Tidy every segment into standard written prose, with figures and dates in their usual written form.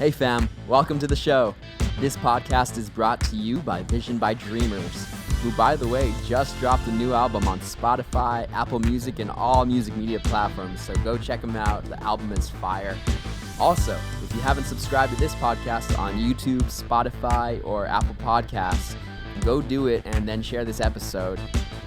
Hey fam, welcome to the show. This podcast is brought to you by Vision by Dreamers, who, by the way, just dropped a new album on Spotify, Apple Music, and all music media platforms, so go check them out. The album is fire. Also, if you haven't subscribed to this podcast on YouTube, Spotify, or Apple Podcasts, go do it and then share this episode.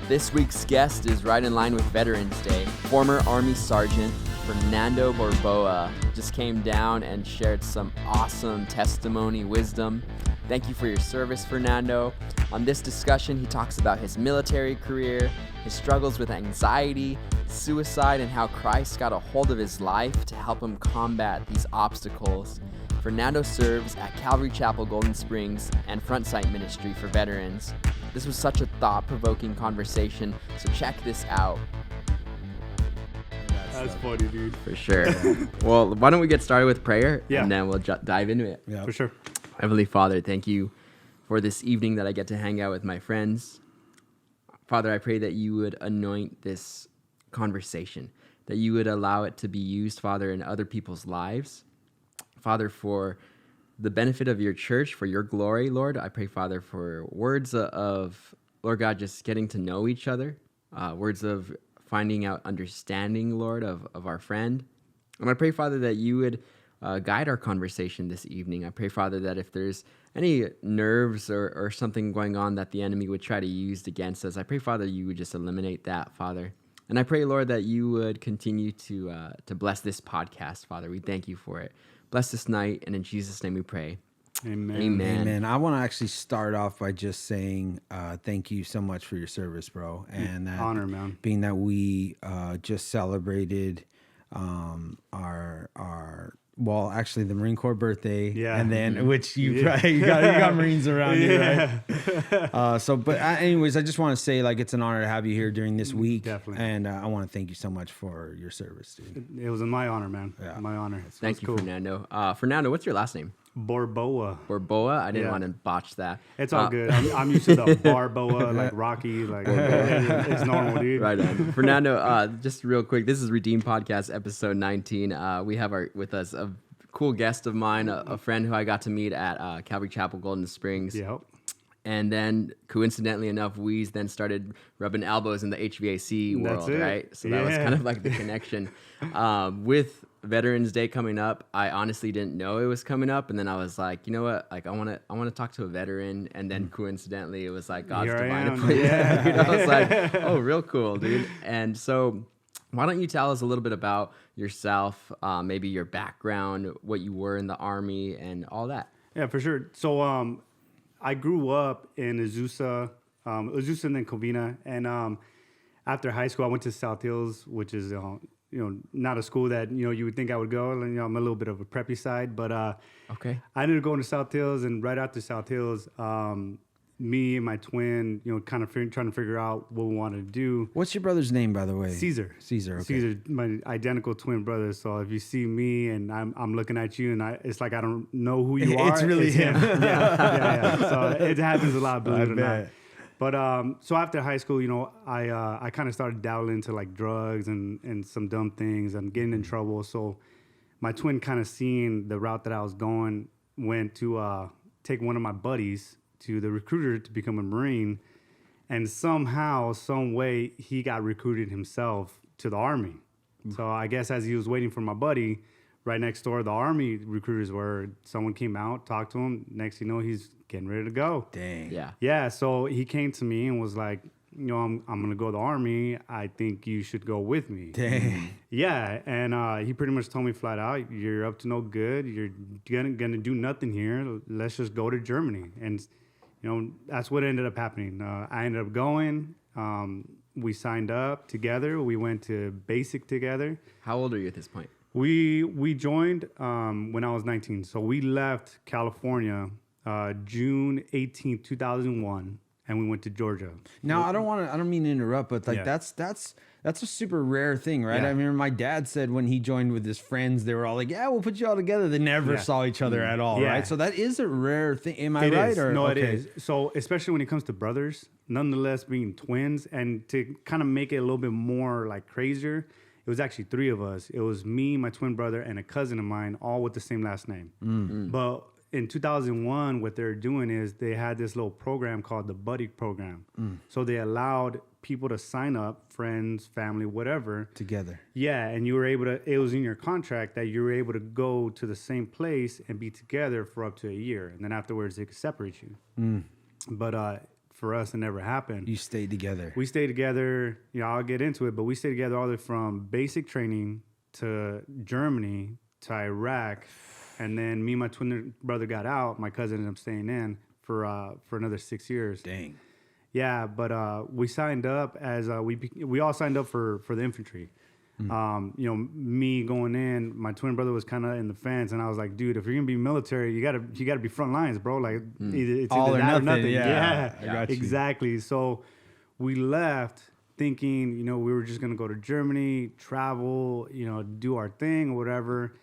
This week's guest is right in line with Veterans Day. Former Army Sergeant Fernando Borboa just came down and shared some awesome testimony, wisdom. Thank you for your service, Fernando. On this discussion, he talks about his military career, his struggles with anxiety, suicide, and how Christ got a hold of his life to help him combat these obstacles. Fernando serves at Calvary Chapel, Golden Springs, and Front Sight Ministry for veterans. This was such a thought-provoking conversation, so check this out. That's funny, dude. For sure. Well, why don't we get started with prayer, and then we'll dive into it. Yeah, for sure. Heavenly Father, thank you for this evening that I get to hang out with my friends. Father, I pray that you would anoint this conversation, that you would allow it to be used, Father, in other people's lives. Father, for the benefit of your church, for your glory, Lord, I pray, Father, for words of, Lord God, just getting to know each other, words of finding out understanding, Lord, of our friend. And I pray, Father, that you would guide our conversation this evening. I pray, Father, that if there's any nerves or something going on that the enemy would try to use against us, I pray, Father, you would just eliminate that, Father. And I pray, Lord, that you would continue to bless this podcast, Father. We thank you for it. Bless this night, and in Jesus' name we pray. Amen. Amen. Amen. I want to actually start off by just saying thank you so much for your service, bro. And that, honor, man. Being that we just celebrated actually the Marine Corps birthday, and then which you got Marines around you, right? Anyways, I just want to say it's an honor to have you here during this week, definitely, and I want to thank you so much for your service, dude. It was my honor, man. Yeah. My honor. Thank you, cool. Fernando. Fernando, what's your last name? Borboa. Borboa? I didn't want to botch that. It's all good. I'm used to the Barboa, like Rocky, it's normal, dude. Right on. Fernando, just real quick, this is Redeem Podcast, episode 19. We have with us a cool guest of mine, a friend who I got to meet at Calvary Chapel, Golden Springs. Yep. And then, coincidentally enough, we then started rubbing elbows in the HVAC world, right? So that was kind of like the connection. With Veterans Day coming up, I honestly didn't know it was coming up, and then I was like, you know what? I want to talk to a veteran, and then coincidentally, it was like God's divine appointment. I was like, oh, real cool, dude. And so, why don't you tell us a little bit about yourself, maybe your background, what you were in the Army, and all that? Yeah, for sure. So, I grew up in Azusa and then Covina, and after high school, I went to South Hills, which is not a school that you would think I would go. I'm a little bit of a preppy side, but okay. I ended up going to South Hills, and right after South Hills, me and my twin, kind of trying to figure out what we wanted to do. What's your brother's name, by the way? Caesar. Okay. Caesar, my identical twin brother. So if you see me and I'm looking at you, and it's like I don't know who you are. It's really him. Yeah. So it happens a lot, believe it or not. But so after high school, I kind of started dabbling into like drugs and some dumb things and getting in trouble. So my twin, kind of seeing the route that I was going, went to take one of my buddies to the recruiter to become a Marine, and somehow, some way, he got recruited himself to the Army. So I guess as he was waiting for my buddy, right next door, the Army recruiters were. Someone came out, talked to him. Next thing you know, he's getting ready to go. Dang. Yeah. Yeah. So he came to me and was like, I'm gonna go to the Army. I think you should go with me. Dang. Yeah, and he pretty much told me flat out, "You're up to no good. You're gonna do nothing here. Let's just go to Germany." And that's what ended up happening. I ended up going. We signed up together. We went to basic together. How old are you at this point? We joined when I was 19. So we left California June 18th, 2001. And we went to Georgia. Now, I don't mean to interrupt, but that's a super rare thing, right? Yeah. I mean, my dad said when he joined with his friends, they were all like, yeah, we'll put you all together. They never saw each other at all, right? So that is a rare thing. Am I right? No, it is. So especially when it comes to brothers, nonetheless being twins, and to kind of make it a little bit more like crazier, It was actually 3 of us. It was me, my twin brother, and a cousin of mine, all with the same last name. But in 2001, what they're doing is they had this little program called the Buddy Program. So they allowed people to sign up, friends, family, whatever. Together. Yeah, and you were able to, it was in your contract that you were able to go to the same place and be together for up to a year. And then afterwards, they could separate you. But for us, it never happened. You stayed together. We stayed together. You know, I'll get into it, but we stayed together all the way from basic training to Germany to Iraq. And then me and my twin brother got out. My cousin ended up staying in for another 6 years. Dang. Yeah, but we signed up as we all signed up for the infantry. You know, me going in, my twin brother was kind of in the fence, and I was like, dude, if you're gonna be military, you gotta be front lines, bro. Like it's all either or that nothing. or nothing. Yeah, I got you. Exactly. So we left thinking, you know, we were just gonna go to Germany, travel, you know, do our thing or whatever.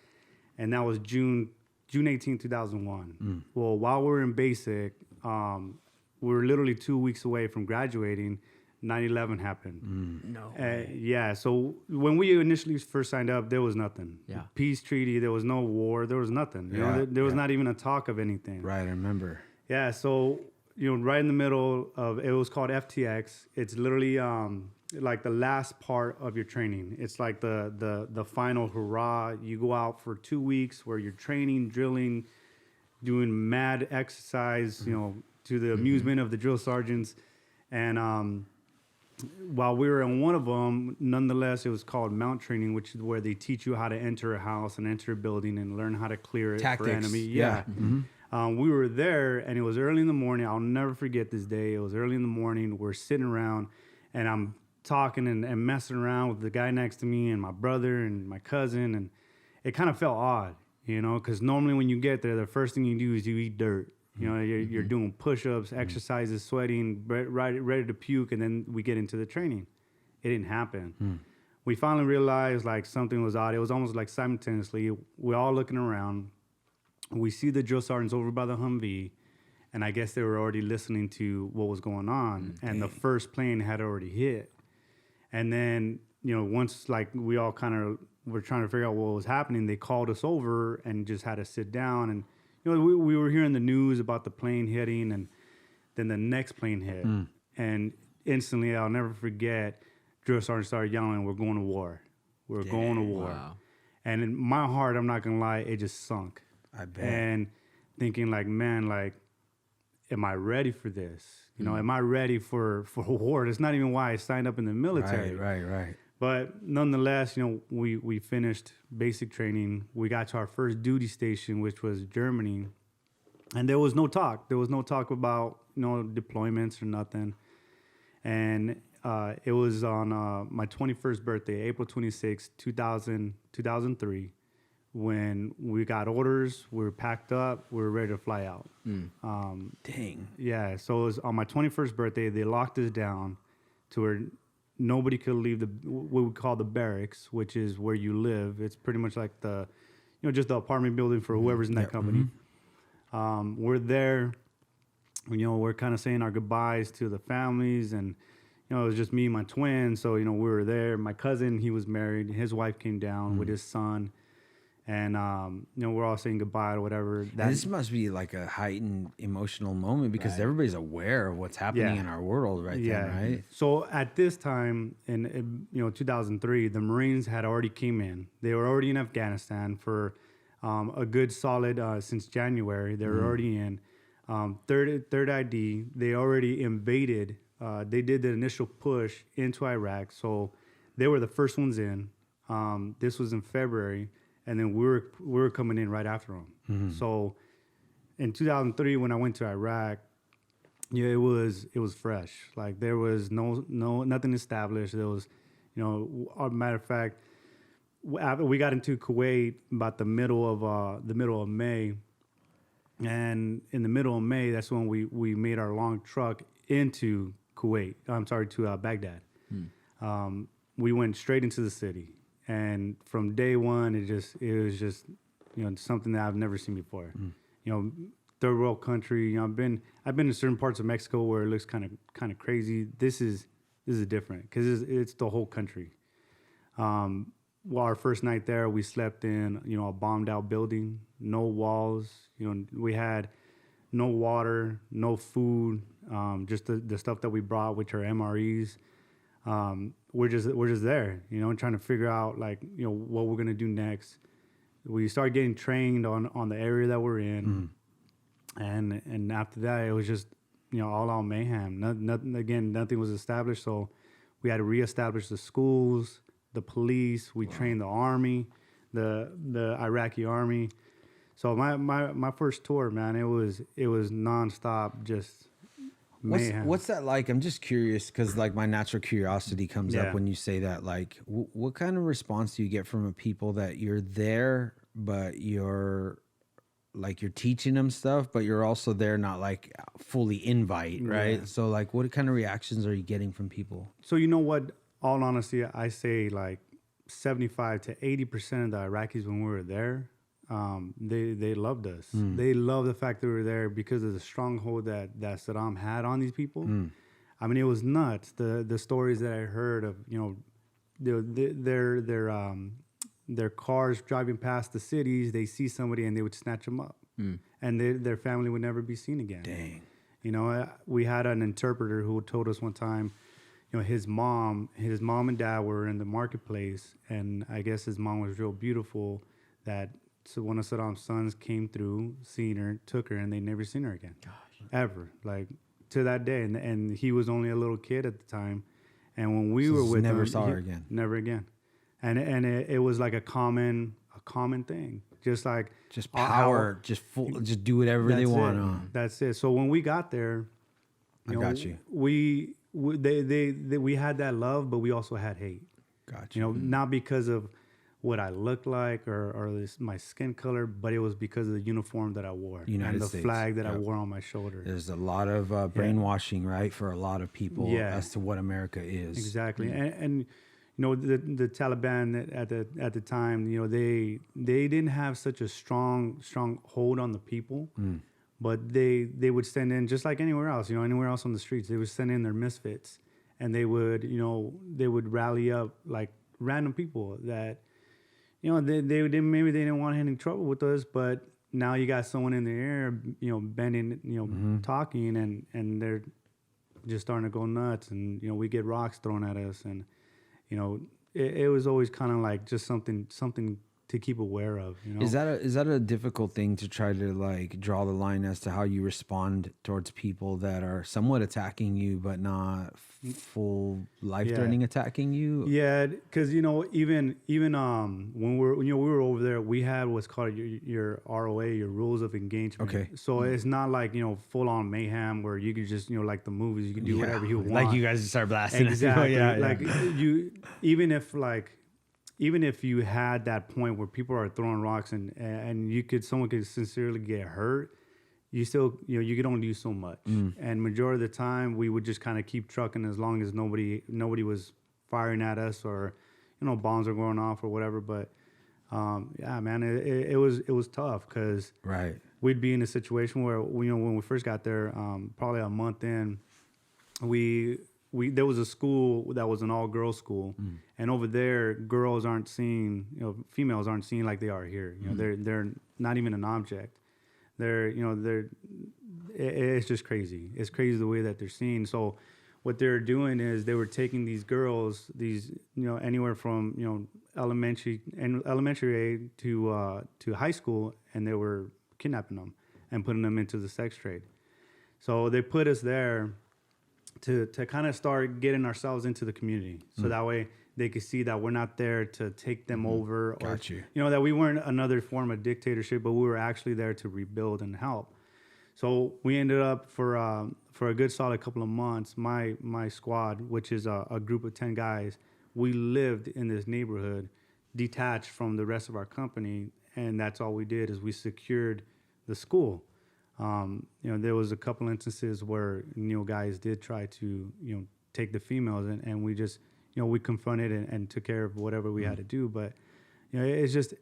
And that was June 18, 2001. Well, while we were in basic, we were literally 2 weeks away from graduating. 9/11 happened. No. Yeah. So when we initially first signed up, there was nothing. Yeah. Peace treaty. There was no war. There was nothing. You know, there was not even a talk of anything. Right, I remember. Yeah. So, you know, right in the middle of, it was called FTX. It's literally like the last part of your training. It's like the final hurrah. You go out for 2 weeks where you're training, drilling, doing mad exercise, you know, to the amusement of the drill sergeants. And while we were in one of them, nonetheless, it was called mount training, which is where they teach you how to enter a house and enter a building and learn how to clear it Tactics. for enemy. Yeah. We were there, and it was early in the morning. I'll never forget this day. It was early in the morning. We're sitting around, and I'm talking and messing around with the guy next to me and my brother and my cousin, and it kind of felt odd, you know, because normally when you get there, the first thing you do is you eat dirt. You know, you're doing push-ups, exercises, sweating, ready to puke, and then we get into the training. It didn't happen. We finally realized like something was odd. It was almost like simultaneously, we're all looking around. We see the drill sergeants over by the Humvee, and I guess they were already listening to what was going on, and the first plane had already hit. And then, you know, once like we all kind of were trying to figure out what was happening, they called us over and just had us sit down. And, you know, we were hearing the news about the plane hitting, and then the next plane hit. And instantly, I'll never forget, drill sergeant started yelling, "We're going to war. We're going to war." Wow. And in my heart, I'm not going to lie, it just sunk. I bet. And thinking like, man, like, am I ready for this? You know, am I ready for war? That's not even why I signed up in the military. Right. But nonetheless, you know, we finished basic training. We got to our first duty station, which was Germany. And there was no talk. There was no talk about, you know, deployments or nothing. And it was on my 21st birthday, April 26, 2003, when we got orders, we were packed up, we were ready to fly out. Dang. Yeah, so it was on my 21st birthday, they locked us down to where nobody could leave what we call the barracks, which is where you live. It's pretty much like the, you know, just the apartment building for whoever's in that company. We're there, you know, we're kind of saying our goodbyes to the families, and, you know, it was just me and my twin. So, you know, we were there. My cousin, he was married. His wife came down with his son. And, you know, we're all saying goodbye or whatever. This must be like a heightened emotional moment because everybody's aware of what's happening in our world then, right? So at this time, in you know, 2003, the Marines had already came in. They were already in Afghanistan for a good solid, since January. They were already in. Third ID, they already invaded. They did the initial push into Iraq. So they were the first ones in. This was in February. And then we were coming in right after them. So in 2003, when I went to Iraq, yeah, it was fresh. Like there was nothing established. There was, you know, matter of fact, we got into Kuwait about the middle of May, and in the middle of May, that's when we made our long truck into Kuwait. I'm sorry, to Baghdad. We went straight into the city. And from day one, it was just, you know, something that I've never seen before. You know, third world country. You know, I've been in certain parts of Mexico where it looks kind of crazy. This is different because it's the whole country. Well, our first night there, we slept in, a bombed out building, no walls. We had no water, no food, just the stuff that we brought, which are MREs. We're just there, trying to figure out what we're gonna do next. We started getting trained on the area that we're in, and after that, it was just all out mayhem. Nothing was established, so we had to reestablish the schools, the police. We trained the army, the Iraqi army. So my first tour, man, it was nonstop, just mayhem. What's that like? I'm just curious because my natural curiosity comes up when you say that. What kind of response do you get from people that you're there, but you're teaching them stuff, but you're also there not fully invite, right? Yeah. So what kind of reactions are you getting from people? So what? All honesty, I say 75 to 80% of the Iraqis when we were there, they loved us. They loved the fact that we were there because of the stronghold that Saddam had on these people. I mean, it was nuts. The stories that I heard of, their cars driving past the cities, they see somebody and they would snatch them up, and their family would never be seen again. Dang. We had an interpreter who told us one time, his mom and dad were in the marketplace, and I guess his mom was real beautiful. So one of Saddam's sons came through, seen her, took her, and they never seen her again. Gosh. Ever, to that day. And he was only a little kid at the time. And when we were with him, never saw her again. Never again. And it was a common thing. Just power, just do whatever they want. That's it. So when we got there, I got you. We had that love, but we also had hate. Got you. Not because of what I looked like or my skin color, but it was because of the uniform that I wore and the flag that I wore on my shoulder. There's a lot of brainwashing, right, for a lot of people as to what America is. Exactly, and the Taliban at the time, they didn't have such a strong hold on the people. But they would send in, just like anywhere else, anywhere else on the streets, they would send in their misfits, and they would rally up random people that, maybe they didn't want any trouble with us, but now you got someone in the air, bending, talking, and they're just starting to go nuts, and we get rocks thrown at us, and it was always kind of just something to keep aware of. Is that a difficult thing to try to draw the line as to how you respond towards people that are somewhat attacking you but not full life-threatening attacking you? Yeah, because even when we were over there, we had what's called your ROA, your rules of engagement. Okay. So it's not full on mayhem where you could just like the movies, you can do whatever you want. You guys just start blasting. Exactly. You even if you had that point where people are throwing rocks and someone could sincerely get hurt, you still, you could only do so much. And majority of the time we would just kind of keep trucking as long as nobody was firing at us or, bombs are going off or whatever. But, yeah, man, it was tough because we'd be in a situation where, when we first got there, probably a month in, there was a school that was an all-girls school, and over there, girls aren't seen, females aren't seen like they are here. They're not even an object. It's just crazy. It's crazy the way that they're seen. So what they're doing is they were taking these girls, anywhere from, elementary age to high school, and they were kidnapping them and putting them into the sex trade. So they put us there to kind of start getting ourselves into the community. So that way they could see that we're not there to take them over or, that we weren't another form of dictatorship, but we were actually there to rebuild and help. So we ended up for a good solid couple of months, my squad, which is a group of 10 guys, we lived in this neighborhood detached from the rest of our company. And that's all we did is we secured the school. There was a couple instances where, guys did try to, take the females and we just, we confronted and took care of whatever we had to do. But, it's just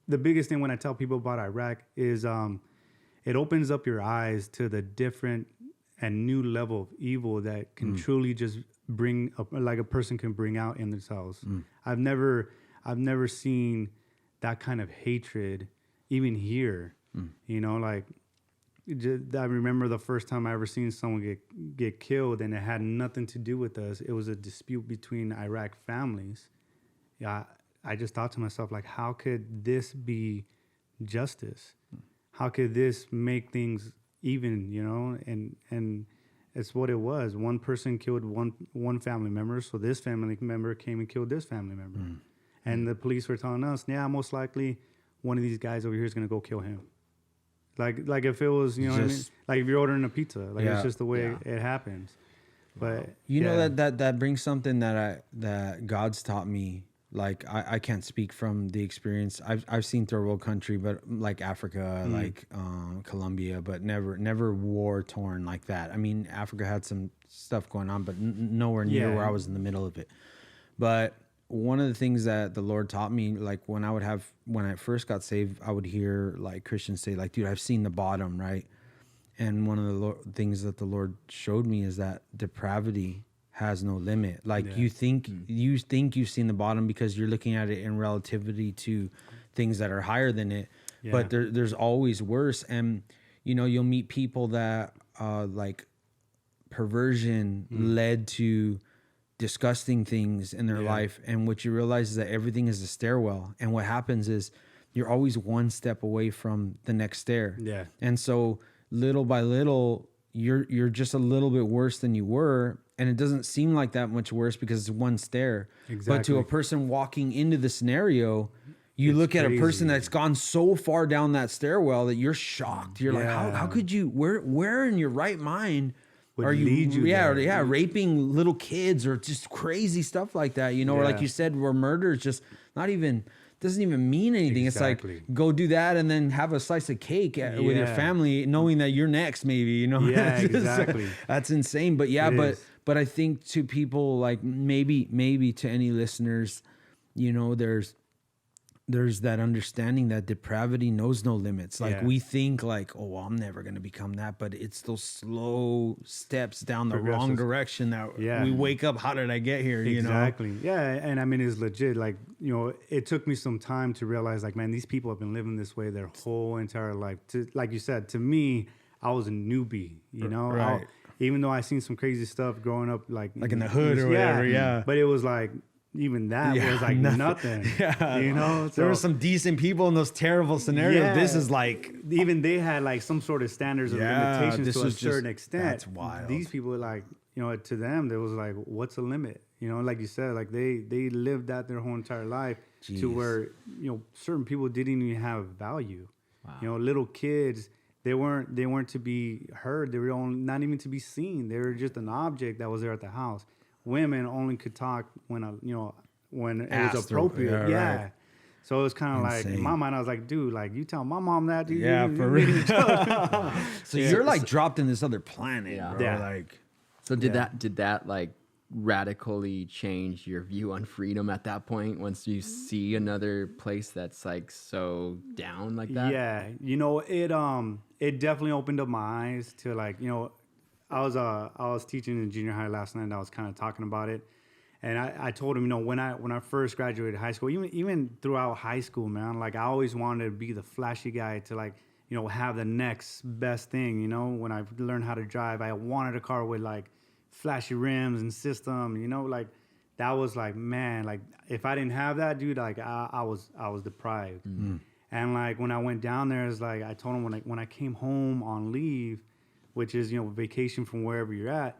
the biggest thing when I tell people about Iraq is it opens up your eyes to the different and new level of evil that can truly just a person can bring out in themselves. I've never seen that kind of hatred even here. You know, like I remember the first time I ever seen someone get killed, and it had nothing to do with us. It was a dispute between Iraq families. Yeah, I just thought to myself, like, how could this be justice? How could this make things even, you know? And it's what it was. One person killed one family member, so this family member came and killed this family member. And the police were telling us, yeah, most likely one of these guys over here is going to go kill him. Like if it was, you know what I mean? Like if you're ordering a pizza, like it's just the way it happens. But you know that brings something that God's taught me. Like I can't speak from the experience. I've seen third world country, but like Africa, like Colombia, but never war torn like that. I mean, Africa had some stuff going on, but nowhere near where I was in the middle of it. But one of the things that the Lord taught me, like when I first got saved, I would hear like Christians say, like, dude, I've seen the bottom, right? And one of the things that the Lord showed me is that depravity has no limit. Like you think you've seen the bottom because you're looking at it in relativity to things that are higher than it. Yeah. But there's always worse. And you know, you'll meet people that like perversion led to disgusting things in their life, and what you realize is that everything is a stairwell, and what happens is you're always one step away from the next stair. Yeah. And so little by little you're just a little bit worse than you were, and it doesn't seem like that much worse because it's one stair. Exactly. But to a person walking into the scenario, you look at a person that's gone so far down that stairwell that you're shocked. You're like, how could you, where in your right mind are you raping little kids or just crazy stuff like that, you know, or like you said, where murder is just doesn't even mean anything. Exactly. It's like, go do that and then have a slice of cake with your family, knowing that you're next, maybe, you know? Yeah, exactly. That's insane. But but I think to people, like maybe to any listeners, you know, there's that understanding that depravity knows no limits. Like we think like, oh, well, I'm never going to become that. But it's those slow steps down the wrong direction that we wake up. How did I get here? Exactly. You know? Yeah. And I mean, it's legit. Like, you know, it took me some time to realize, like, man, these people have been living this way their whole entire life. Like you said, to me, I was a newbie, you know, right. Even though I seen some crazy stuff growing up, like in the hood or whatever. Yeah. But it was like, even that was like nothing. You know, so, there were some decent people in those terrible scenarios. Yeah. This is like, even they had like some sort of standards of limitations to a certain extent. That's wild. These people, like, you know, to them, there was like, what's the limit? You know, like you said, like they lived that their whole entire life. Jeez. To where, you know, certain people didn't even have value. Wow. You know, little kids, they weren't to be heard. They were not even to be seen. They were just an object that was there at the house. Women only could talk when it was appropriate. Yeah. Right. So it was kind of like, in my mind, I was like, dude, like, you tell my mom that, dude. Yeah, for real. So you're like dropped in this other planet, bro. Yeah. Like, so did that like radically change your view on freedom at that point once you see another place that's like so down like that? Yeah. You know, it definitely opened up my eyes to, like, you know, I was teaching in junior high last night, and I was kind of talking about it. And I told him, you know, when I first graduated high school, even throughout high school, man, like, I always wanted to be the flashy guy to, like, you know, have the next best thing. You know, when I learned how to drive, I wanted a car with like flashy rims and system, you know, like that was like, man, like if I didn't have that, dude, like I was deprived. Mm-hmm. And like when I went down there, it's like I told him when I came home on leave, which is, you know, vacation from wherever you're at,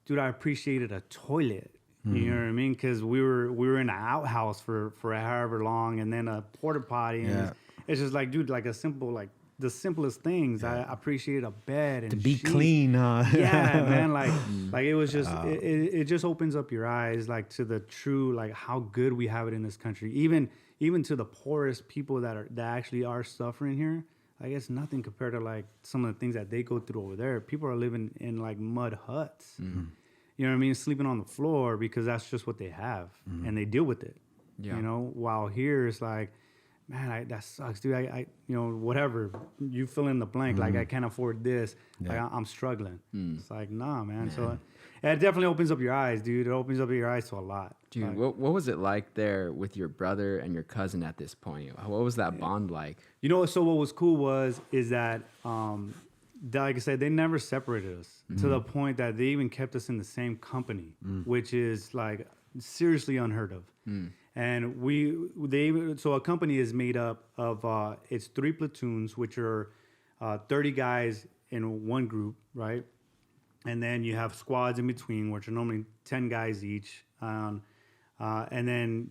dude, I appreciated a toilet. Mm-hmm. You know what I mean? Because we were in an outhouse for however long, and then a porta potty, and it's just like, dude, like a simple, like the simplest things. I appreciate a bed and to be clean. Yeah, man. Like it was just it just opens up your eyes, like, to the true, like, how good we have it in this country. Even to the poorest people that actually are suffering here. Like, it's nothing compared to like some of the things that they go through over there. People are living in like mud huts. Mm-hmm. You know what I mean? Sleeping on the floor because that's just what they have, and they deal with it. Yeah. You know, while here it's like man, that sucks, dude. I whatever. You fill in the blank. Like, I can't afford this. Like, I'm struggling. It's like, nah, man. So it definitely opens up your eyes, dude. It opens up your eyes to a lot. Dude, like, what was it like there with your brother and your cousin at this point? What was that bond like? So what was cool is that, like I said, they never separated us to the point that they even kept us in the same company, which is like seriously unheard of. And so a company is made up of, it's 3 platoons, which are 30 guys in one group, right? And then you have squads in between, which are normally 10 guys each. And then,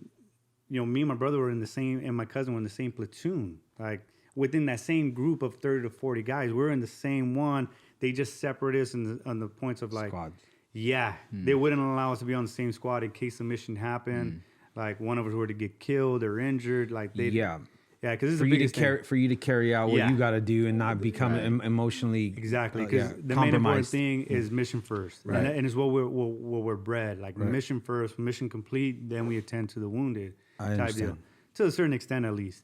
me and my brother were and my cousin were in the same platoon. Like, within that same group of 30 to 40 guys, we're in the same one. They just separate us on the points of like, Squads. Yeah, they wouldn't allow us to be on the same squad in case the mission happened. Like, one of us were to get killed or injured. Like, because this is for you to carry out what you got to do and not become emotionally exactly. Because the main important thing is mission first, and it's what we're bred. Like, mission first, mission complete, then we attend to the wounded. Type deal, to a certain extent at least.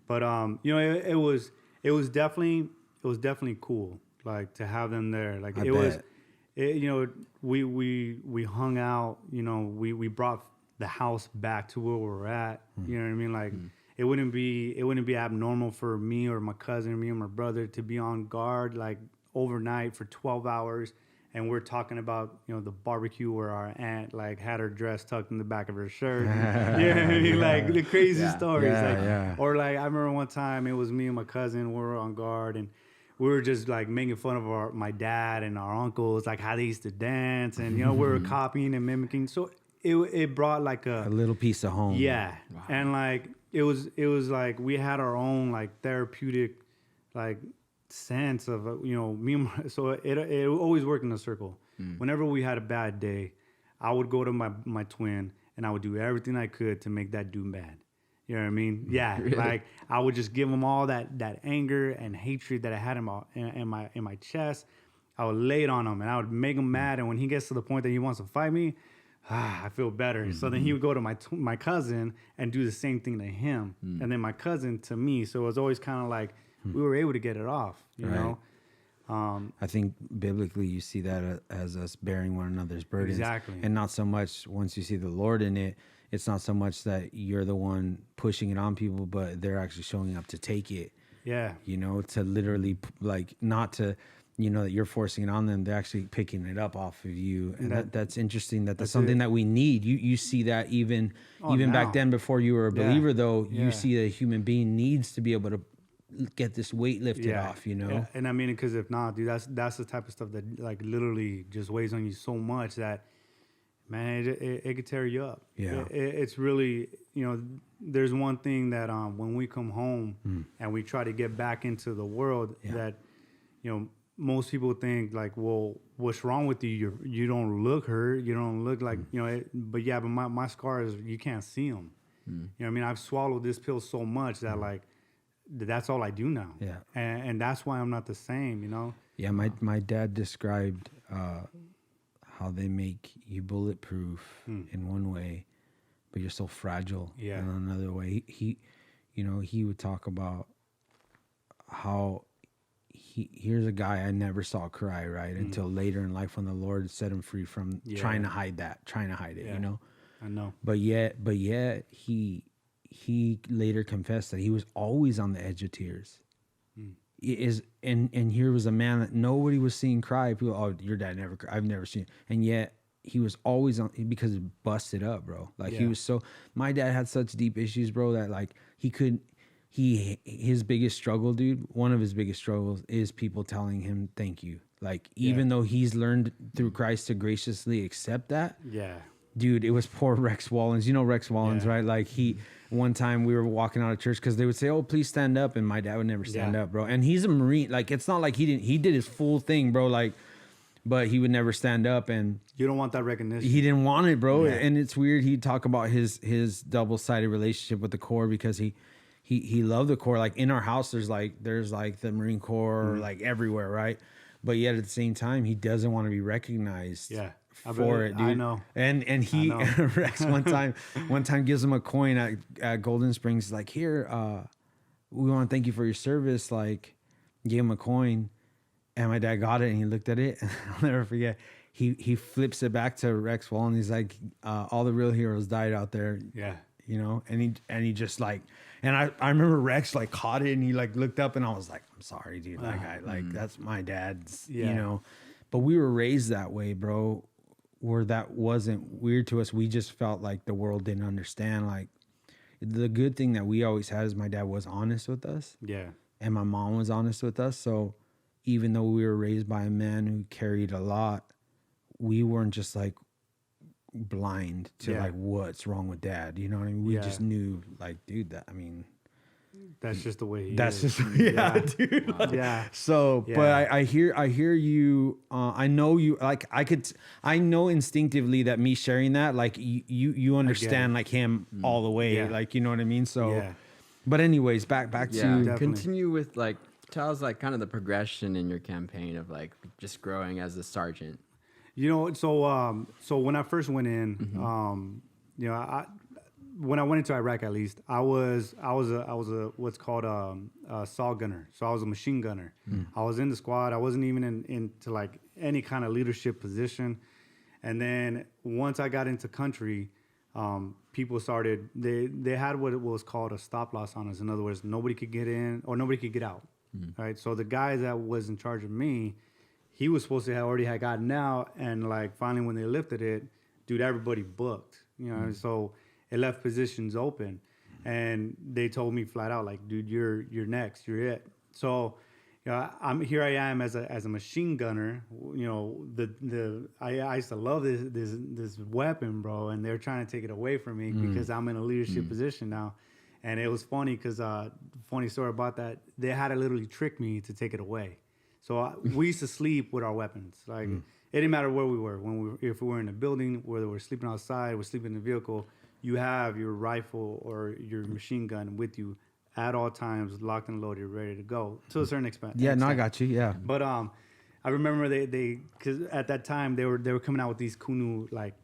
But it was definitely cool, like, to have them there. Like, we hung out. We brought the house back to where we're at. You know what I mean? Like, it wouldn't be abnormal for me or my cousin or me and my brother to be on guard like overnight for 12 hours. And we're talking about, the barbecue where our aunt like had her dress tucked in the back of her shirt. You know what I mean? Like, the crazy stories. Or like, I remember one time it was me and my cousin, we were on guard, and we were just like making fun of my dad and our uncles, like how they used to dance, and we were copying and mimicking. So it brought like a little piece of home. Yeah. Wow. And like it was like we had our own like therapeutic like sense of me and so it always worked in a circle. Whenever we had a bad day, I would go to my twin and I would do everything I could to make that dude mad. You know what I mean? Yeah. Really? Like, I would just give him all that anger and hatred that I had in my chest. I would lay it on him and I would make him mad. And when he gets to the point that he wants to fight me, I feel better. So then he would go to my cousin and do the same thing to him. And then my cousin to me. So it was always kind of like we were able to get it off, you know? I think biblically you see that as us bearing one another's burdens. Exactly. And not so much once you see the Lord in it, it's not so much that you're the one pushing it on people, but they're actually showing up to take it. Yeah. To literally like not to, that you're forcing it on them. They're actually picking it up off of you. And that's interesting. That's something that we need. You see that even back then before you were a believer, though, you see a human being needs to be able to get this weight lifted off, Yeah. And I mean, because if not, dude, that's the type of stuff that like literally just weighs on you so much that, man, it could tear you up. Yeah. It's really, there's one thing that when we come home and we try to get back into the world that, most people think like, well, what's wrong with you? You don't look hurt. You don't look like, but my scars, you can't see them. You know what I mean? I've swallowed this pill so much that like, that's all I do now. Yeah. And that's why I'm not the same, Yeah. My dad described, how they make you bulletproof in one way, but you're so fragile in another way. He would talk about how here's a guy I never saw cry, right? Until later in life when the Lord set him free from trying to hide it, I know. But yet he later confessed that he was always on the edge of tears. And here was a man that nobody was seeing cry. People, your dad never cried. I've never seen it. And yet he was always on because it busted up, bro. Like he was my dad had such deep issues, bro, that like his biggest struggle, dude, one of his biggest struggles is people telling him thank you. Like, even though he's learned through Christ to graciously accept that. Yeah. Dude, it was poor Rex Wallens. You know Rex Wallens, right? Like one time we were walking out of church because they would say, "Oh, please stand up," and my dad would never stand up, bro. And he's a Marine. Like, it's not like he did his full thing, bro. Like, but he would never stand up, and you don't want that recognition. He didn't want it, bro. Yeah. And it's weird. He'd talk about his double-sided relationship with the Corps because he loved the Corps. Like in our house, there's like the Marine Corps like everywhere, right? But yet at the same time, he doesn't want to be recognized. Yeah. For it, dude. I know. And Rex one time gives him a coin at Golden Springs, like, here, we want to thank you for your service. Like, gave him a coin, and my dad got it, and he looked at it, and I'll never forget. He flips it back to Rex Wall, and he's like, all the real heroes died out there. Yeah. You know, and he just like, and I remember Rex like caught it, and he like looked up, and I was like, I'm sorry, dude. That's my dad's, you know, but we were raised that way, bro, where that wasn't weird to us. We just felt like the world didn't understand. Like, the good thing that we always had is my dad was honest with us. Yeah. And my mom was honest with us. So even though we were raised by a man who carried a lot, we weren't just like blind to like what's wrong with dad. You know what I mean? We just knew, like, dude, that's just the way he that's is. just dude. Like, so but I hear you. I know you, like, I know instinctively that me sharing that, like, you understand like him all the way. Like, you know what I mean? So but anyways, back to definitely. Continue with, like, tell us like kind of the progression in your campaign of like just growing as a sergeant. You know, so when I first went in, you know, when I went into Iraq, at least, I was a what's called a saw gunner. So I was a machine gunner. I was in the squad. I wasn't even into like any kind of leadership position. And then once I got into country, people started, they had what it was called a stop loss on us. In other words, nobody could get in or nobody could get out. Right. So the guy that was in charge of me, he was supposed to have already had gotten out, and like finally when they lifted it, dude, everybody booked, you know. So it left positions open, and they told me flat out, like, dude, you're next, you're it. So, you know, I am as a machine gunner. You know, I used to love this weapon, bro, and they're trying to take it away from me because I'm in a leadership position now. And it was funny because funny story about that, they had to literally trick me to take it away. So we used to sleep with our weapons. Like, it didn't matter where we were. If we were in a building, whether we're sleeping outside, we're sleeping in the vehicle, you have your rifle or your machine gun with you at all times, locked and loaded, ready to go to a certain extent. Yeah, no, I got you. Yeah. But I remember they because at that time they were coming out with these cool new like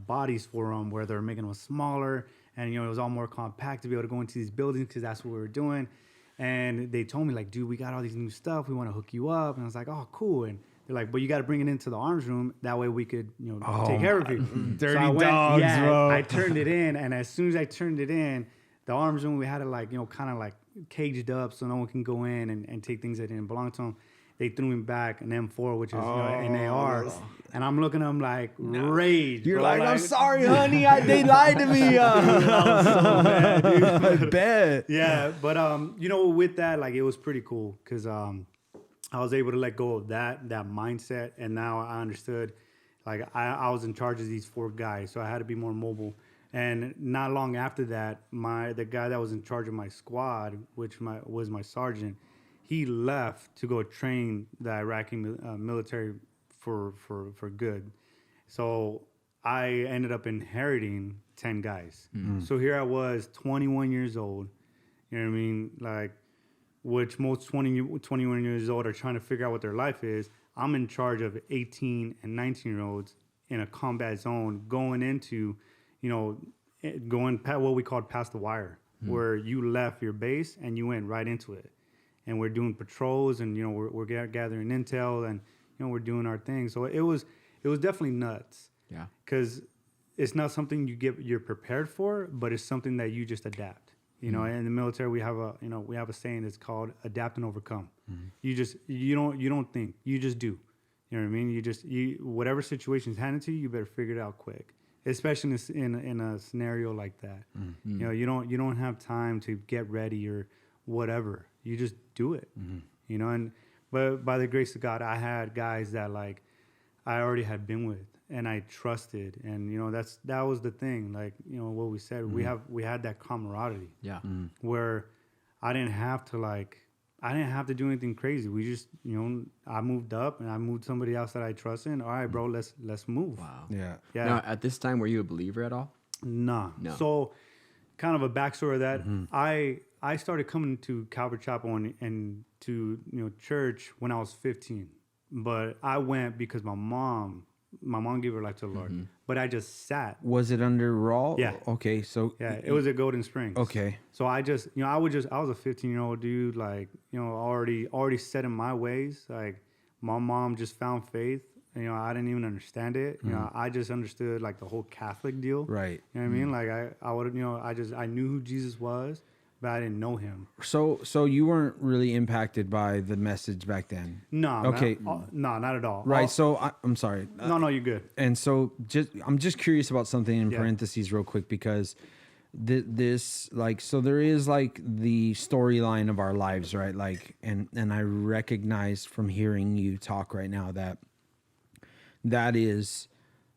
bodies for them, where they were making them smaller, and you know, it was all more compact to be able to go into these buildings because that's what we were doing. And they told me, like, dude, we got all these new stuff. We want to hook you up. And I was like, oh, cool. And they're like, but you got to bring it into the arms room. That way we could, you know, take care of you. Dirty dogs, bro. I turned it in. And as soon as I turned it in, the arms room, we had it, like, you know, kind of like caged up so no one can go in and take things that didn't belong to them. They threw me back an M4, which is, you know, an AR. And I'm looking at them like, rage. You're bro. like, I'm sorry, honey. They lied to me. I was so mad, dude. I bet. Yeah, but you know, with that, like, it was pretty cool because I was able to let go of that mindset, and now I understood, like, I was in charge of these 4 guys, so I had to be more mobile. And not long after that, the guy that was in charge of my squad, which was my sergeant, he left to go train the Iraqi military for good. So I ended up inheriting 10 guys. So here I was, 21 years old. You know what I mean? Like, which most 21 years old are trying to figure out what their life is. I'm in charge of 18 and 19-year-olds in a combat zone going into, you know, going what we called past the wire, where you left your base and you went right into it. And we're doing patrols, and you know, we're gathering intel, and you know, we're doing our thing. So it was definitely nuts. Yeah. Because it's not something you're prepared for, but it's something that you just adapt. You know, in the military we have a saying that's called adapt and overcome. You don't think, you just do. You know what I mean? Whatever situation's handed to you, you better figure it out quick. Especially in a scenario like that. You know, you don't have time to get ready or whatever. You just do it. You know, but by the grace of God, I had guys that, like, I already had been with and I trusted, and you know, that was the thing. Like, you know, what we said, we had that camaraderie. Yeah. Where I didn't have to do anything crazy. We just, you know, I moved up and I moved somebody else that I trusted. All right, bro, let's move. Wow. Yeah. Now, at this time, were you a believer at all? Nah. No. So, kind of a backstory of that. I started coming to Calvary Chapel and to, you know, church when I was 15, but I went because my mom my mom gave her life to the Lord. But I just sat. Was it under Raw? Yeah. Okay, so Yeah, it was at Golden Springs. Okay. So I just, I was a 15-year-old dude, like, already set in my ways. Like, my mom just found faith. I didn't even understand it. I just understood like the whole Catholic deal. Right. You know what I mean? Like I would, I knew who Jesus was, but I didn't know him. So you weren't really impacted by the message back then? No. Okay. No, not at all. Right. So I'm sorry. No, you're good. And so I'm just curious about something in parentheses real quick, because this like, so there is like the storyline of our lives, right? Like, and I recognize from hearing you talk right now that is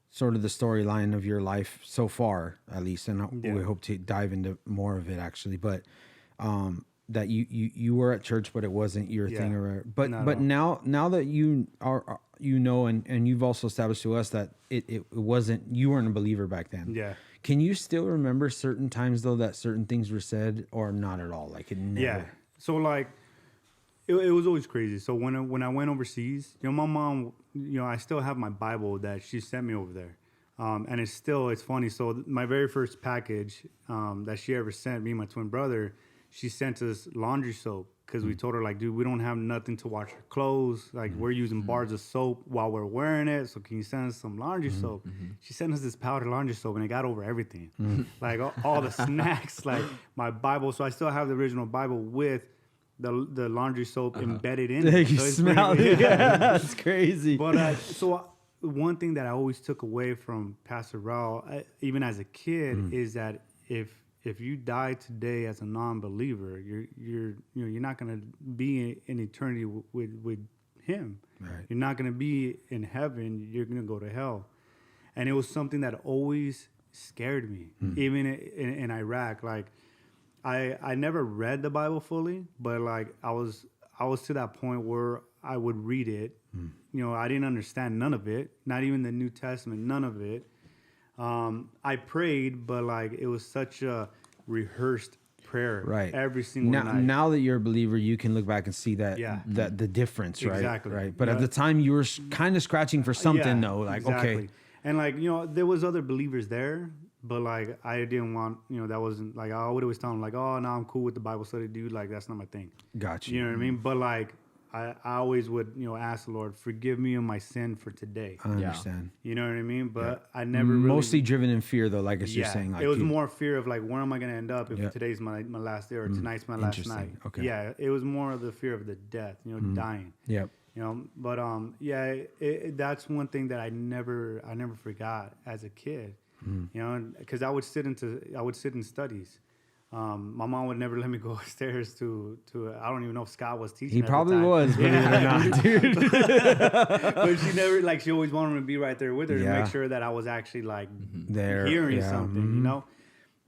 sort of the storyline of your life so far, at least. And we hope to dive into more of it actually, but that you were at church, but it wasn't your thing, but now that you are, and you've also established to us that it wasn't, you weren't a believer back then. Yeah. Can you still remember certain times though that certain things were said, or not at all? Like it never. Yeah. So like, it was always crazy. So when I went overseas, my mom, I still have my Bible that she sent me over there. And it's funny. So my very first package that she ever sent me and my twin brother, she sent us laundry soap, because we told her, like, dude, we don't have nothing to wash our clothes. Like, we're using bars of soap while we're wearing it. So can you send us some laundry soap? She sent us this powdered laundry soap, and it got over everything. Like all the snacks, like my Bible. So I still have the original Bible with the laundry soap embedded in it. You so smell it. Yeah, that's crazy. But so one thing that I always took away from Pastor Raul, even as a kid, is that if you die today as a non-believer, you're not going to be in eternity with him. Right. You're not going to be in heaven. You're going to go to hell. And it was something that always scared me, even in Iraq. Like, I never read the Bible fully, but like I was to that point where I would read it. I didn't understand none of it, not even the New Testament, none of it. I prayed, but like it was such a rehearsed prayer, right? Every single night. Now that you're a believer, you can look back and see that that the difference, right? Exactly. Right. But at the time, you were kind of scratching for something, though. Like, exactly. Okay. And like there was other believers there, but like I didn't want, that wasn't like, I would always tell them like, oh no, I'm cool with the Bible study, dude. Like that's not my thing. Gotcha. You know what I mean? But like I always would, ask the Lord, forgive me of my sin for today. I understand. You know what I mean? But I never mostly driven in fear, though, like as you're saying. Like, it was more fear of like, where am I going to end up if today's my last day or tonight's my last night? Okay. Yeah, it was more of the fear of the death, dying. Yep. But that's one thing that I never forgot as a kid. Because I would sit in studies. My mom would never let me go upstairs to I don't even know if Scott was teaching. He probably was, believe it or not, dude. But she never, she always wanted me to be right there with her to make sure that I was actually like there hearing something,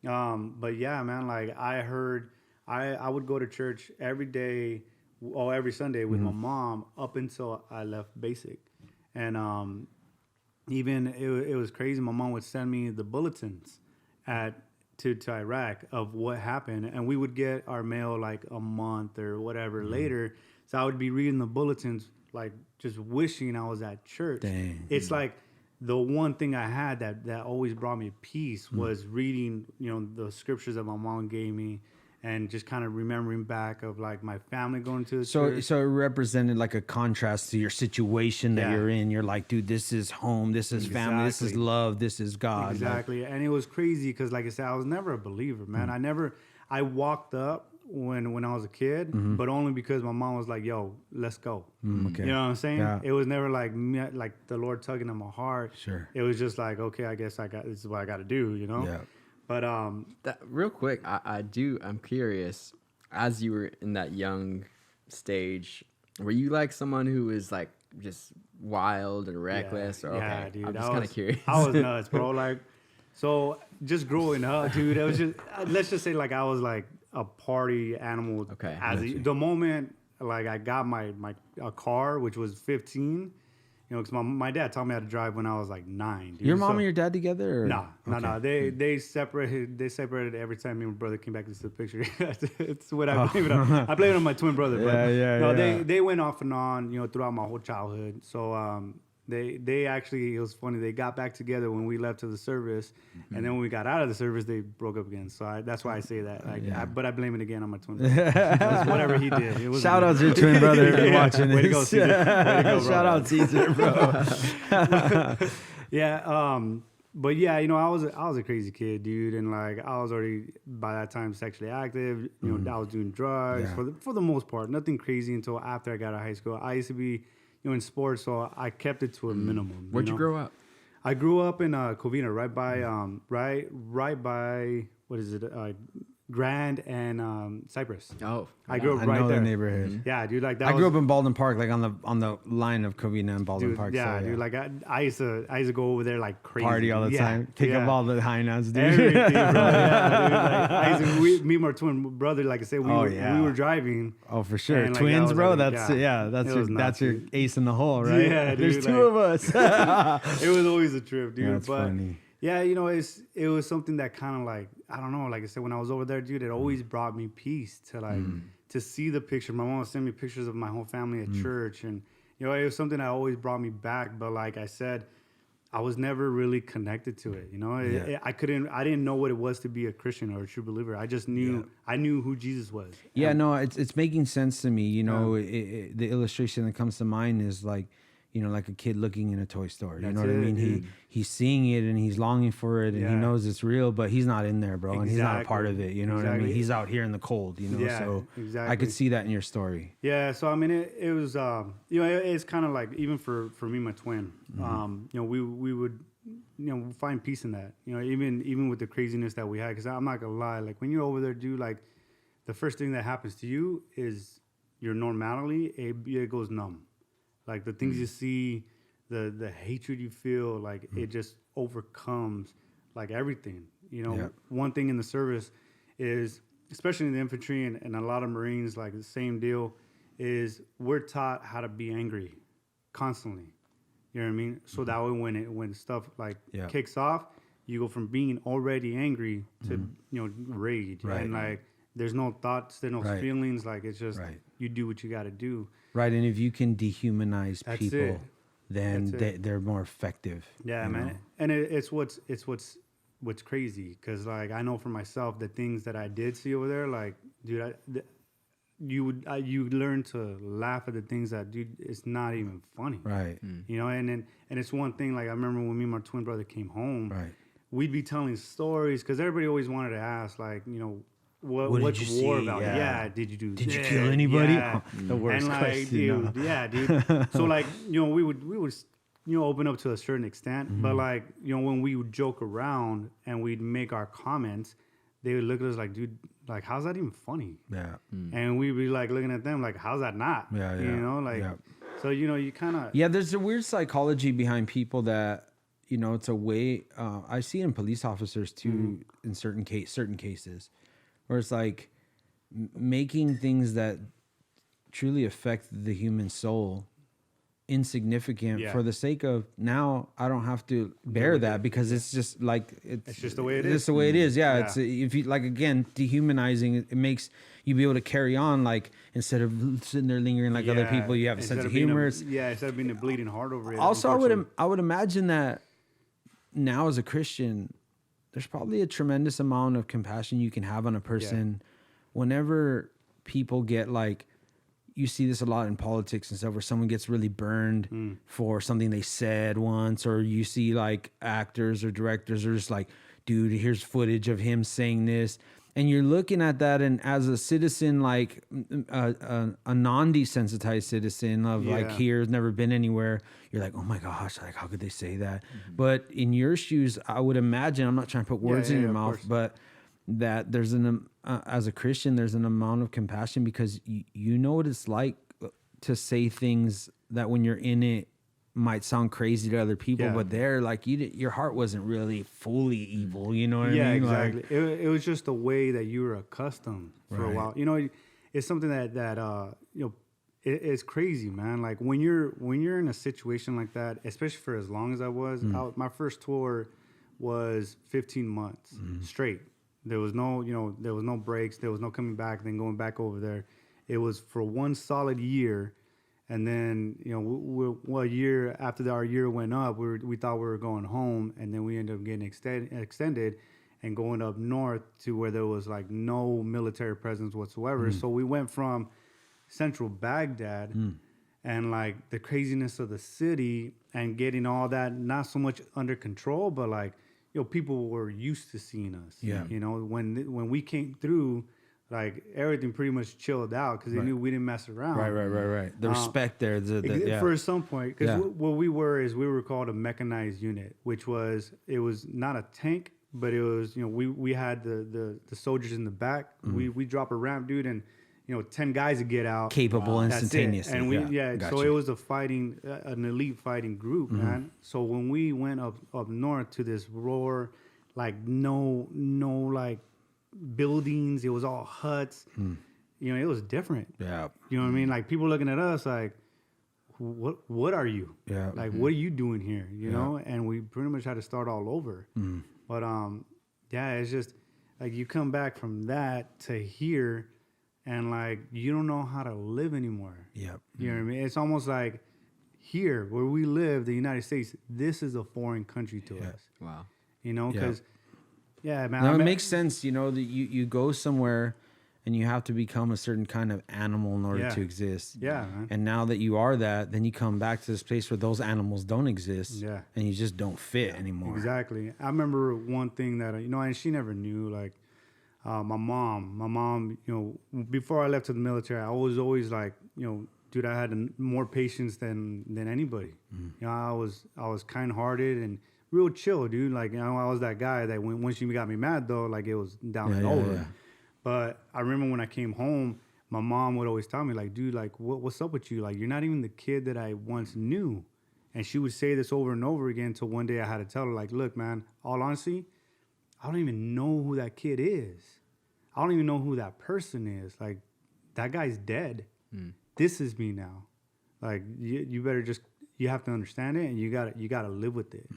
But yeah, man, like I would go to church every day or every Sunday with my mom up until I left basic. And even it was crazy. My mom would send me the bulletins to Iraq of what happened, and we would get our mail like a month or whatever later. So I would be reading the bulletins, like just wishing I was at church. Dang. It's like the one thing I had that always brought me peace was reading, the scriptures that my mom gave me, and just kind of remembering back of like my family going to the church. So it represented like a contrast to your situation that you're in. You're like, dude, this is home, this is family, this is love, this is God. Exactly. And it was crazy because, like I said, I was never a believer, man. I walked up when I was a kid, but only because my mom was like, yo, let's go. Okay. You know what I'm saying? Yeah. It was never like me, like the Lord tugging at my heart. Sure. It was just like, okay, I guess this is what I got to do, Yeah. But real quick, I'm curious, as you were in that young stage, were you like someone who was like just wild and reckless? Yeah, dude. I'm just kind of curious. I was nuts, bro. Like, so just growing up, dude, it was just, let's just say like I was like a party animal. Okay. The moment like I got a car, which was 15, because my dad taught me how to drive when I was like 9. Dude. Your mom and your dad together? Or? No. They separated. They separated every time me and my brother came back to the picture. It's what I blame it on. I blame it on my twin brother. But Yeah. They went off and on, throughout my whole childhood. So They actually, it was funny. They got back together when we left to the service, and then when we got out of the service, they broke up again. So that's why I say that. Like, but I blame it again on my twin brother. It was whatever he did. It was Shout out to your twin brother if you're watching Way this. to go, Caesar. Way to go, bro. Shout out Caesar, bro. Yeah. But yeah, I was a crazy kid, dude, and like I was already by that time sexually active. I was doing drugs for the most part, nothing crazy until after I got out of high school. I used to be, in sports, so I kept it to a minimum. Where'd you grow up? I grew up in Covina, right by what is it? Grand and Cypress. Oh, I grew up right know there. the neighborhood. Yeah, dude, like that. I grew up in Baldwin Park, like on the line of Covina and Baldwin Park. Yeah, so, dude, like I used to go over there like crazy. Party all the time. Pick up all the high notes, dude. Everything, bro. Yeah, dude. Like, I used to, me and my twin brother, like I said, we were driving. Oh, for sure. And, like, Twins, bro. like, That's your ace in the hole, right? Yeah, dude, There's two of us. It was always a trip, dude. That's but funny. yeah, it was something that kind of like, I don't know, like I said, when I was over there, dude, it always brought me peace to like to see the picture. My mom would send me pictures of my whole family at church, and it was something that always brought me back. But like I said, I was never really connected to it. I didn't know what it was to be a Christian or a true believer. I just knew I knew who Jesus was. Yeah, no, it's making sense to me. The illustration that comes to mind is like, like a kid looking in a toy store. You know what I mean? He's seeing it and he's longing for it and he knows it's real, but he's not in there, bro. Exactly. And he's not a part of it. You know what I mean? He's out here in the cold, Yeah, so exactly. I could see that in your story. Yeah. So, I mean, it was, it's kind of like, even for me, my twin, we would, find peace in that, even with the craziness that we had. Cause I'm not gonna lie, like when you're over there, dude, like the first thing that happens to you is your normality, it goes numb. Like the things you see, the hatred you feel, like it just overcomes like everything. One thing in the service is, especially in the infantry and a lot of Marines, like the same deal, is we're taught how to be angry constantly. You know what I mean? So that way when stuff like kicks off, you go from being already angry to, rage. Right. And like there's no thoughts, there's no feelings. Like it's just you do what you got to do. Right, and if you can dehumanize people, then they're more effective. Yeah, man. Know? And it's what's crazy, because like I know for myself the things that I did see over there, like dude, you learn to laugh at the things that, dude, it's not even funny. Right. And it's one thing, like I remember when me and my twin brother came home, right, we'd be telling stories, because everybody always wanted to ask, like, what's war about? Yeah, did you you kill anybody? Yeah. The worst and like, question. Dude. So like, we would open up to a certain extent, but like, when we would joke around and we'd make our comments, they would look at us like, dude, like, how's that even funny? Yeah. And we'd be like looking at them like, how's that not? Yeah. So you kind of there's a weird psychology behind people that, it's a way. I see it in police officers too, in certain cases, where it's like making things that truly affect the human soul insignificant for the sake of, now I don't have to bear that, because it's just like it's just the way it is. It's the way it is. Yeah. It's if you like, again, dehumanizing it makes you be able to carry on, like instead of sitting there lingering like other people, you have a sense of humor. Instead of being a bleeding heart over it. Also, I would imagine that now as a Christian, there's probably a tremendous amount of compassion you can have on a person whenever people get like, you see this a lot in politics and stuff, where someone gets really burned for something they said once, or you see like actors or directors are just like, dude, here's footage of him saying this. And you're looking at that, and as a citizen, like a non-desensitized citizen of like, here's never been anywhere, you're like, oh my gosh, like how could they say that? But in your shoes, I would imagine, I'm not trying to put words in your mouth, but that there's as a Christian, there's an amount of compassion, because you know what it's like to say things that when you're in it might sound crazy to other people, but they're like, your heart wasn't really fully evil. You know what I mean? Yeah, exactly. Like, it was just the way that you were accustomed for a while. It's something that it's crazy, man. Like when you're in a situation like that, especially for as long as I was, my first tour was 15 months straight. There was no breaks. There was no coming back, then going back over there. It was for one solid year. And then, you know, a year after our year went up, we thought we were going home, and then we ended up getting extended and going up north to where there was like no military presence whatsoever. So we went from central Baghdad and like the craziness of the city and getting all that not so much under control, but like, you know, people were used to seeing us. Yeah. You know, when we came through, like everything pretty much chilled out because they knew we didn't mess around. Right. The respect there. For some point, because what we were called a mechanized unit, which was, it was not a tank, but it was, you know, we had the soldiers in the back. We drop a ramp, dude, and, you know, 10 guys would get out. Capable instantaneously. And so it was an elite fighting group, man. So when we went up north to this rural, like no like buildings, it was all huts. You know, it was different. Yeah. You know what I mean? Like people looking at us like, what are you? Yeah. Like, what are you doing here? You know? And we pretty much had to start all over. But it's just like you come back from that to here, and like you don't know how to live anymore. Yep. You know what I mean? It's almost like here where we live, the United States, this is a foreign country to us. Wow. You know, because man. No, it makes sense. You know that you go somewhere and you have to become a certain kind of animal in order to exist. Yeah. Man. And now that you are that, then you come back to this place where those animals don't exist. Yeah. And you just don't fit anymore. Exactly. I remember one thing that, you know, and she never knew, like, my mom, you know, before I left to the military, I was always like, you know, dude, I had more patience than anybody. You know, I was kind-hearted and real chill, dude. Like, you know, I was that guy that once you got me mad, though, like, it was down and over. Yeah. But I remember when I came home, my mom would always tell me, like, dude, like, what's up with you? Like, you're not even the kid that I once knew. And she would say this over and over again until one day I had to tell her, like, look, man, all honesty, I don't even know who that kid is. I don't even know who that person is. Like, that guy's dead. This is me now. Like, you better just, you have to understand it, and you gotta live with it.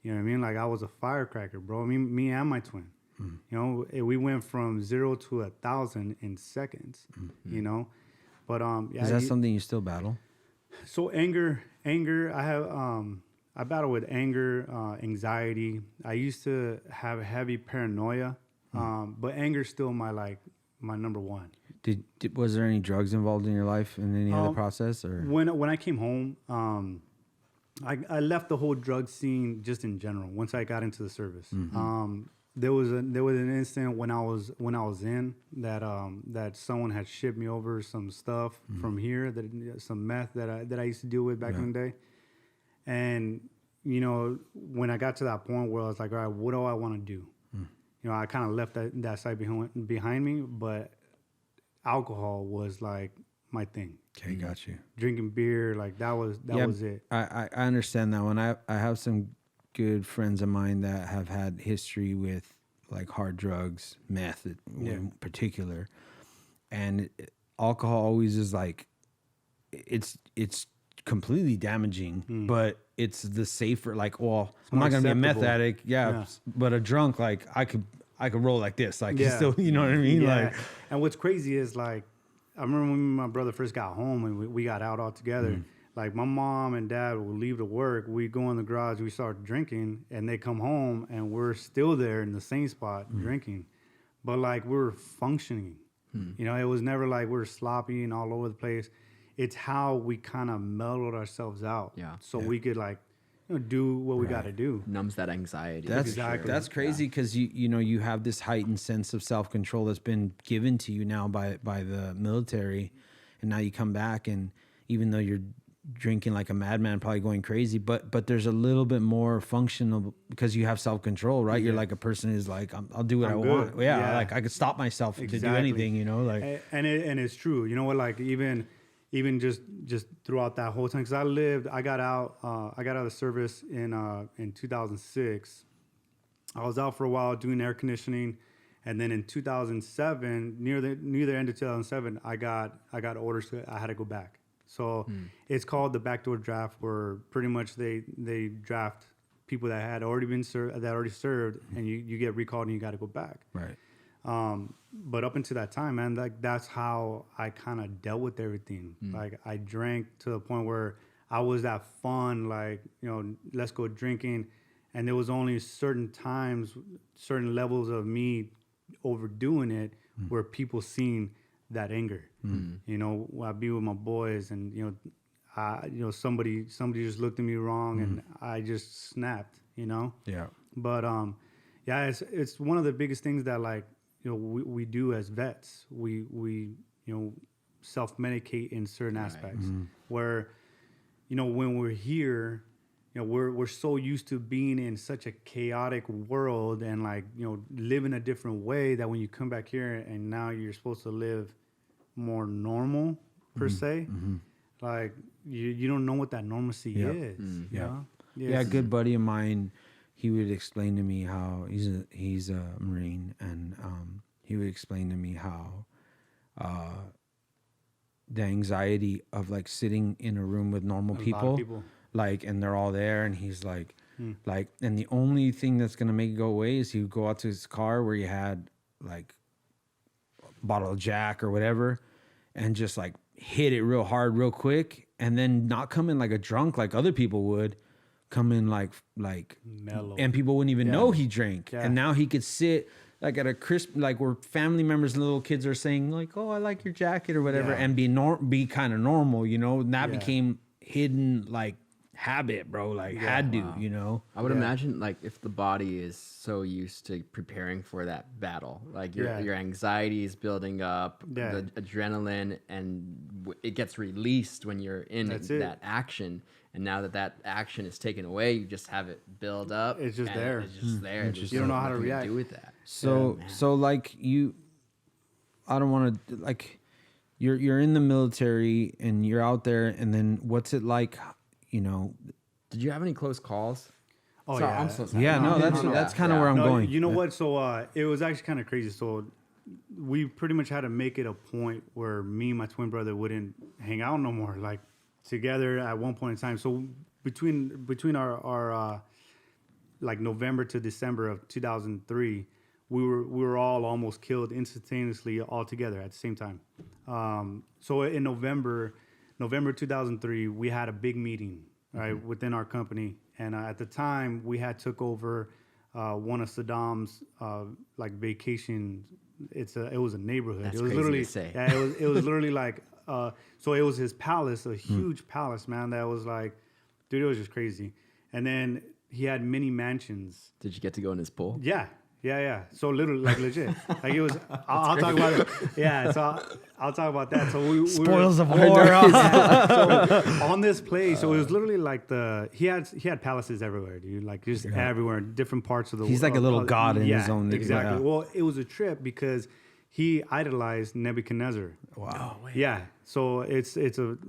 You know what I mean? Like, I was a firecracker, bro. I mean, me and my twin. You know, we went from 0 to 1,000 in seconds. You know, but is that something you still battle? So anger. I have I battle with anger, anxiety. I used to have heavy paranoia, but anger's still my number one. Was there any drugs involved in your life in any other process, or when I came home? I left the whole drug scene just in general. Once I got into the service, there was an incident when I was in that someone had shipped me over some stuff from here, some meth that I used to deal with back in the day, and you know, when I got to that point where I was like, all right, what do I want to do? You know, I kind of left that side behind me, but alcohol was like my thing. Okay, got you. Drinking beer, like that was it. I understand that one. I have some good friends of mine that have had history with like hard drugs, meth in particular, and alcohol always is like, it's completely damaging, but it's the safer, like, well, I'm not gonna be a meth addict, but a drunk, like I could roll like this, like you still, you know what I mean? Like, and what's crazy is like, I remember when my brother first got home and we got out all together. Like my mom and dad would leave to work, we go in the garage, we start drinking, and they come home and we're still there in the same spot drinking, but like we were functioning. You know, it was never like we were sloppy and all over the place. It's how we kind of mellowed ourselves out, so we could like, you know, do what we got to do. Numbs that anxiety. That's crazy, because you know, you have this heightened sense of self-control that's been given to you now by the military, and now you come back, and even though you're drinking like a madman, probably going crazy, but there's a little bit more functional because you have self-control, right? You're like a person who's like, I'll do what I want. Like I could stop myself to do anything, you know, like, and it's true. You know what? Like even just throughout that whole time, because I got out of the service in 2006. I was out for a while doing air conditioning, and then in 2007, near the end of 2007, I got orders I had to go back. So it's called the backdoor draft, where pretty much they draft people that had already been served, and you get recalled and you got to go back. Right. But up until that time, man, like that's how I kind of dealt with everything. Like I drank to the point where I was that fun, like, let's go drinking. And there was only certain times, certain levels of me overdoing it where people seen that anger. I'd be with my boys and, somebody just looked at me wrong and I just snapped, Yeah. But, it's one of the biggest things that like, we do as vets. We self-medicate in certain aspects where, when we're here, we're so used to being in such a chaotic world and like, living a different way that when you come back here and now you're supposed to live more normal per se, like you don't know what that normalcy is. Yeah, a good buddy of mine, he would explain to me how he's a Marine, and he would explain to me how the anxiety of like sitting in a room with normal people, like, and they're all there, and he's like, and the only thing that's gonna make it go away is he would go out to his car where he had like a bottle of Jack or whatever, and just like hit it real hard, real quick, and then not come in like a drunk like other people would. Come in like mellow, and people wouldn't even know he drank. And now he could sit like at a crisp, like where family members and little kids are saying like, "Oh, I like your jacket" or whatever, and be kind of normal, And that became hidden like habit, bro. Like had to, I would imagine like if the body is so used to preparing for that battle, like your anxiety is building up, the adrenaline, and it gets released when you're in that action. And now that action is taken away, you just have it build up. It's just there. It's just there. You don't know how to react. Do with that. So like I don't want to like you're in the military and you're out there, and then what's it like? Did you have any close calls? Oh, sorry, yeah. I'm so sorry. Yeah, that's kind of where I'm going. You know what? So it was actually kind of crazy. So we pretty much had to make it a point where me and my twin brother wouldn't hang out no more, like together at one point in time. So between our like November to December of 2003, we were all almost killed instantaneously all together at the same time. So in November 2003, we had a big meeting, right, within our company. And at the time, we had took over one of Saddam's like vacation. It was a neighborhood. That's it was crazy literally to say. Yeah, it was literally like so it was his palace, a huge palace, man. That was like, dude, it was just crazy. And then he had many mansions. Did you get to go in his pool? Yeah. So literally, like legit, like it was. I'll talk about it. Yeah, so I'll talk about that. So we Spoils of war. So on this place, so it was literally like he had palaces everywhere, dude. Like just everywhere, different parts of the world. He's like a little god in his own. Exactly. Yeah. Well, it was a trip because he idolized Nebuchadnezzar. Wow. Oh, Yeah. So it's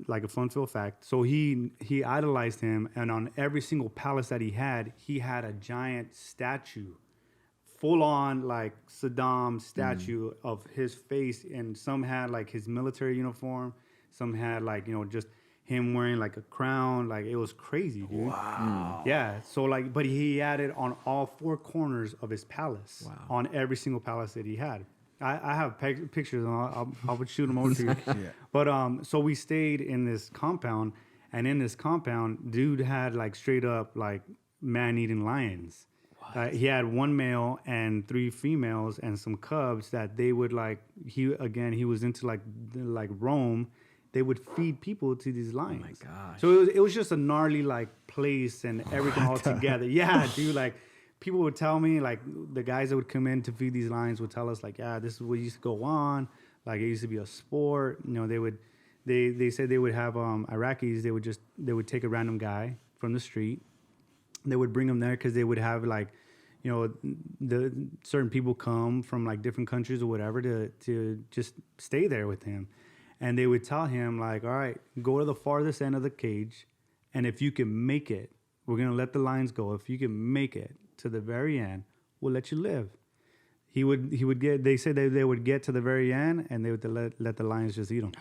like a fun-filled fact. So he idolized him, and on every single palace that he had a giant statue. Full on like Saddam statue of his face, and some had like his military uniform, some had like just him wearing like a crown. Like it was crazy, dude. Wow. Yeah. So like, but he had it on all four corners of his palace. Wow. On every single palace that he had. I have pictures, and I would shoot them over to you. Yeah. But so we stayed in this compound, and in this compound, dude had like straight up like man-eating lions. He had one male and 3 females and some cubs that they would like. He was into like Rome. They would feed people to these lions. Oh my gosh! So it was just a gnarly like place and everything all together. Yeah, dude. Like people would tell me, like the guys that would come in to feed these lions would tell us like, yeah, this is what used to go on. Like it used to be a sport. They said they would have Iraqis. They would take a random guy from the street. They would bring him there because they would have like, the certain people come from like different countries or whatever to just stay there with him. And they would tell him like, all right, go to the farthest end of the cage. And if you can make it, we're going to let the lions go. If you can make it to the very end, we'll let you live. They said they would get to the very end and they would let the lions just eat them.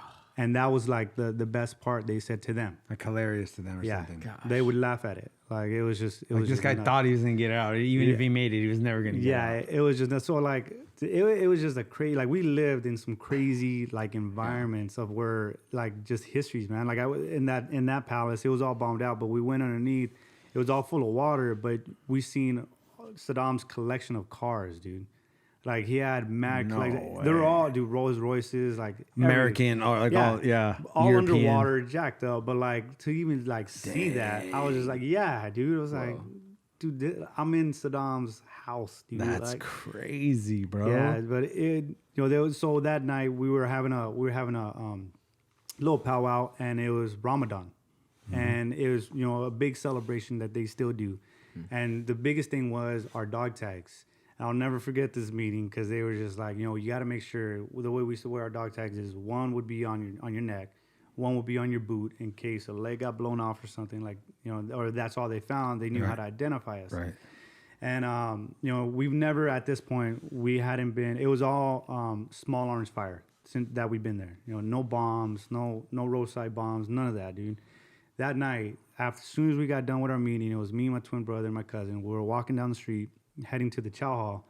And that was like the best part, they said, to them. Like hilarious to them or something. Gosh. They would laugh at it. Like it was just, Like this guy thought he was gonna get out. Even if he made it, he was never gonna get out. It was just so like it was just a crazy, like we lived in some crazy like environments of where like just histories, man. Like in that palace, it was all bombed out, but we went underneath. It was all full of water, but we seen Saddam's collection of cars, dude. Like he had mad, they're all Rolls Royces, like American or like all all European. underwater, jacked up. But like to even like see that, I was just like, yeah, dude. I was like, dude, I'm in Saddam's house, dude. That's like, crazy, bro. Yeah, but there was, so that night we were having a little powwow, and it was Ramadan, and it was a big celebration that they still do, and the biggest thing was our dog tags. I'll never forget this meeting because they were just like, you got to make sure the way we used to wear our dog tags is one would be on your neck, one would be on your boot in case a leg got blown off or something, like, or that's all they found. They knew how to identify us. Right. And, we've never at this point, it was all small arms fire since that we've been there. No bombs, no roadside bombs, none of that, dude. That night, as soon as we got done with our meeting, it was me, my twin brother, and my cousin. We were walking down the street, heading to the chow hall,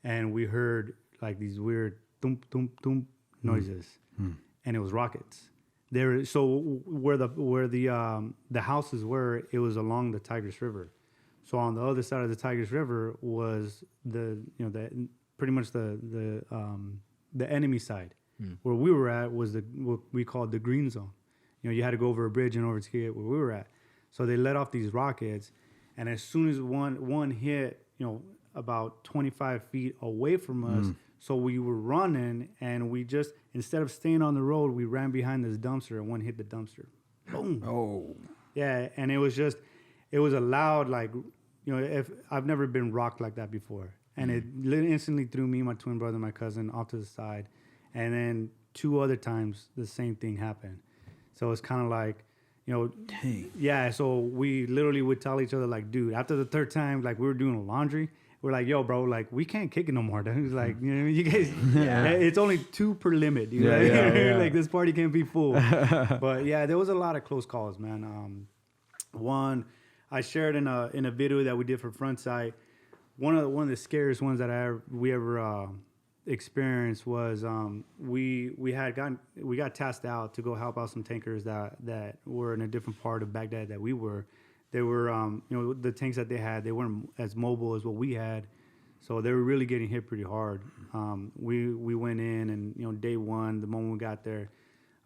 and we heard like these weird thump thump thump noises, and it was rockets. So where the houses were, it was along the Tigris River. So on the other side of the Tigris River was pretty much the enemy side. Where we were at was what we called the green zone. You had to go over a bridge in order to get where we were at. So they let off these rockets, and as soon as one hit, about 25 feet away from us. So we were running, and we just, instead of staying on the road, we ran behind this dumpster, and one hit the dumpster. Boom. Oh. Yeah, and it was a loud, like, if I've never been rocked like that before. And it instantly threw me, my twin brother, my cousin off to the side. And then 2 other times, the same thing happened. So it's kind of like, Dang. Yeah, so we literally would tell each other, like, dude, after the 3rd time, like, we were doing laundry. We're like, yo, bro, like, we can't kick it no more. He's like, you guys, it's only 2 per limit. Dude, right? Like, this party can't be full. But yeah, there was a lot of close calls, man. One, I shared in a video that we did for Frontside. One of the scariest ones that we ever experienced was we got tasked out to go help out some tankers that were in a different part of Baghdad that we were. They were the tanks that they had, they weren't as mobile as what we had, so they were really getting hit pretty hard. We went in, and day one, the moment we got there,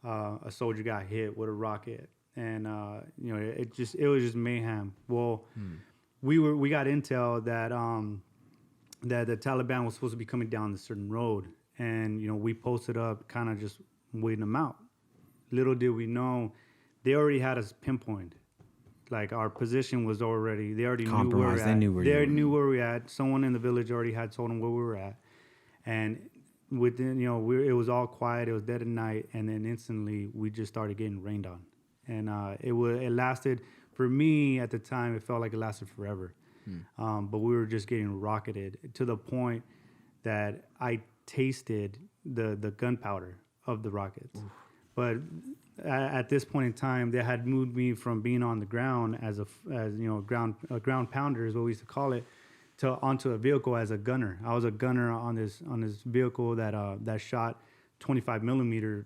a soldier got hit with a rocket, and it was just mayhem. Well, we got intel that that the Taliban was supposed to be coming down this certain road, and we posted up, kind of just waiting them out. Little did we know, they already had us pinpointed. Like, our position was already, they already knew where we were at. They knew where we were at. Someone in the village already had told them where we were at, and within it was all quiet. It was dead at night, and then instantly we just started getting rained on, and it lasted, for me at the time, it felt like it lasted forever. But we were just getting rocketed to the point that I tasted the gunpowder of the rockets. Oof. But at this point in time, they had moved me from being on the ground as ground pounder is what we used to call it, to onto a vehicle as a gunner. I was a gunner on this vehicle that shot 25 millimeter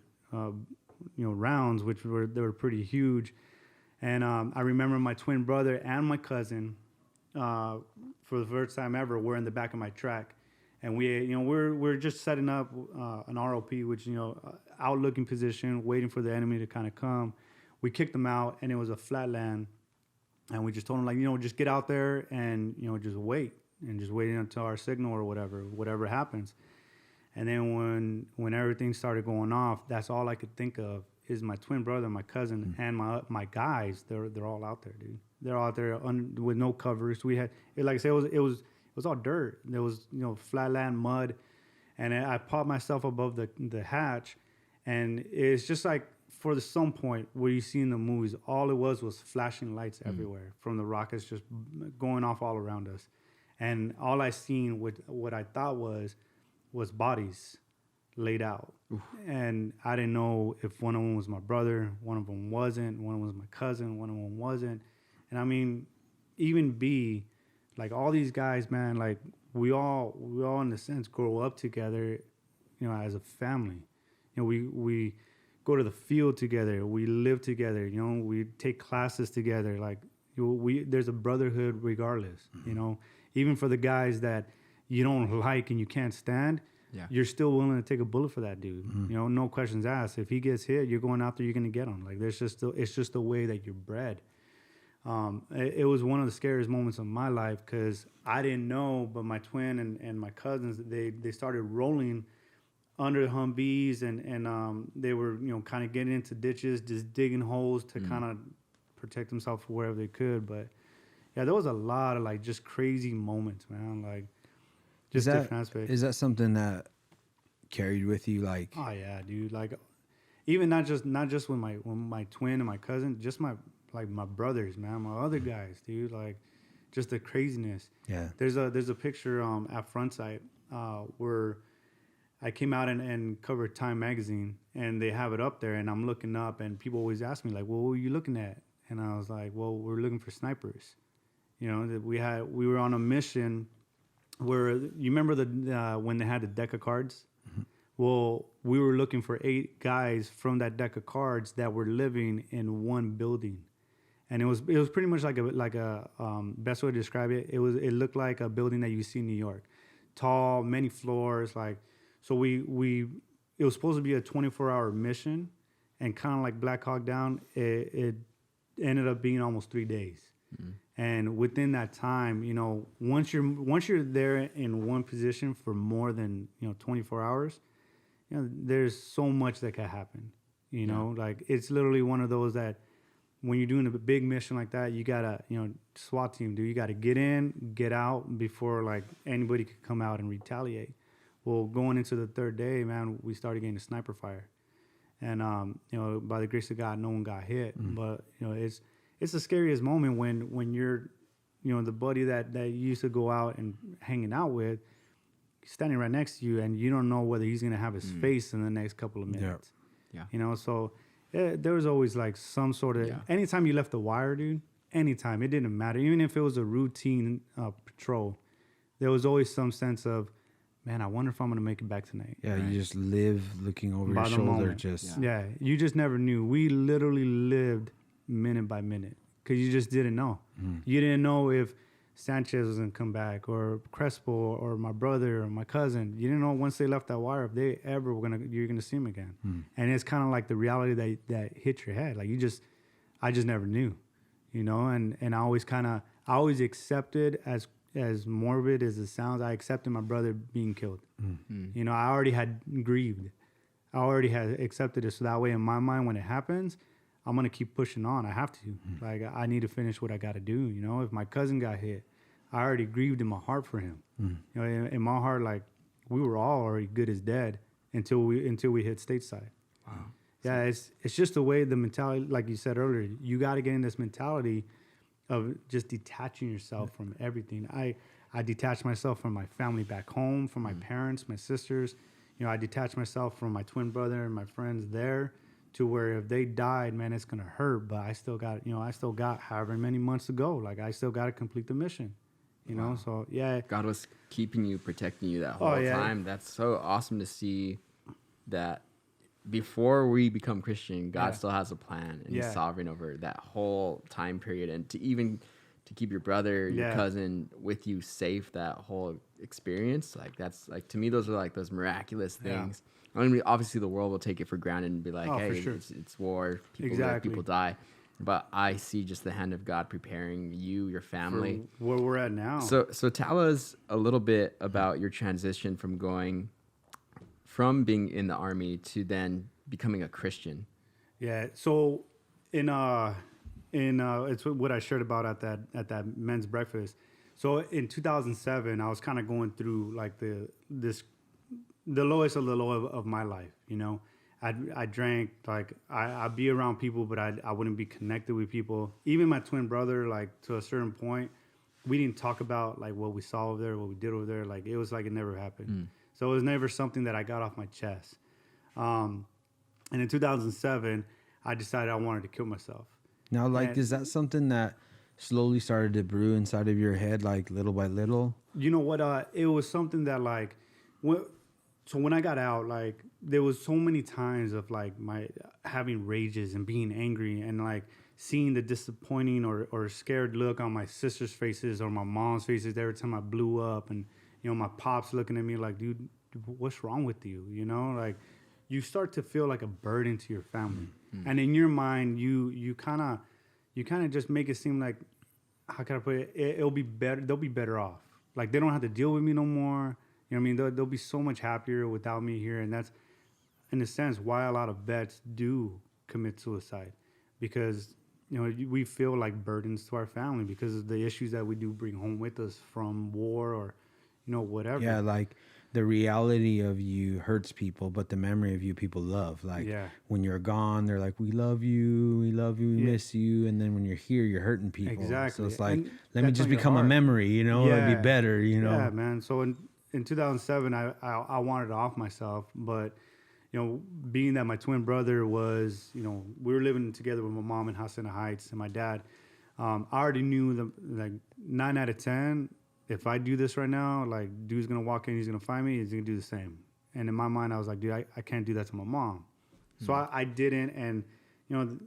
rounds, which were pretty huge. And I remember my twin brother and my cousin, for the first time ever, were in the back of my track, and we're just setting up an ROP, which outlooking position, waiting for the enemy to kind of come. We kicked them out, and it was a flat land, and we just told them, like, just get out there and just wait until our signal or whatever happens. And then when everything started going off, that's all I could think of is my twin brother, my cousin, and my guys. They're all out there, dude. They're out there with no covers. We had, like I said, it was all dirt. There was flat land, mud, and I popped myself above the hatch, and it's just like for some point where you see in the movies, all it was flashing lights everywhere from the rockets just going off all around us, and all I seen with what I thought was bodies, laid out. And I didn't know if one of them was my brother, one of them wasn't, one of them was my cousin, one of them wasn't. And I mean, even B, like all these guys, man, like we all in a sense grow up together, you know, as a family. You know, we go to the field together, we live together, you know, we take classes together. Like there's a brotherhood regardless, you know, even for the guys that you don't like and you can't stand. Yeah. You're still willing to take a bullet for that dude. You know, no questions asked. If he gets hit, you're going out there, you're going to get him. Like it's just the way that you're bred. It was one of the scariest moments of my life because I didn't know, but my twin and my cousins, they started rolling under the Humvees and they were, you know, kind of getting into ditches, just digging holes to kind of protect themselves wherever they could. But yeah, there was a lot of like just crazy moments, man. Like, just different aspects. Is that something that carried with you? Like, oh yeah, dude. Like, even not just with my twin and my cousin, just my brothers, man, my other guys, dude. Like, just the craziness. Yeah. There's a picture at Frontside where I came out and covered Time magazine, and they have it up there, and I'm looking up, and people always ask me like, "Well, what were you looking at?" And I was like, "Well, we're looking for snipers." You know, we were on a mission. Where you remember when they had the deck of cards? Mm-hmm. Well, we were looking for 8 guys from that deck of cards that were living in one building, and it was pretty much like a best way to describe it. It looked like a building that you see in New York, tall, many floors. Like, so it was supposed to be a 24-hour mission, and kind of like Black Hawk Down, it ended up being almost 3 days. Mm-hmm. And within that time, you know, once you're there in one position for more than, you know, 24 hours, you know, there's so much that can happen. You know, like it's literally one of those that when you're doing a big mission like that, you gotta, you know, SWAT team, dude, you gotta get in, get out before like anybody could come out and retaliate. Well, going into the 3rd day, man, we started getting a sniper fire, and you know, by the grace of God, no one got hit. But you know, it's the scariest moment when you're, you know, the buddy that you used to go out and hanging out with, standing right next to you, and you don't know whether he's going to have his face in the next couple of minutes. Yeah. You know, so there was always like some sort of, anytime you left the wire, dude, anytime, it didn't matter. Even if it was a routine patrol, there was always some sense of, man, I wonder if I'm going to make it back tonight. Yeah, right? You just live looking over your shoulder. Yeah, you just never knew. We literally lived minute by minute, because you just didn't know. You didn't know if Sanchez was gonna come back, or Crespo, or my brother, or my cousin. You didn't know once they left that wire if they ever you're gonna see them again. And it's kind of like the reality that hit your head. Like I just never knew, you know. And I always accepted, as morbid as it sounds, I accepted my brother being killed. You know, I already had grieved. I already had accepted it, so that way in my mind, when it happens, I'm going to keep pushing on. I have to. Like, I need to finish what I got to do, you know? If my cousin got hit, I already grieved in my heart for him. You know, in my heart, like, we were all already good as dead until we hit stateside. Wow. Yeah, it's just the way the mentality, like you said earlier, you got to get in this mentality of just detaching yourself from everything. I detached myself from my family back home, from my parents, my sisters. You know, I detached myself from my twin brother and my friends there, to where if they died, man, it's gonna hurt. But I still got however many months to go. Like, I still got to complete the mission, you know. So yeah, God was keeping you, protecting you that whole time. That's so awesome to see that before we become Christian, God still has a plan, and He's sovereign over that whole time period, and to keep your brother, your cousin with you safe that whole experience. Like, that's like, to me, those are like those miraculous things. I mean, obviously the world will take it for granted and be like, hey, it's war, people live, people die. But I see just the hand of God preparing you, your family. For where we're at now. So tell us a little bit about your transition from being in the Army to then becoming a Christian. Yeah. So it's what I shared about at that men's breakfast. So in 2007, I was kind of going through like the lowest of the low of my life, you know. I drank, like I'd be around people, but I wouldn't be connected with people. Even my twin brother, like to a certain point, we didn't talk about like what we saw over there, what we did over there. Like, it was like it never happened. So it was never something that I got off my chest. And in 2007, I decided I wanted to kill myself. Now, like, is that something that slowly started to brew inside of your head, like little by little? You know what? It was something that like, when I got out, like there was so many times of like my having rages and being angry and like seeing the disappointing or scared look on my sister's faces or my mom's faces every time I blew up, and you know my pops looking at me like, dude, what's wrong with you? You know, like you start to feel like a burden to your family, and in your mind, you kind of just make it seem like, how can I put it? It'll be better. They'll be better off. Like they don't have to deal with me no more. You know what I mean? They'll be so much happier without me here, and that's, in a sense, why a lot of vets do commit suicide, because you know we feel like burdens to our family because of the issues that we do bring home with us from war or, you know, whatever. Yeah, like the reality of you hurts people, but the memory of you people love. Like when you're gone, they're like, we love you, we miss you. And then when you're here, you're hurting people. Exactly. So it's like, let me just become a memory, you know, it'd be better, you know? Yeah, man. So in 2007, I wanted to off myself, but, you know, being that my twin brother was, you know, we were living together with my mom in Hacienda Heights and my dad, I already knew like 9 out of 10, if I do this right now, like, dude's going to walk in, he's going to find me, he's going to do the same. And in my mind, I was like, dude, I can't do that to my mom. So I didn't. And, you know,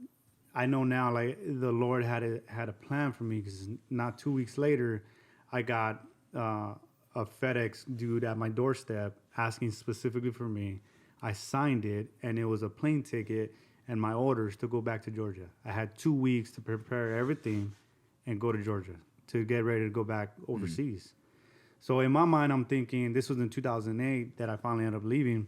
I know now, like, the Lord had a plan for me, because not 2 weeks later, I got a FedEx dude at my doorstep asking specifically for me. I signed it, and it was a plane ticket and my orders to go back to Georgia. I had 2 weeks to prepare everything and go to Georgia to get ready to go back overseas. So in my mind, I'm thinking, this was in 2008 that I finally ended up leaving.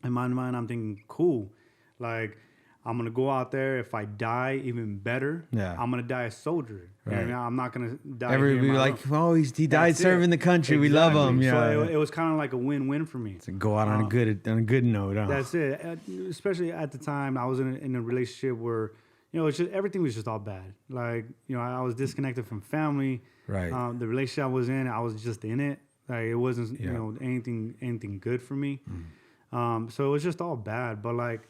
In my mind, I'm thinking, cool. Like, I'm going to go out there. If I die, even better. Yeah. I'm going to die a soldier. Right. You know, I'm not going to die. Everybody like, oh, he died serving the country. Exactly. We love him. Yeah. So it was kind of like a win-win for me. To go out on a good note. Huh? That's it. Especially at the time, I was in a relationship where, you know, it's just, everything was just all bad. Like, you know, I was disconnected from family. Right. The relationship I was in, I was just in it. Like, it wasn't, you know, anything good for me. So it was just all bad. But like,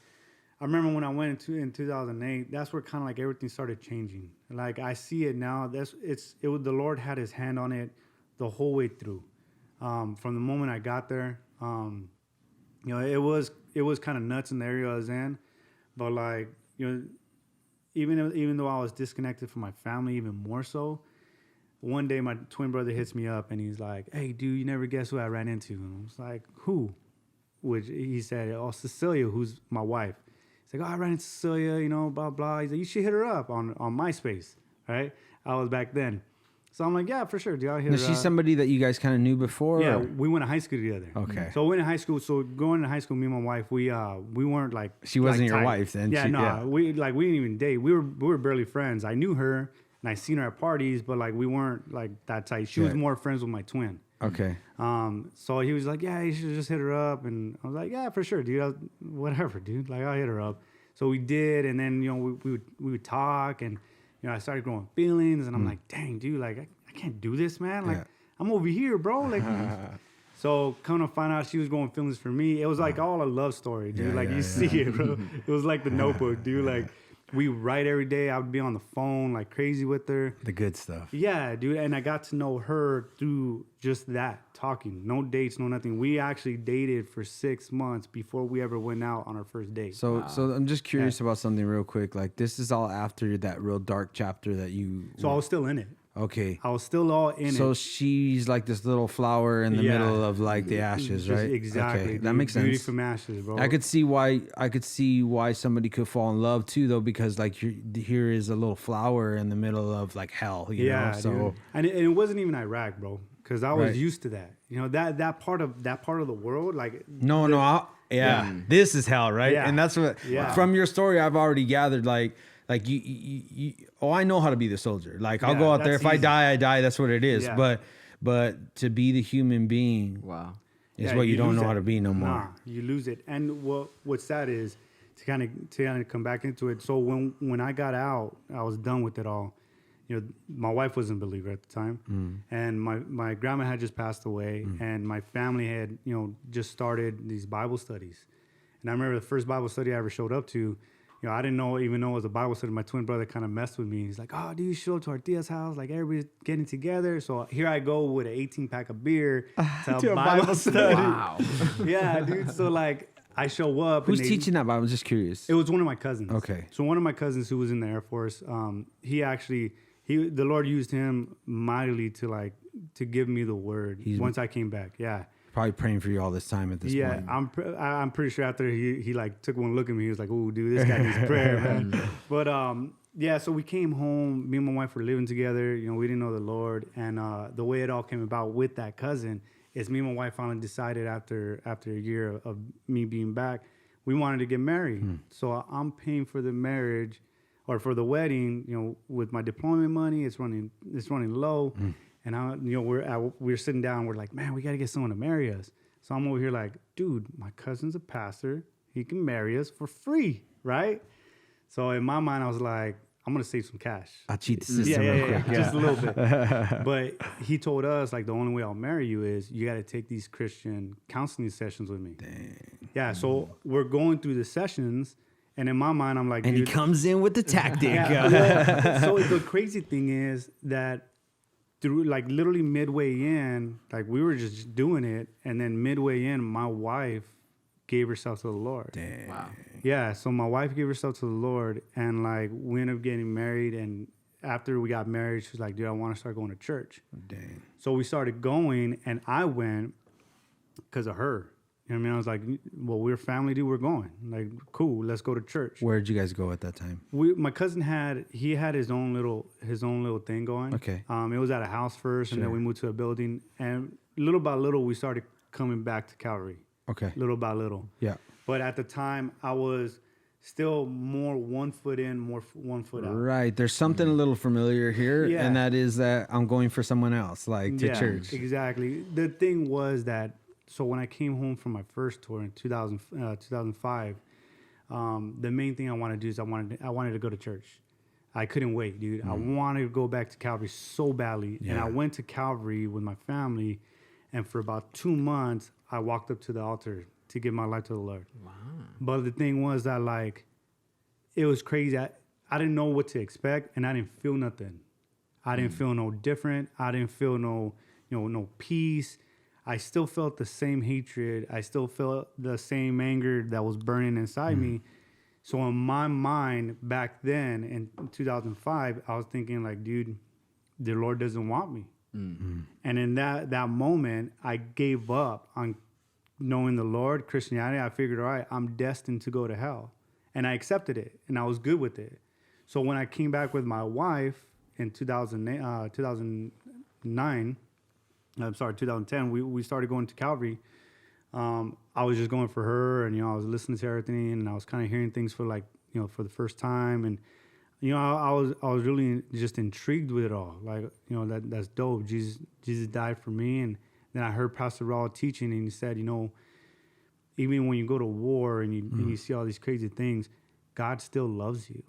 I remember when I went in 2008, that's where kind of like everything started changing. Like, I see it now. The Lord had his hand on it the whole way through. From the moment I got there, you know, it was kind of nuts in the area I was in. But like, you know, even though I was disconnected from my family even more so, one day my twin brother hits me up and he's like, hey, dude, you never guess who I ran into? And I was like, who? Which he said, oh, Cecilia, who's my wife. He's like, oh, I ran into Cecilia, you know, blah, blah. He's like, you should hit her up on MySpace, right? I was back then. So I'm like, yeah, for sure, dude, I'll hit her up. Is she somebody that you guys kind of knew before? Yeah, we went to high school together. Okay. So we went to high school. So going to high school, me and my wife, we weren't like... She wasn't like your tight. wife then? Yeah, no, we didn't even date. We were barely friends. I knew her, and I seen her at parties, but like we weren't like that tight. She was more friends with my twin. Okay. So he was like, yeah, you should just hit her up. And I was like, yeah, for sure, dude. Whatever, dude. Like, I'll hit her up. So we did, and then, you know, we would talk, and, you know, I started growing feelings, and I'm like, dang, dude, like, I can't do this, man. Like, I'm over here, bro. Like, so come to find out she was growing feelings for me. It was like all a love story, dude. You see it, bro. It was like The Notebook, dude. Like, we write every day. I would be on the phone like crazy with her. The good stuff. Yeah, dude. And I got to know her through just that, talking. No dates, no nothing. We actually dated for 6 months before we ever went out on our first date. So I'm just curious about something real quick. Like, this is all after that real dark chapter that you... So I was still in it. Okay. I was still all in it. So she's like this little flower in the middle of like the ashes, right? Exactly. Okay. That makes sense. Beauty from ashes, bro. I could see why somebody could fall in love too, though, because like here is a little flower in the middle of like hell, you know? So dude. And it wasn't even Iraq, bro, because I was used to that. You know, that part of the world, like this is hell, right? Yeah. And that's what from your story I've already gathered, like you I know how to be the soldier. Like, I'll go out there. If I die, I die. That's what it is. Yeah. But to be the human being, is what you don't know how to be no more. Nah, you lose it. And what's sad is to kind of come back into it. So when I got out, I was done with it all. my wife wasn't a believer at the time, and my grandma had just passed away, and my family had, just started these Bible studies. And I remember the first Bible study I ever showed up to, I didn't even know it was a Bible study. My twin brother kind of messed with me. He's like, "Oh, do you show up to our tia's house? Like, everybody's getting together." So here I go with an 18-pack of beer to a Bible study. Wow. Yeah, dude. So like, I show up. Who's teaching that Bible? I'm just curious. It was one of my cousins. Okay. So one of my cousins who was in the Air Force, the Lord used him mightily to give me the word once I came back. Yeah. Probably praying for you all this time at this point. Yeah, I'm pretty sure after he like took one look at me, he was like, "Oh, dude, this guy needs prayer, man." But so we came home. Me and my wife were living together. We didn't know the Lord, and the way it all came about with that cousin is me and my wife finally decided after a year of me being back, we wanted to get married. So I'm paying for the marriage or for the wedding. With my deployment money, it's running low. And we're sitting down. We're like, "Man, we got to get someone to marry us." So I'm over here like, "Dude, my cousin's a pastor. He can marry us for free, right?" So in my mind, I was like, "I'm gonna save some cash. I'll cheat the system real quick. Yeah. Just a little bit." But he told us like the only way I'll marry you is you got to take these Christian counseling sessions with me. Dang. Yeah. So we're going through the sessions, and in my mind, I'm like, and he comes in with the tactic. So the crazy thing is that, through like literally midway in, like we were just doing it, and then midway in, my wife gave herself to the Lord. Damn. Wow. Yeah, so my wife gave herself to the Lord, and like we ended up getting married. And after we got married, she was like, "Dude, I want to start going to church." Dang. So we started going, and I went because of her. I mean, I was like, "Well, we're family, dude. We're going. Like, cool. Let's go to church." Where'd you guys go at that time? My cousin had his own little thing going. Okay. It was at a house first, and then we moved to a building, and little by little we started coming back to Calvary. Okay. Little by little. Yeah. But at the time, I was still more 1 foot in, more 1 foot out. Right. There's something a little familiar here, and that is that I'm going for someone else, like to church. Exactly. The thing was that, so when I came home from my first tour in 2005, the main thing I wanted to do is I wanted to go to church. I couldn't wait, dude. I wanted to go back to Calvary so badly. Yeah. And I went to Calvary with my family, and for about 2 months, I walked up to the altar to give my life to the Lord. Wow. But the thing was that, like, it was crazy. I didn't know what to expect, and I didn't feel nothing. I didn't feel no different. I didn't feel no peace. I still felt the same hatred. I still felt the same anger that was burning inside me. So in my mind back then in 2005, I was thinking like, dude, the Lord doesn't want me. Mm-hmm. And in that moment, I gave up on knowing the Lord, Christianity. I figured, all right, I'm destined to go to hell. And I accepted it, and I was good with it. So when I came back with my wife in 2010, we started going to Calvary. I was just going for her, and I was listening to everything, and I was kind of hearing things for for the first time, and I was really just intrigued with it all. Like, that's dope. Jesus died for me. And then I heard Pastor Raul teaching, and he said, even when you go to war and you see all these crazy things, God still loves you.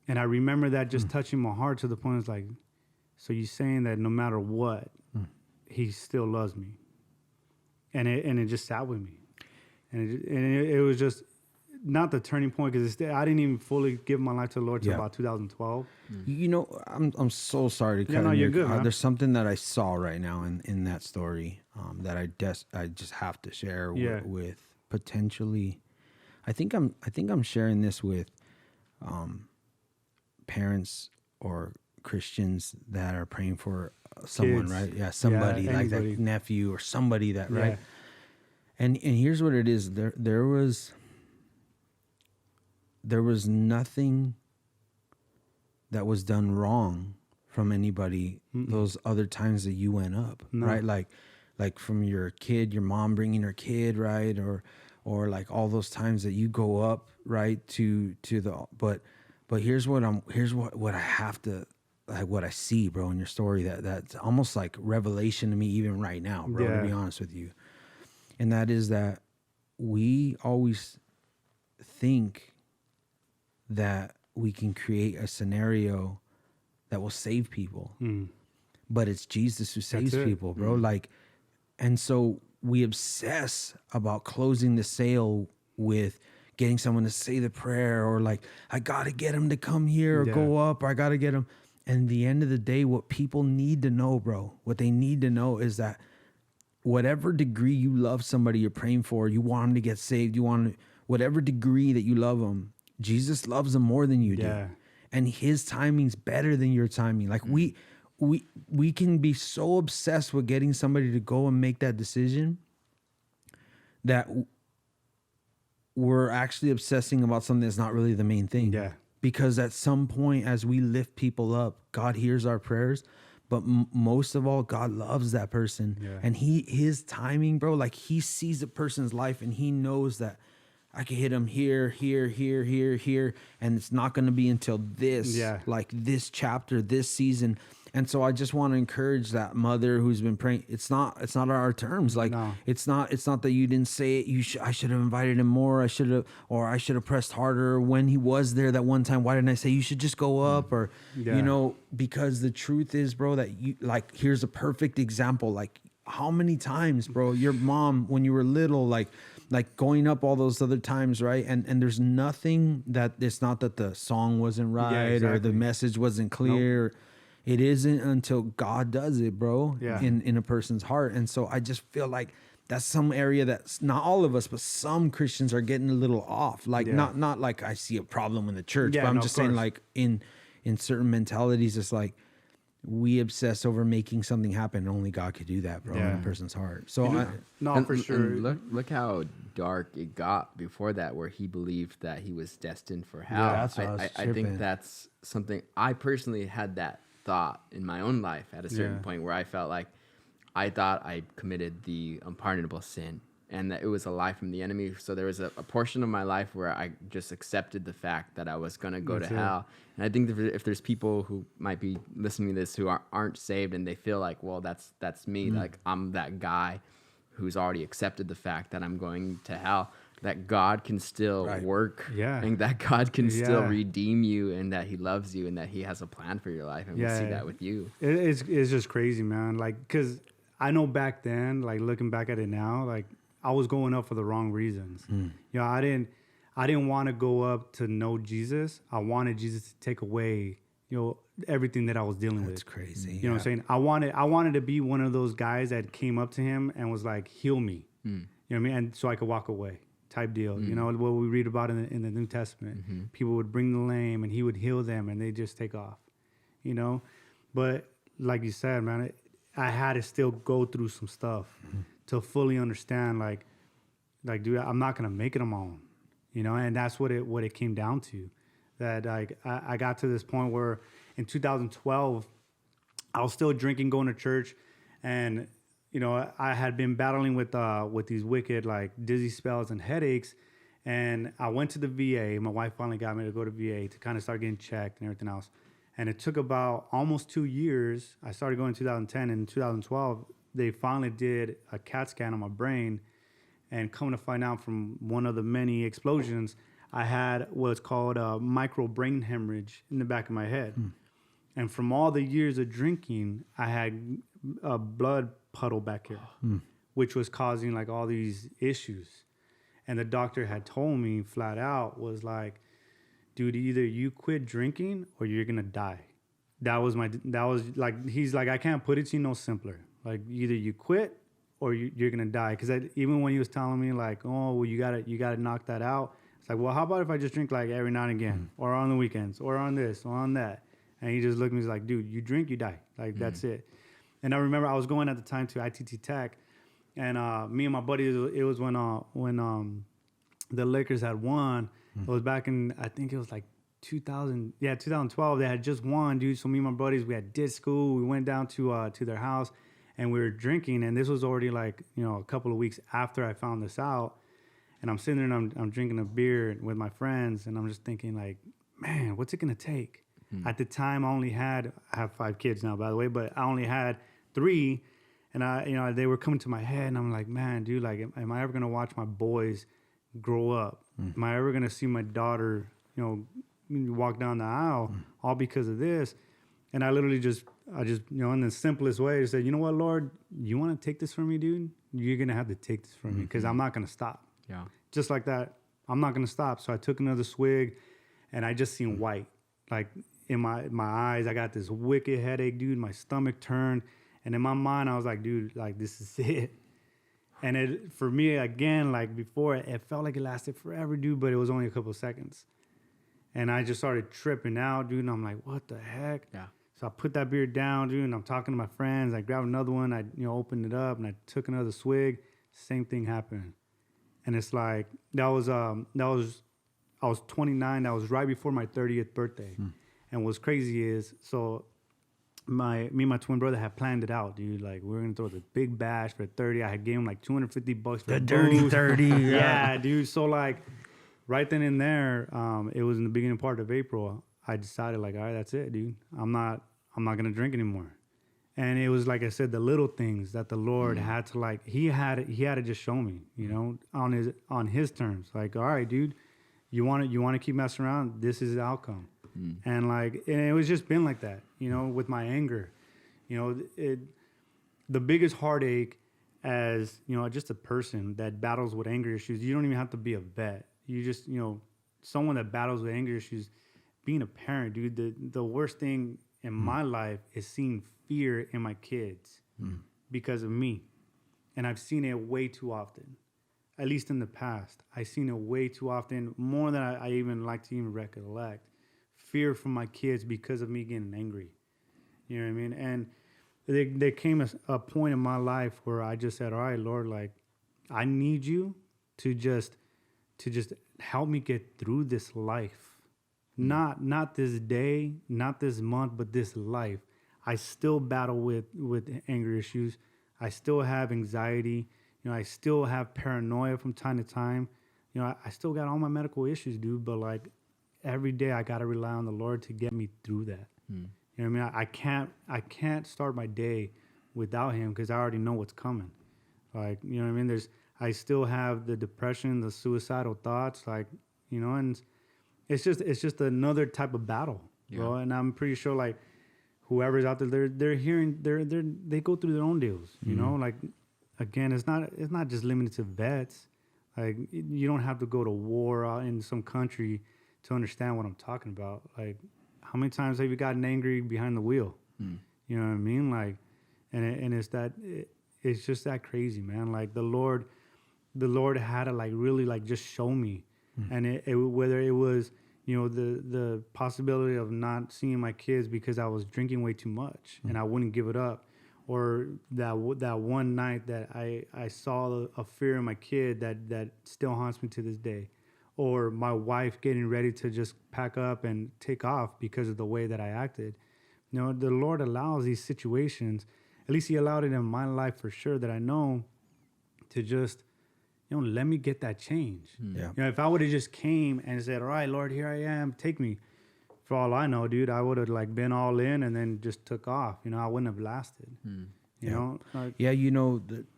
And I remember that just touching my heart to the point it's like, so you're saying that no matter what, he still loves me. And it just sat with me. And it was just not the turning point, because I didn't even fully give my life to the Lord till about 2012. I'm so sorry to cut in. You're good, man. There's something that I saw right now in that story that I just have to share with potentially. I think I'm sharing this with parents or Christians that are praying for someone, Kids. Right? Yeah, somebody like that nephew or somebody that, right? And here's what it is. There was nothing that was done wrong from anybody those other times that you went up, right? Like from your kid, your mom bringing her kid, right? Or like all those times that you go up, right, to the, but here's what I have to, like what I see, bro, in your story, that's almost like revelation to me even right now, bro, to be honest with you. And that is that we always think that we can create a scenario that will save people. But it's Jesus who saves people, bro. Like, and so we obsess about closing the sale with getting someone to say the prayer, or like, I got to get him to come here or go up, or I got to get him. And at the end of the day, what people need to know, bro, what they need to know is that whatever degree you love somebody you're praying for, you want them to get saved, whatever degree that you love them, Jesus loves them more than you do. And his timing's better than your timing. Like we can be so obsessed with getting somebody to go and make that decision that we're actually obsessing about something that's not really the main thing. Yeah. Because at some point, as we lift people up, God hears our prayers. But most of all, God loves that person. Yeah. And his timing, bro, like he sees a person's life and he knows that I can hit him here, and it's not going to be until this, like this chapter, this season. And so I just want to encourage that mother who's been praying. It's not on our terms. Like it's not that you didn't say it. I should have invited him more. I should have pressed harder when he was there that one time. Why didn't I say you should just go up? Or because the truth is, bro, that you like. Here's a perfect example. Like how many times, bro, your mom when you were little, like going up all those other times, right? And there's nothing that it's not that the song wasn't right or the message wasn't clear. Nope. It isn't until God does it, bro, in a person's heart. And so I just feel like that's some area that's not all of us, but some Christians are getting a little off. Like not like I see a problem in the church, but I'm just saying like in certain mentalities, it's like we obsess over making something happen. Only God could do that, bro, in a person's heart. So for sure. And look how dark it got before that, where he believed that he was destined for hell. Yeah, that's what I think that's something I personally had that thought in my own life at a certain point where I felt like I thought I committed the unpardonable sin and that it was a lie from the enemy. So there was a portion of my life where I just accepted the fact that I was going to go to hell. And I think if there's people who might be listening to this who aren't saved and they feel like, well, that's me. Like I'm that guy who's already accepted the fact that I'm going to hell, that God can still work and that God can still redeem you and that he loves you and that he has a plan for your life. And we see that with you. It's just crazy, man. Like, because I know back then, like looking back at it now, like I was going up for the wrong reasons. You know, I didn't want to go up to know Jesus. I wanted Jesus to take away, you know, everything that I was dealing with. That's crazy. You know what I'm saying? I wanted to be one of those guys that came up to him and was like, heal me. You know what I mean? And so I could walk away. Type deal, you know what we read about in the New Testament. People would bring the lame and he would heal them and they just take off, you know. But like you said, man, I had to still go through some stuff to fully understand, like, dude, I'm not gonna make it on my own, you know. And that's what it came down to. That like I got to this point where in 2012, I was still drinking, going to church, and you know, I had been battling with these wicked, like, dizzy spells and headaches, and I went to the VA. My wife finally got me to go to VA to kind of start getting checked and everything else. And it took about almost 2 years. I started going in 2010, and in 2012, they finally did a CAT scan on my brain, and coming to find out from one of the many explosions, I had what's called a micro brain hemorrhage in the back of my head. And from all the years of drinking, I had a blood puddle back here, which was causing like all these issues. And the doctor had told me flat out, was like, dude, either you quit drinking or you're gonna die. That was like, he's like, I can't put it to you no simpler. Like, either you quit or you're gonna die. Because even when he was telling me like, oh, well, you gotta knock that out, it's like, well, how about if I just drink like every now and again, or on the weekends, or on this, or on that. And he just looked at me, he's like, dude, you drink, you die. Like, that's it. And I remember I was going at the time to ITT Tech, and me and my buddies, it was when the Lakers had won. It was back in, I think it was like 2012. They had just won, dude. So me and my buddies, we had ditched school. We went down to their house, and we were drinking. And this was already like, you know, a couple of weeks after I found this out. And I'm sitting there and I'm drinking a beer with my friends, and I'm just thinking like, man, what's it gonna take? At the time, I have 5 kids now, by the way, but I only had 3, and they were coming to my head, and I'm like, man, dude, like, am I ever gonna watch my boys grow up? Am I ever gonna see my daughter, you know, walk down the aisle, all because of this? And I literally in the simplest way, I said, you know what, Lord, you want to take this from me, dude? You're going to have to take this from me because I'm not going to stop. Yeah. Just like that, I'm not going to stop. So I took another swig and I just seen white. Like in my eyes, I got this wicked headache, dude. My stomach turned. And in my mind, I was like, dude, like this is it. And for me, again, like before, it felt like it lasted forever, dude, but it was only a couple of seconds. And I just started tripping out, dude. And I'm like, what the heck? Yeah. So I put that beer down, dude, and I'm talking to my friends. I grabbed another one. I, opened it up, and I took another swig. Same thing happened. And it's like, I was 29. That was right before my 30th birthday. And what's crazy is, so me and my twin brother had planned it out, dude. Like, we were going to throw the big bash for 30. I had gave him like $250 for the dirty 30. Yeah, dude. So, like, right then and there, it was in the beginning part of April. I decided, like, all right, that's it, dude. I'm not gonna drink anymore. And it was, like I said, the little things that the Lord had to, like, he had to just show me, on his terms. Like, all right, dude, you want to keep messing around? This is the outcome. And it was just been like that, with my anger, the biggest heartache as, just a person that battles with anger issues. You don't even have to be a vet. You just, someone that battles with anger issues. Being a parent, dude, the worst thing in my life is seeing fear in my kids because of me. And I've seen it way too often, at least in the past. I've seen it way too often, more than I even like to even recollect. Fear from my kids because of me getting angry. You know what I mean? And there came a point in my life where I just said, all right, Lord, like, I need you to just help me get through this life. Not this day, not this month, but this life. I still battle with anger issues. I still have anxiety. I still have paranoia from time to time. I still got all my medical issues, dude. But like every day, I gotta rely on the Lord to get me through that. You know what I mean? I can't start my day without Him because I already know what's coming. Like, you know what I mean? I still have the depression, the suicidal thoughts, like, and it's just another type of battle, bro. And I'm pretty sure, like, whoever's out there, they go through their own deals, like, again, it's not just limited to vets. Like, you don't have to go to war in some country to understand what I'm talking about. Like, how many times have you gotten angry behind the wheel? You know what I mean? Like, and it's just that crazy, man. Like, the Lord had to, like, really, like, just show me. And whether it was, the possibility of not seeing my kids because I was drinking way too much and I wouldn't give it up, or that one night that I saw a fear in my kid that still haunts me to this day, or my wife getting ready to just pack up and take off because of the way that I acted. The Lord allows these situations, at least He allowed it in my life for sure, that I know, to just, let me get that change. If I would have just came and said, all right, Lord, here I am, take me. For all I know, dude, I would have like been all in and then just took off. I wouldn't have lasted. You know? Like,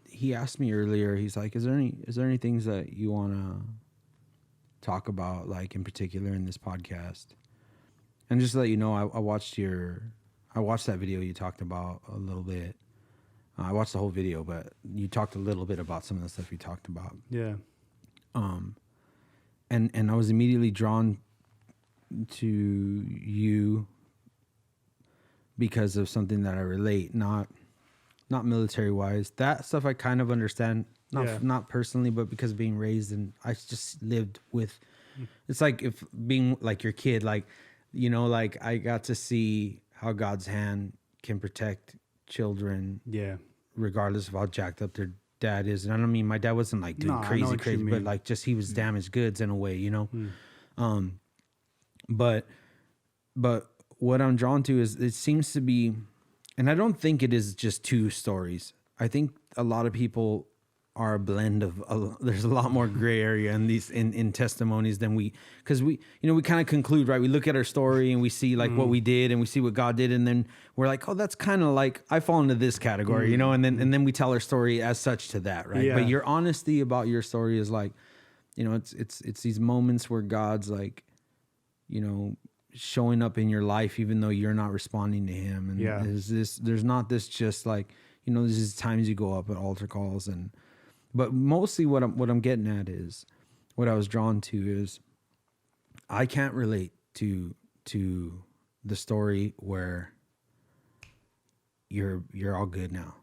he asked me earlier, he's like, is there any things that you want to talk about, like, in particular in this podcast? And just to let you know, I watched that video you talked about a little bit. I watched the whole video, but you talked a little bit about some of the stuff you talked about. Yeah. And I was immediately drawn to you because of something that I relate, not military wise. That stuff I kind of understand, not personally, but because of being raised, and I just lived with. It's like if being like your kid, like, like I got to see how God's hand can protect children, regardless of how jacked up their dad is. And I don't mean my dad wasn't like doing crazy, but like just he was damaged goods in a way, But what I'm drawn to is it seems to be, and I don't think it is just two stories. I think a lot of people are a blend of, there's a lot more gray area in these in testimonies than because we kind of conclude, right? We look at our story and we see like what we did and we see what God did, and then we're like, oh, that's kind of like I fall into this category, and then we tell our story as such to that, right? But your honesty about your story is like, it's these moments where God's like, showing up in your life, even though you're not responding to him. And there's not this just like, you know, there's times you go up at altar calls but mostly what I'm getting at is what I was drawn to is I can't relate to the story where you're all good now.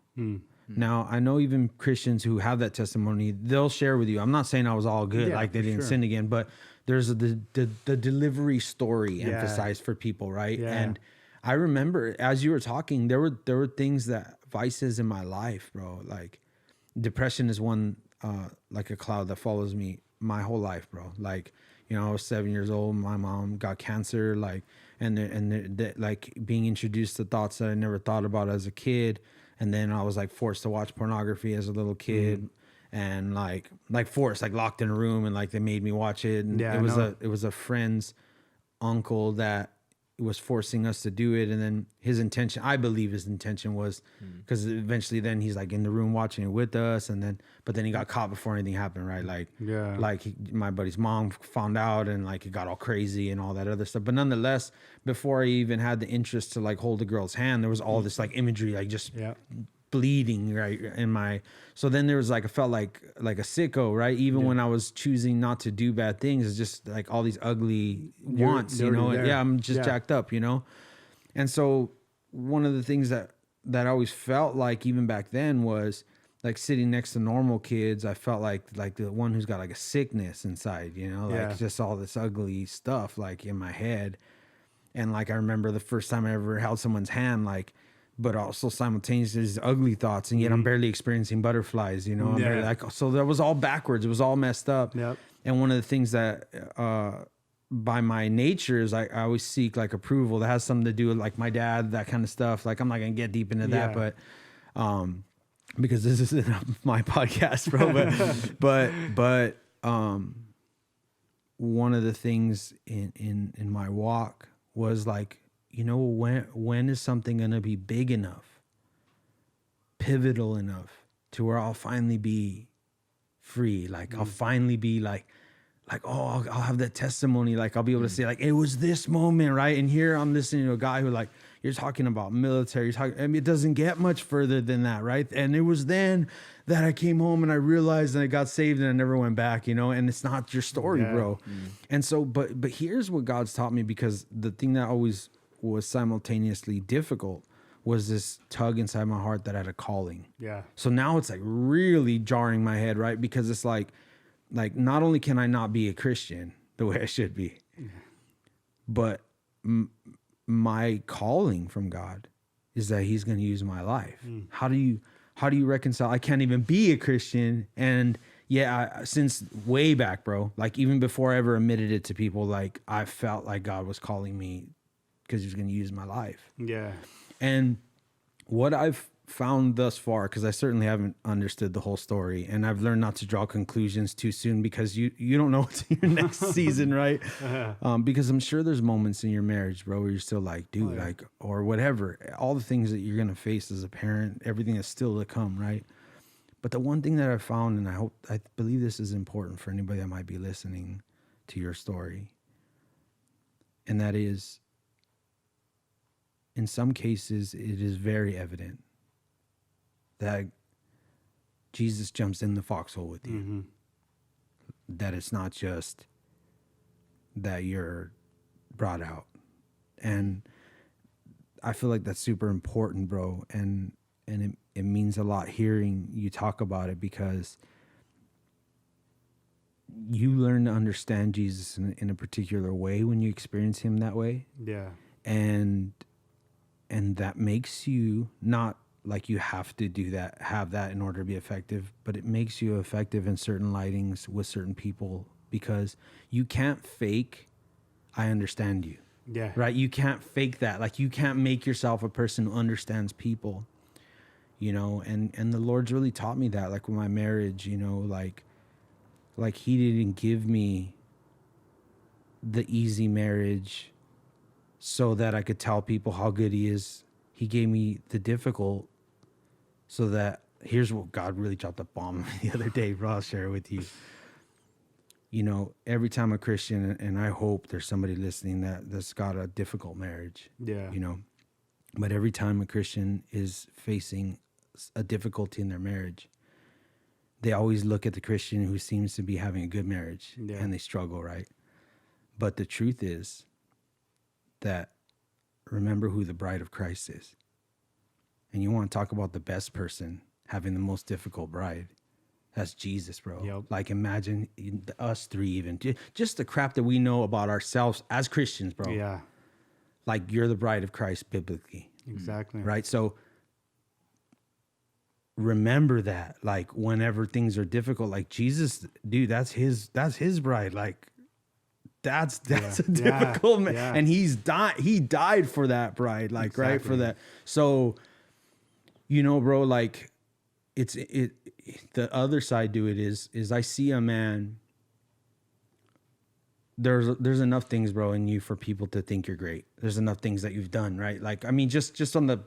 Now, I know even Christians who have that testimony, they'll share with you. I'm not saying I was all good, like they didn't sin again, but there's the delivery story emphasized for people, right? Yeah. And I remember as you were talking, there were things vices in my life, bro. Like depression is one, like a cloud that follows me my whole life, bro. Like, you know, I was 7 years old. My mom got cancer, like, and like being introduced to thoughts that I never thought about as a kid. And then I was like forced to watch pornography as a little kid, and like forced, like locked in a room, and like they made me watch it. And it was a friend's uncle that was forcing us to do it. And then I believe his intention was because eventually then he's like in the room watching it with us. But then he got caught before anything happened. Right. My buddy's mom found out, and like it got all crazy and all that other stuff. But nonetheless, before I even had the interest to like hold a girl's hand, there was all this like imagery, like just bleeding right in my. So then there was like, I felt like a sicko, right? Even when I was choosing not to do bad things, it's just like all these ugly wants, you know? And I'm just jacked up, you know? And so one of the things that I always felt like even back then was like sitting next to normal kids, I felt like the one who's got like a sickness inside, you know, like just all this ugly stuff like in my head. And like I remember the first time I ever held someone's hand, like, but also simultaneously these ugly thoughts, and yet I'm barely experiencing butterflies, you know. I'm barely, like, so that was all backwards. It was all messed up. Yep. And one of the things that by my nature is I always seek like approval that has something to do with like my dad, that kind of stuff. Like I'm not gonna get deep into that, but because this isn't my podcast, bro. but one of the things in my walk was like, you know, when is something going to be big enough, pivotal enough to where I'll finally be free? Like I'll finally be like, oh, I'll have that testimony. Like I'll be able to say like, it was this moment, right? And here I'm listening to a guy who like, you're talking about military, I mean, it doesn't get much further than that, right? And it was then that I came home and I realized and I got saved and I never went back, you know? And it's not your story, bro. And so, but here's what God's taught me, because the thing that always was simultaneously difficult was this tug inside my heart that had a calling. Yeah. So now it's like really jarring my head, right? Because it's like not only can I not be a Christian the way I should be, but my calling from God is that he's going to use my life. How do you reconcile? I can't even be a Christian. And since way back, bro, like even before I ever admitted it to people, like I felt like God was calling me because he was going to use my life. Yeah. And what I've found thus far, because I certainly haven't understood the whole story, and I've learned not to draw conclusions too soon, because you don't know what's in your next season, right? Because I'm sure there's moments in your marriage, bro, where you're still like, dude, like, or whatever, all the things that you're going to face as a parent, everything is still to come, right? But the one thing that I found, and I believe this is important for anybody that might be listening to your story, and that is, in some cases, it is very evident that Jesus jumps in the foxhole with you. That it's not just that you're brought out. And I feel like that's super important, bro. And it means a lot hearing you talk about it, because you learn to understand Jesus in a particular way when you experience him that way. Yeah. And that makes you not like you have to have that in order to be effective, but it makes you effective in certain lightings with certain people, because you can't fake, I understand you. Yeah. Right? You can't fake that. Like you can't make yourself a person who understands people, you know, and the Lord's really taught me that, like with my marriage, you know, like he didn't give me the easy marriage so that I could tell people how good he is. He gave me the difficult so that, here's what God really dropped a bomb the other day, bro. I'll share it with you. every time a Christian, and I hope there's somebody listening that's got a difficult marriage. Yeah. But every time a Christian is facing a difficulty in their marriage, they always look at the Christian who seems to be having a good marriage, and they struggle, right? But the truth is that remember who the bride of Christ is. And you want to talk about the best person having the most difficult bride. That's Jesus, bro. Yep. Like imagine us three even. Just the crap that we know about ourselves as Christians, bro. Yeah. Like you're the bride of Christ biblically. Exactly. Right? So remember that, like whenever things are difficult, like Jesus, dude, that's his bride. Like that's a difficult man. Yeah. And he died for that bride, like exactly. right for that. So, bro, like the other side to it is I see a man. There's enough things, bro, in you for people to think you're great. There's enough things that you've done, right? Like, I mean, just on the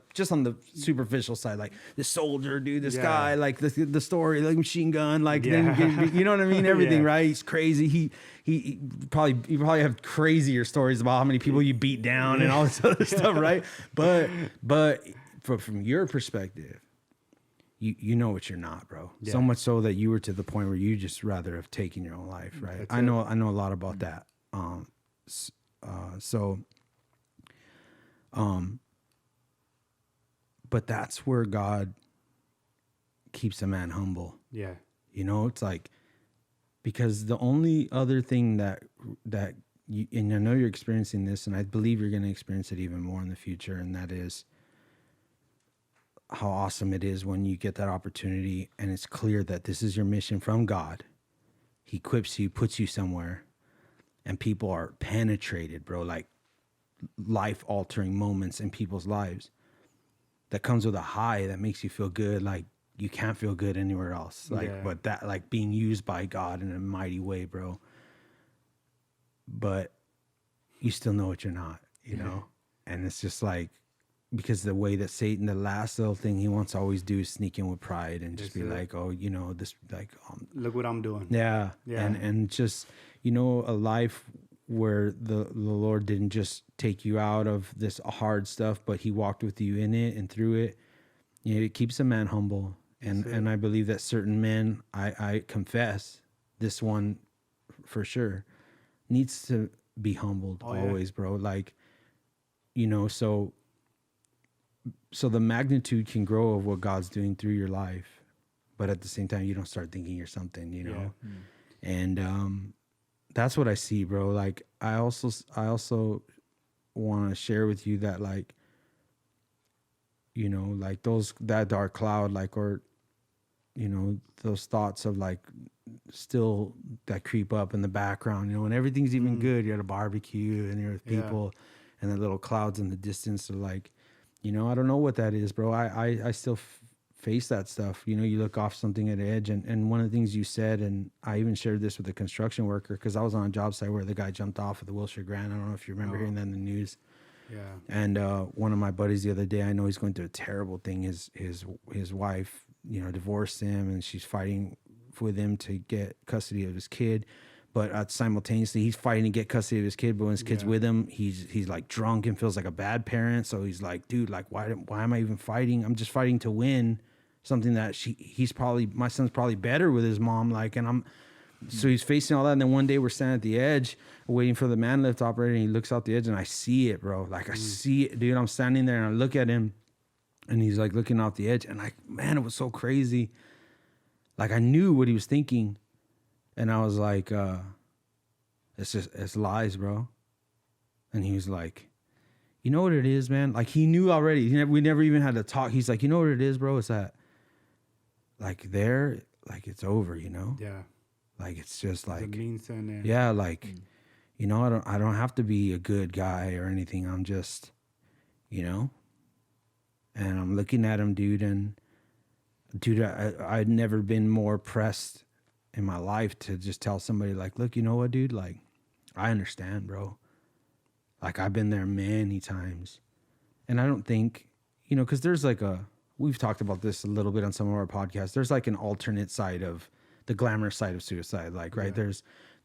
superficial side, like this soldier, dude, this guy, like the story, like machine gun, like then, you know what I mean? Everything, right? He's crazy. He probably have crazier stories about how many people you beat down and all this other stuff, right? But from your perspective, you know what you're not, bro. Yeah. So much so that you were to the point where you just rather have taken your own life, right? I know a lot about that. But that's where God keeps a man humble. Yeah. It's like, because the only other thing that you, and I know you're experiencing this, and I believe you're going to experience it even more in the future, and that is how awesome it is when you get that opportunity and it's clear that this is your mission from God. He equips you, puts you somewhere, and people are penetrated, bro, like life-altering moments in people's lives that comes with a high that makes you feel good, like you can't feel good anywhere else. But that, like being used by God in a mighty way, bro. But you still know what you're not, you know? And it's just like, because the way that Satan, the last little thing he wants to always do is sneak in with pride and just be like, oh, this, like, look what I'm doing. Yeah. And just, a life where the Lord didn't just take you out of this hard stuff, but he walked with you in it and through it. It keeps a man humble. And I believe that certain men, I confess, this one for sure, needs to be humbled always, bro. Like, so the magnitude can grow of what God's doing through your life, but at the same time, you don't start thinking you're something, And that's what I see, bro. Like, I also want to share with you that, like, like that dark cloud, like, or, those thoughts of like still that creep up in the background, when everything's even good, you're at a barbecue and you're with people and the little clouds in the distance are like, I don't know what that is, bro. I still face that stuff. You look off something at the edge. And one of the things you said, and I even shared this with a construction worker, because I was on a job site where the guy jumped off of the Wilshire Grand. I don't know if you remember hearing that in the news. Yeah. And one of my buddies the other day, I know he's going through a terrible thing. His wife, divorced him, and she's fighting with him to get custody of his kid. But simultaneously, he's fighting to get custody of his kid. But when his kid's with him, he's like drunk and feels like a bad parent. So he's like, dude, like, why am I even fighting? I'm just fighting to win something that my son's probably better with his mom. Like, and so he's facing all that. And then one day we're standing at the edge waiting for the man lift operator. And he looks out the edge and I see it, bro. Like I see it, dude. I'm standing there and I look at him and he's like looking off the edge. And like, man, it was so crazy. Like I knew what he was thinking. And I was like, it's lies, bro. And he was like, you know what it is, man? Like he knew already. We never even had to talk. He's like, you know what it is, bro? It's that, like it's over, Yeah. Like it's just like, yeah, like, I don't have to be a good guy or anything. I'm just, and I'm looking at him, dude. And dude, I'd never been more pressed in my life to just tell somebody like, look, you know what, dude? Like, I understand, bro. Like I've been there many times. And I don't think, cause there's like we've talked about this a little bit on some of our podcasts. There's like an alternate side of the glamorous side of suicide. Like, right.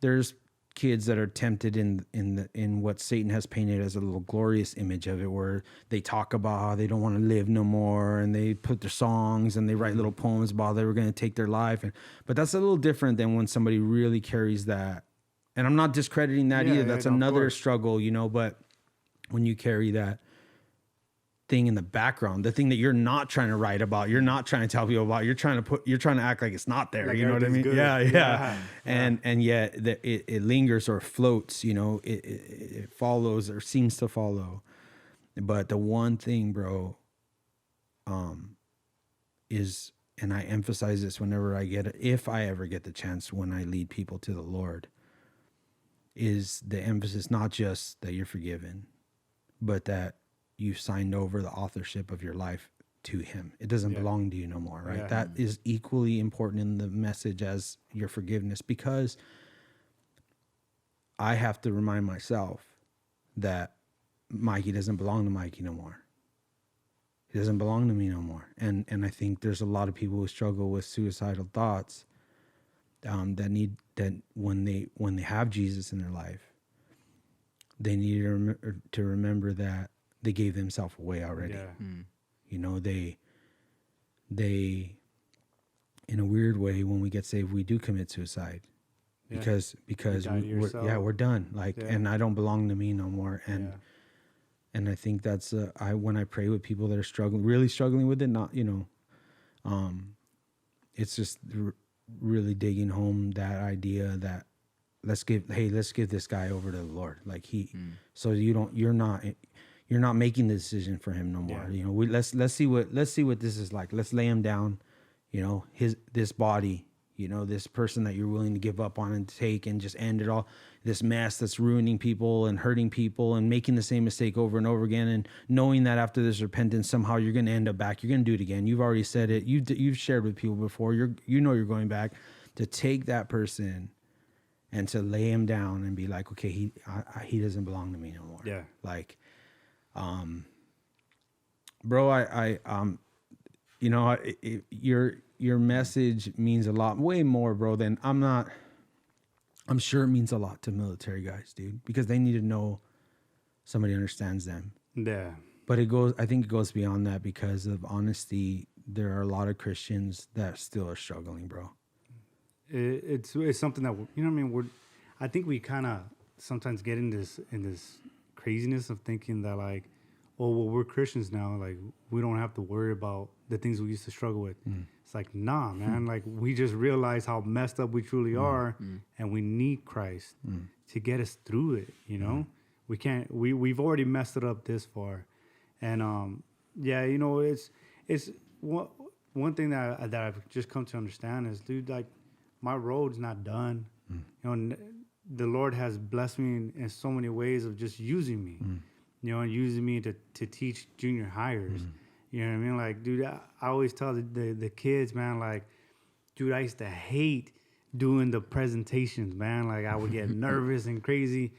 there's kids that are tempted in what Satan has painted as a little glorious image of it, where they talk about how they don't want to live no more, and they put their songs and they write little poems about they were going to take their life. But that's a little different than when somebody really carries that. And I'm not discrediting that either. That's another struggle, you know, but when you carry that thing in the background, the thing that you're not trying to write about, you're not trying to tell people about, you're trying to act like it's not there. Like, you know what I mean? Yeah. And yet it lingers or floats, you know, it follows or seems to follow. But the one thing, bro, is, and I emphasize this whenever I get it, if I ever get the chance when I lead people to the Lord, is the emphasis not just that you're forgiven, but that you've signed over the authorship of your life to him. It doesn't belong to you no more, right? That is equally important in the message as your forgiveness, because I have to remind myself that Mikey doesn't belong to Mikey no more. He doesn't belong to me no more. And I think there's a lot of people who struggle with suicidal thoughts that when they have Jesus in their life, they need to remember that they gave themselves away already. You know, they in a weird way, when we get saved, we do commit suicide because we're done. Like, and I don't belong to me no more. And I think that's when I pray with people that are really struggling with it, not, you know, it's just really digging home that idea that let's give this guy over to the Lord. Like so you're not making the decision for him no more. You know, let's see what this is like. Let's lay him down, you know, this body, you know, this person that you're willing to give up on and take and just end it all. This mess that's ruining people and hurting people and making the same mistake over and over again, and knowing that after this repentance, somehow you're going to end up back. You're going to do it again. You've already said it. You've shared with people before. You're going back. To take that person and to lay him down and be like, okay, he doesn't belong to me no more. Yeah. Like, bro, I you know, your message means a lot, way more, bro, than I'm sure it means a lot to military guys, dude, because they need to know somebody understands them. Yeah. But I think it goes beyond that, because of honesty. There are a lot of Christians that still are struggling, bro. It's something that, you know what I mean? I think we kind of sometimes get in this craziness of thinking that, like, oh, well, we're Christians now, like, we don't have to worry about the things we used to struggle with. It's like, nah, man. Like, we just realize how messed up we truly are, and we need Christ to get us through it, you know? We can't, we've already messed it up this far. And, yeah, you know, it's one thing that I've just come to understand is, dude, like, my road's not done. You know, the Lord has blessed me in so many ways of just using me, you know, and using me to teach junior hires. You know what I mean? Like, dude, I always tell the kids, man, like, dude, I used to hate doing the presentations, man. Like, I would get nervous and crazy,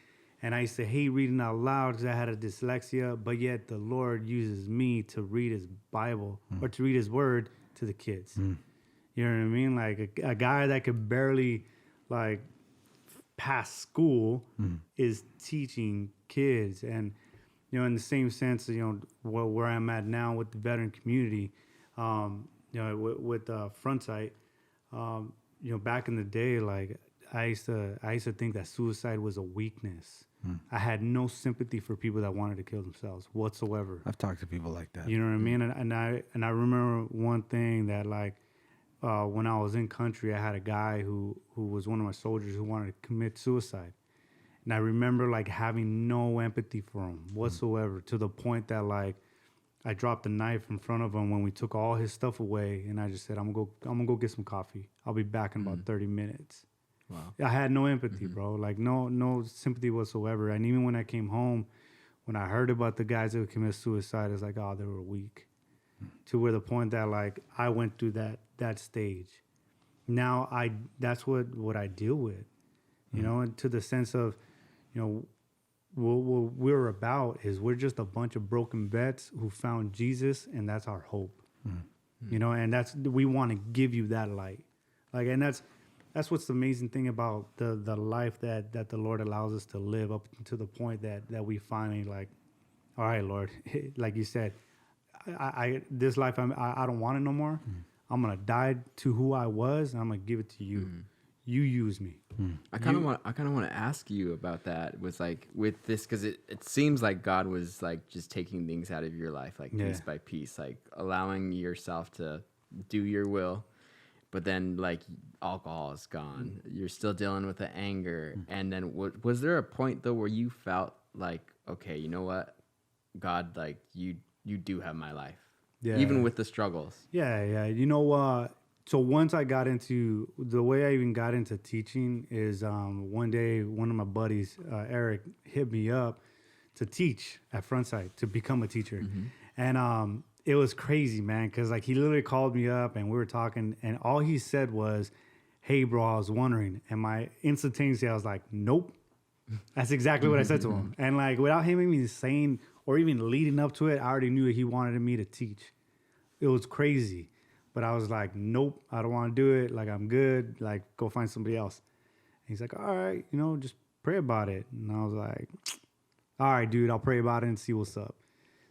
and I used to hate reading out loud because I had a dyslexia, but yet the Lord uses me to read his Bible or to read his word to the kids. You know what I mean? Like, a guy that could barely, like, pass school is teaching kids. And, you know, in the same sense, you know, where I'm at now with the veteran community, you know, with Frontsight, you know, back in the day, like, I used to think that suicide was a weakness. I had no sympathy for people that wanted to kill themselves whatsoever. I've talked to people like that. You know what I mean? And I remember one thing that, like, when I was in country, I had a guy who was one of my soldiers who wanted to commit suicide. And I remember, like, having no empathy for him whatsoever, to the point that, like, I dropped a knife in front of him when we took all his stuff away, and I just said, I'm gonna go get some coffee. I'll be back in about 30 minutes. Wow. I had no empathy, bro. Like, no sympathy whatsoever. And even when I came home, when I heard about the guys that would commit suicide, it's like, oh, they were weak. To where the point that, like, I went through that stage. Now that's what I deal with, you know, and to the sense of, you know, what we're about is we're just a bunch of broken vets who found Jesus, and that's our hope, you know, and we want to give you that light. Like, and that's that's what's the amazing thing about the life that the Lord allows us to live up to the point that we finally like, all right, Lord, like you said, I this life I don't want it no more. I'm gonna die to who I was, and I'm gonna give it to you. You use me. I kind of want to ask you about that with this, because it seems like God was like just taking things out of your life, like piece by piece, like allowing yourself to do your will, but then like alcohol is gone. You're still dealing with the anger, and then was there a point though where you felt like, okay, you know what, God, like you do have my life, even with the struggles. Yeah. You know, so once I got into the way I even got into teaching is one day one of my buddies, Eric, hit me up to teach at Frontside, to become a teacher. And it was crazy, man, because like he literally called me up and we were talking, and all he said was, hey, bro, I was wondering. And my instantaneously, I was like, nope. That's exactly what I said to him. And like without him even saying or even leading up to it, I already knew he wanted me to teach. It was crazy. But I was like, nope, I don't want to do it. Like, I'm good. Like, go find somebody else. And he's like, all right, just pray about it. And I was like, all right, dude, I'll pray about it and see what's up.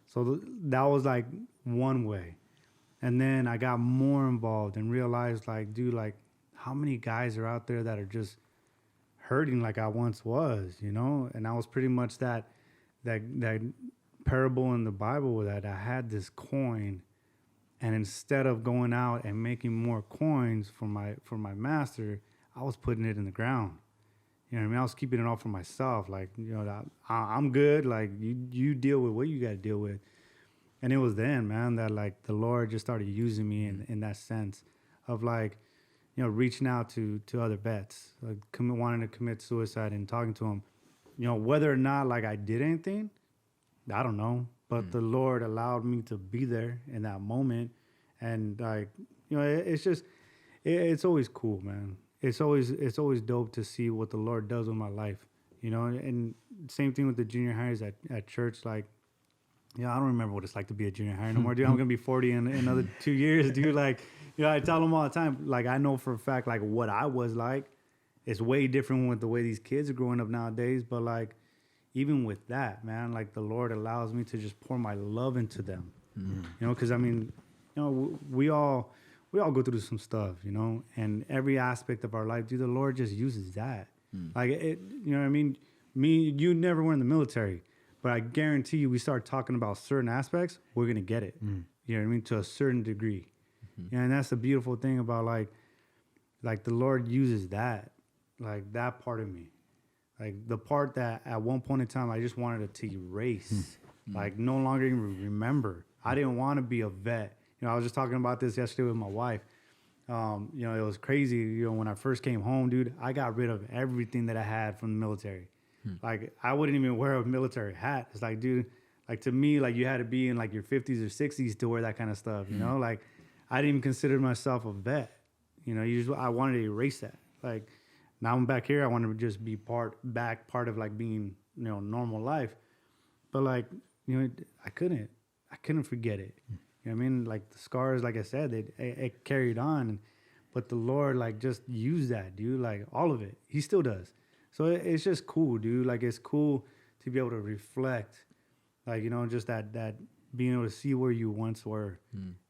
So that was like one way. And then I got more involved and realized, like, dude, like, how many guys are out there that are just hurting like I once was, And that was pretty much that parable in the Bible that I had this coin. And instead of going out and making more coins for my master, I was putting it in the ground. You know what I mean? I was keeping it all for myself. Like, I'm good. Like, you deal with what you got to deal with. And it was then, man, that like the Lord just started using me in that sense of like, reaching out to other vets, like wanting to commit suicide and talking to them. Whether or not like I did anything, I don't know. But the Lord allowed me to be there in that moment. And like, it's just, it's always cool, man. It's always dope to see what the Lord does with my life, and same thing with the junior hires at church. Like, I don't remember what it's like to be a junior hire no more, dude. I'm going to be 40 in another 2 years, dude. Like, I tell them all the time, like, I know for a fact, like what I was like is way different with the way these kids are growing up nowadays. But like, even with that, man, like the Lord allows me to just pour my love into them, because I mean, we all go through some stuff, and every aspect of our life, dude, the Lord just uses that. Like it, what I mean? You never were in the military, but I guarantee you, we start talking about certain aspects, we're going to get it. You know what I mean? To a certain degree. And that's the beautiful thing about like the Lord uses that, like that part of me. Like the part that at one point in time I just wanted it to erase, like no longer even remember. I didn't want to be a vet. I was just talking about this yesterday with my wife. It was crazy. When I first came home, dude, I got rid of everything that I had from the military. Like I wouldn't even wear a military hat. It's like, dude, like to me, like you had to be in like your 50s or 60s to wear that kind of stuff. Like I didn't even consider myself a vet. I wanted to erase that. Like. Now I'm back here. I want to just be part of like being, normal life. But like, I couldn't forget it. You know what I mean? Like the scars, like I said, it carried on. But the Lord like just used that, dude, like all of it. He still does. So it's just cool, dude. Like it's cool to be able to reflect, like, just that being able to see where you once were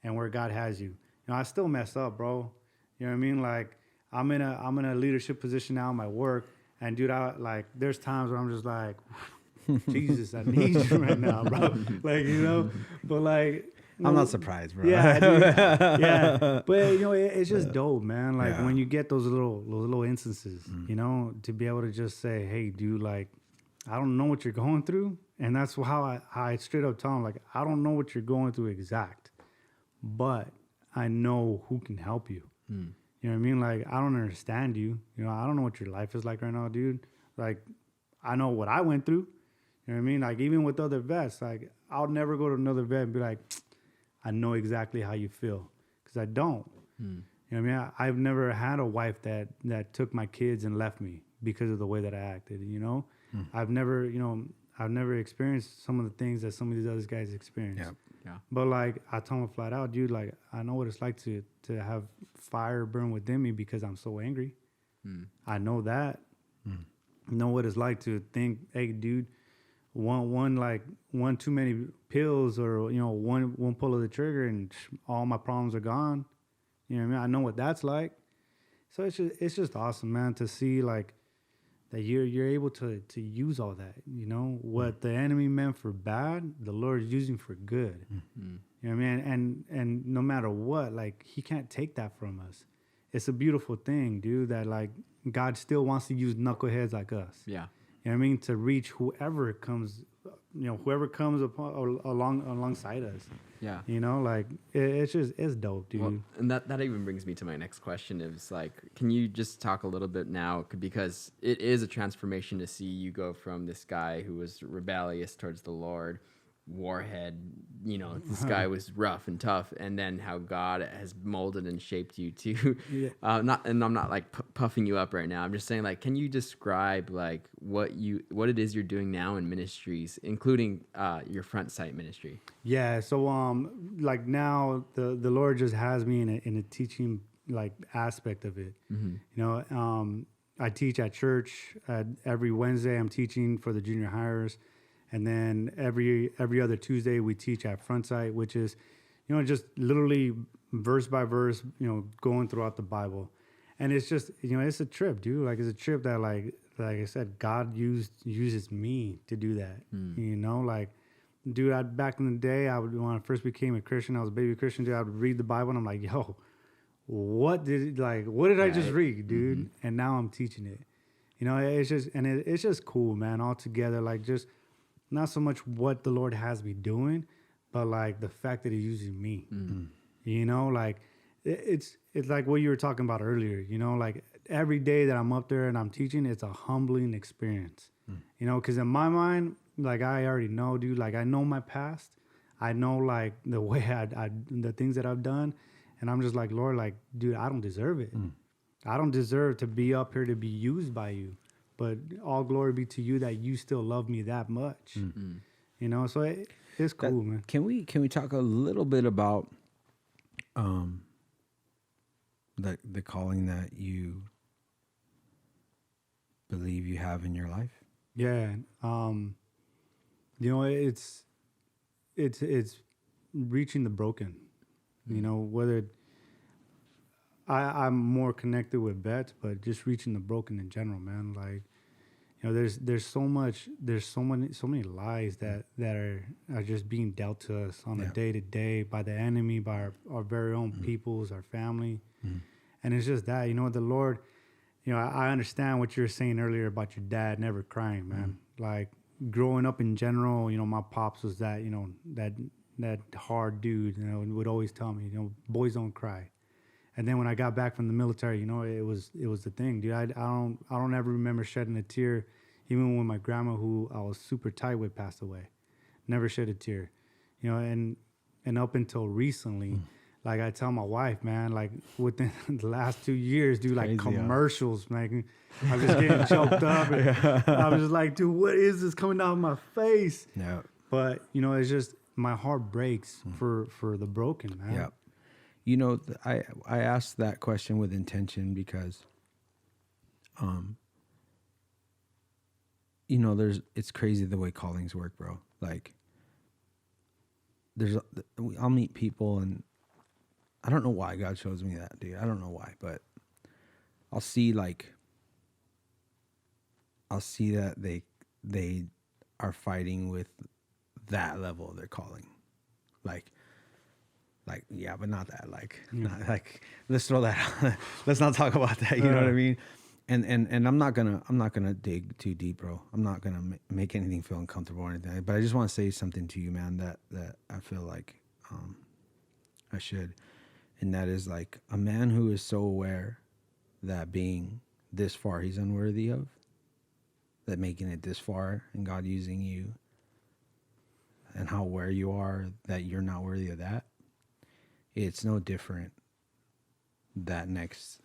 and where God has you. I still mess up, bro. You know what I mean? Like, I'm in a leadership position now in my work, and dude, there's times where I'm just like, Jesus, I need you right now, bro. Like, but like, I'm not surprised, bro. Yeah, dude, yeah. But it's just dope, man. Like when you get those little instances, to be able to just say, hey, dude, like, I don't know what you're going through, and that's how I straight up tell him, like, I don't know what you're going through exact, but I know who can help you. You know what I mean? Like, I don't understand you. I don't know what your life is like right now, dude. Like, I know what I went through. You know what I mean? Like, even with other vets, like, I'll never go to another vet and be like, I know exactly how you feel. Because I don't. You know what I mean? I've never had a wife that took my kids and left me because of the way that I acted, I've never experienced some of the things that some of these other guys experience. Yeah. Yeah. But like I told him flat out, dude, like I know what it's like to have fire burn within me because I'm so angry. I know that. Know what it's like to think, hey, dude, one too many pills, or one pull of the trigger and all my problems are gone. You know what I mean? I know what that's like. So it's just awesome, man, to see like that you're able to use all that. What the enemy meant for bad, the Lord is using for good. You know what I mean? And no matter what, like, he can't take that from us. It's a beautiful thing, dude, that like God still wants to use knuckleheads like us. Yeah. You know what I mean? To reach whoever comes alongside us. Yeah. Like it's dope, dude. Well, and that even brings me to my next question is like, can you just talk a little bit now? Because it is a transformation to see you go from this guy who was rebellious towards the Lord, warhead, this guy was rough and tough, and then how God has molded and shaped you to I'm not like puffing you up right now. I'm just saying, like, can you describe like what it is you're doing now in ministries, including your front site ministry? Yeah, so like now the Lord just has me in a teaching like aspect of it. I teach at church. Every Wednesday I'm teaching for the junior hires. And then every other Tuesday we teach at Frontside, which is, just literally verse by verse, going throughout the Bible. And it's just, it's a trip, dude. Like, it's a trip that like I said, God uses me to do that. Like, dude, back in the day, when I first became a Christian, I was a baby Christian, dude, I would read the Bible and I'm like, yo, what did I just read, dude? And now I'm teaching it. It's just cool, man, all together. Like, just not so much what the Lord has me doing, but like the fact that he's using me. Like it's like what you were talking about earlier, like every day that I'm up there and I'm teaching, it's a humbling experience. Because in my mind, like, I already know, dude, like, I know my past. I know like the way the things that I've done. And I'm just like, Lord, like, dude, I don't deserve it. I don't deserve to be up here to be used by you. But all glory be to you that you still love me that much. So it's cool, man. Can we talk a little bit about the calling that you believe you have in your life? Yeah. It's reaching the broken. Whether I'm more connected with vets, but just reaching the broken in general, man. Like, there's so many lies that are just being dealt to us on a day to day by the enemy, by our very own peoples, our family, and it's just that, the Lord. I understand what you were saying earlier about your dad never crying, man. Like, growing up in general, my pops was that that hard dude, and would always tell me, boys don't cry. And then when I got back from the military, it was the thing, dude. I don't ever remember shedding a tear, even when my grandma, who I was super tight with, passed away. Never shed a tear, and up until recently, like, I tell my wife, man, like, within the last 2 years, dude, like, commercials, man, I'm just getting choked up. And I was just like, dude, what is this coming out of my face? Yeah. But it's just, my heart breaks for the broken, man. Yeah. I asked that question with intention because, it's crazy the way callings work, bro. Like, I'll meet people, and I don't know why God shows me that, dude. I don't know why, but I'll see that they are fighting with that level of their calling, like, yeah, but not that, not like, let's throw that out. Let's not talk about that. You know what I mean? And I'm not gonna dig too deep, bro. I'm not gonna make anything feel uncomfortable or anything. But I just want to say something to you, man, that I feel like I should, and that is, like, a man who is so aware that being this far he's unworthy of, that making it this far and God using you, and how aware you are that you're not worthy of that. It's no different. That next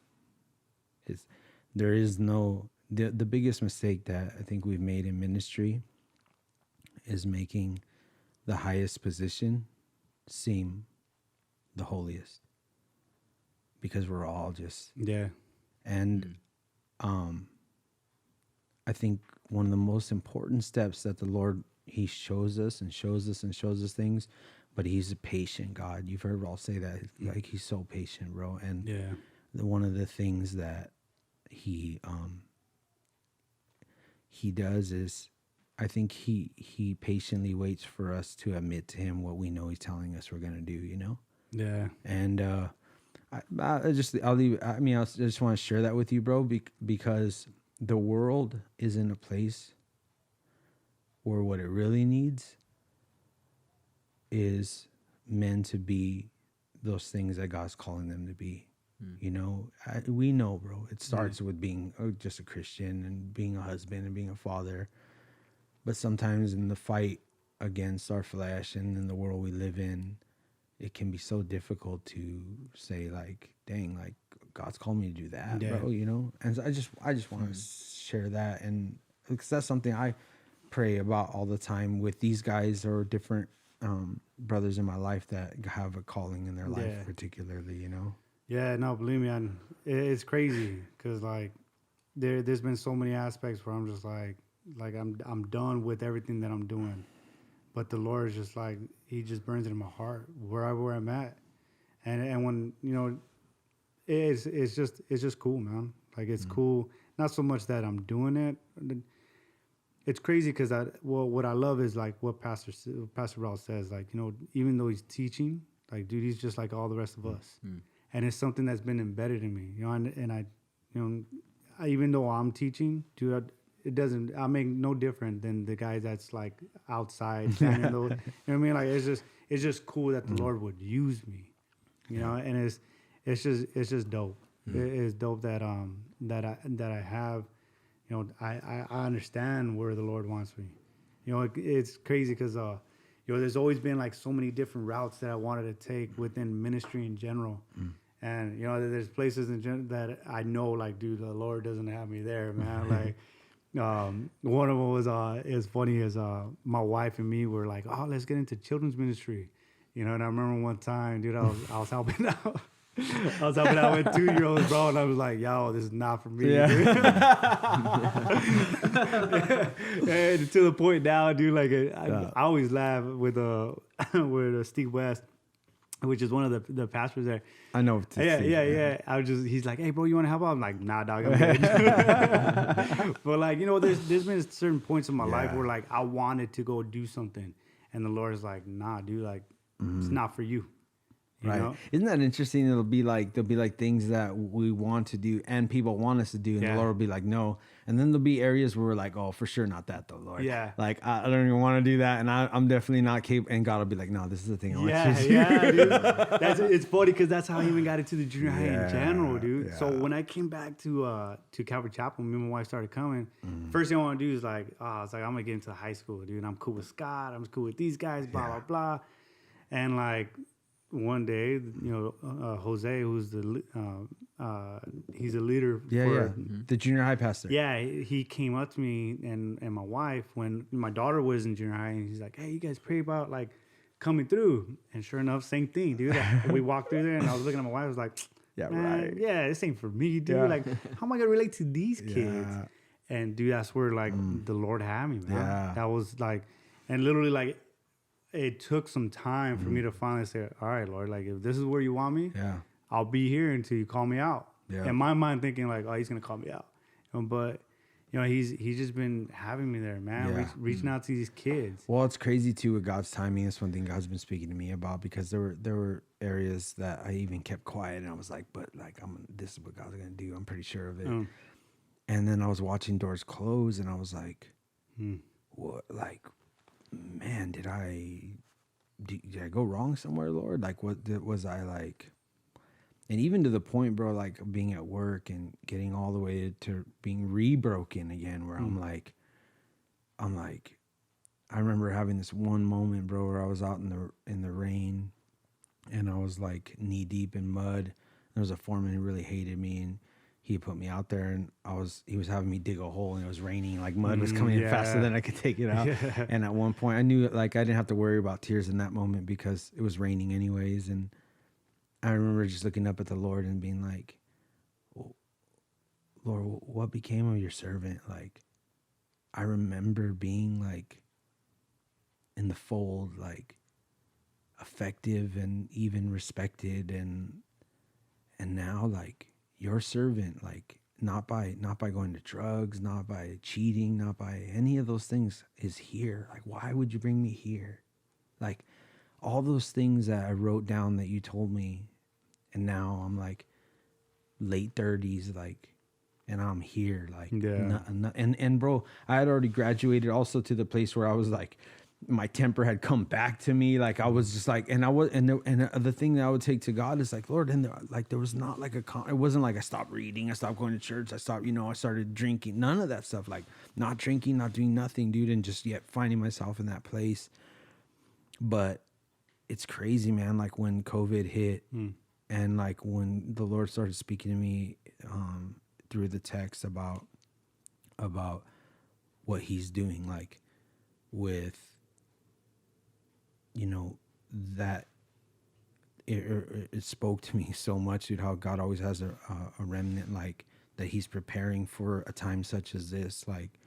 is, there is no, the biggest mistake that I think we've made in ministry is making the highest position seem the holiest, because we're all just, yeah. And I think one of the most important steps that the Lord, he shows us and shows us and shows us things, but he's a patient God. You've heard all say that, like, he's so patient, bro. And one of the things that he does is, I think he patiently waits for us to admit to him what we know he's telling us we're going to do, you know? Yeah. And I just want to share that with you, bro, because the world is in a place where what it really needs is men to be those things that God's calling them to be. You know, we know, bro, it starts with being just a Christian and being a husband and being a father. But sometimes in the fight against our flesh and in the world we live in, it can be so difficult to say, like, dang, like, God's called me to do that, bro, you know? And so I just want to share that. And because that's something I pray about all the time with these guys or different brothers in my life that have a calling in their life, particularly, you know? Yeah, no, believe me, it's crazy because, like, there's been so many aspects where I'm just like I'm done with everything that I'm doing. But the Lord is just like, he just burns it in my heart wherever I'm at. And when, you know, it's just cool, man. Like, it's cool. Not so much that I'm doing it. It's crazy because what I love is, like, what Pastor Raul says, like, you know, even though he's teaching, like, dude, he's just like all the rest of us. And it's something that's been embedded in me, you know, and I, you know, even though I'm teaching, dude, I make no different than the guy that's, like, outside standing those, you know what I mean? Like, it's just cool that the Lord would use me, you know, and it's just dope. It's dope that I have, you know, I understand where the Lord wants me. You know, it's crazy because you know, there's always been, like, so many different routes that I wanted to take within ministry in general. And, you know, there's places that I know, like, dude, the Lord doesn't have me there, man. Like, one of them was as funny as my wife and me were like, oh, let's get into children's ministry, you know. And I remember one time, dude, I was helping out. I was helping out with 2-year-olds, bro, and I was like, yo, this is not for me. And to the point now, dude, like, I always laugh with Steve West, which is one of the pastors there. I know. Yeah. He's like, hey, bro, you want to help out? I'm like, nah, dog, I'm good. But, like, you know, there's been certain points in my life where, like, I wanted to go do something, and the Lord is like, nah, dude, like, it's not for you. You know? Isn't that interesting? There'll be like things that we want to do and people want us to do, and the Lord will be like, no. And then there'll be areas where we're like, oh, for sure not that though, Lord. Yeah. Like, I don't even want to do that, and I'm definitely not capable. And God will be like, no, this is the thing I want you to do. Yeah, dude. It's funny because that's how I even got into the junior high in general, dude. Yeah. So when I came back to Calvary Chapel, me and my wife started coming. First thing I want to do is like, I was like, I'm gonna get into high school, dude. I'm cool with Scott. I'm cool with these guys. Blah blah blah. And, like, one day, you know, Jose, who's he's a leader for the junior high pastor. Yeah, he came up to me and my wife when my daughter was in junior high, and he's like, hey, you guys pray about, like, coming through. And sure enough, same thing, dude. We walked through there, and I was looking at my wife, I was like, this ain't for me, dude. Like, how am I gonna relate to these kids? And, dude, that's where, like, the Lord had me, man. That was, like, and literally, like, it took some time for me to finally say, all right, Lord, like, if this is where you want me, I'll be here until you call me out. In my mind, thinking, like, oh, he's going to call me out. But, you know, he's just been having me there, man, reaching out to these kids. Well, it's crazy, too, with God's timing. That's one thing God's been speaking to me about, because there were areas that I even kept quiet, and I was like, but, like, this is what God's going to do. I'm pretty sure of it. And then I was watching doors close, and I was like, what, like, man, did I go wrong somewhere, Lord? Like, what was I like? And even to the point, bro, like, being at work and getting all the way to being rebroken again, where I'm like, I remember having this one moment, bro, where I was out in the rain, and I was, like, knee deep in mud. There was a foreman who really hated me, and he put me out there, and he was having me dig a hole, and it was raining, like, mud was coming in faster than I could take it out. And at one point I knew, like, I didn't have to worry about tears in that moment because it was raining anyways. And I remember just looking up at the Lord and being like, Lord, what became of your servant? Like, I remember being like in the fold, like effective and even respected, and now like your servant, like not by going to drugs, not by cheating, not by any of those things, is here. Like, why would you bring me here? Like all those things that I wrote down that you told me, and now I'm like late 30s, like, and I'm here, like, and bro, I had already graduated also to the place where I was like, my temper had come back to me. Like I was just like, and I was, and the thing that I would take to God is like, Lord, and there was not like it wasn't like I stopped reading, I stopped going to church, I stopped, I started drinking, none of that stuff, like not drinking, not doing nothing, dude, and just yet finding myself in that place. But it's crazy, man. Like when COVID hit, and like when the Lord started speaking to me through the text about what he's doing, like with, that it spoke to me so much, dude, how God always has a remnant, like that he's preparing for a time such as this. Like,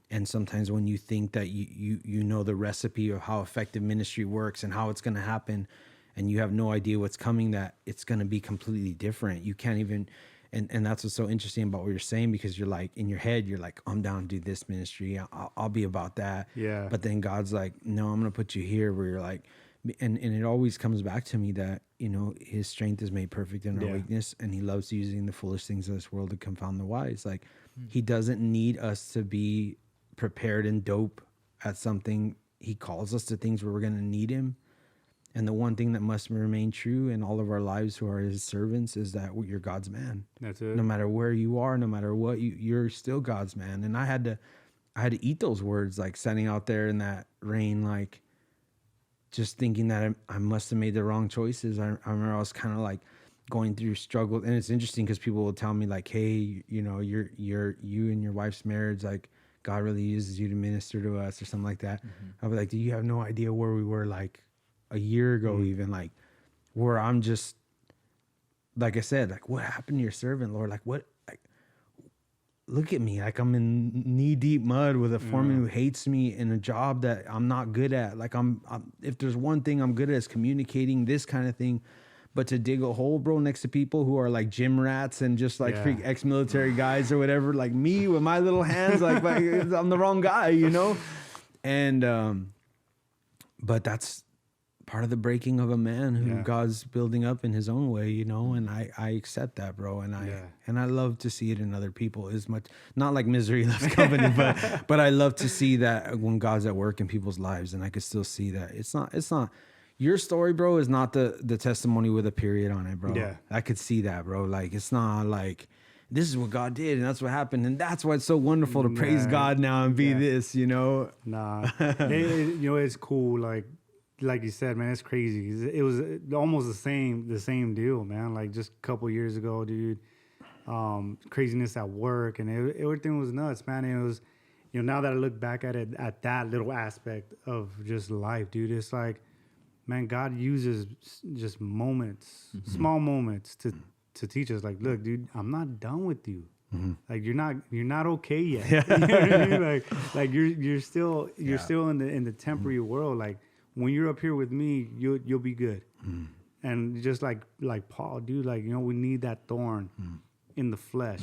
and sometimes when you think that you know the recipe of how effective ministry works and how it's going to happen, and you have no idea what's coming, that it's going to be completely different. You can't even, and that's what's so interesting about what you're saying, because you're like, in your head, you're like, I'm down to do this ministry. I'll be about that. Yeah. But then God's like, no, I'm going to put you here where you're like, and it always comes back to me that, his strength is made perfect in our weakness, and he loves using the foolish things of this world to confound the wise. Like he doesn't need us to be prepared and dope at something. He calls us to things where we're going to need him. And the one thing that must remain true in all of our lives who are his servants is that you're God's man. That's it. No matter where you are, no matter what, you're still God's man. And I had to eat those words, like standing out there in that rain, like just thinking that I must have made the wrong choices. I remember I was kind of like going through struggle. And it's interesting because people will tell me like, hey, you and your wife's marriage, like God really uses you to minister to us or something like that. Mm-hmm. I'll be like, do you have no idea where we were like a year ago, even, like where I'm just, like I said, like what happened to your servant, Lord? Like what, like, look at me, like I'm in knee deep mud with a foreman who hates me in a job that I'm not good at. Like I'm if there's one thing I'm good at, is communicating, this kind of thing. But to dig a hole, bro, next to people who are like gym rats and just like freak ex-military guys or whatever, like me with my little hands, like I'm the wrong guy, And but that's part of the breaking of a man who God's building up in his own way, and I accept that, bro. And I love to see it in other people, as much, not like misery loves company, but I love to see that when God's at work in people's lives. And I could still see that it's not your story, bro, is not the testimony with a period on it, bro. Yeah. I could see that, bro. Like, it's not like this is what God did and that's what happened. And that's why it's so wonderful to praise God now and be this, Nah, it's cool. Like you said, man, it's crazy. It was almost the same deal, man. Like just a couple years ago, dude, craziness at work and everything was nuts, man. It was, now that I look back at it, at that little aspect of just life, dude, it's like, man, God uses just moments, small moments to teach us. Like, look, dude, I'm not done with you. Mm-hmm. Like you're not okay yet. You know what I mean? Like you're still in the temporary world. Like when you're up here with me, you'll be good. Mm. And just like Paul, dude, like we need that thorn in the flesh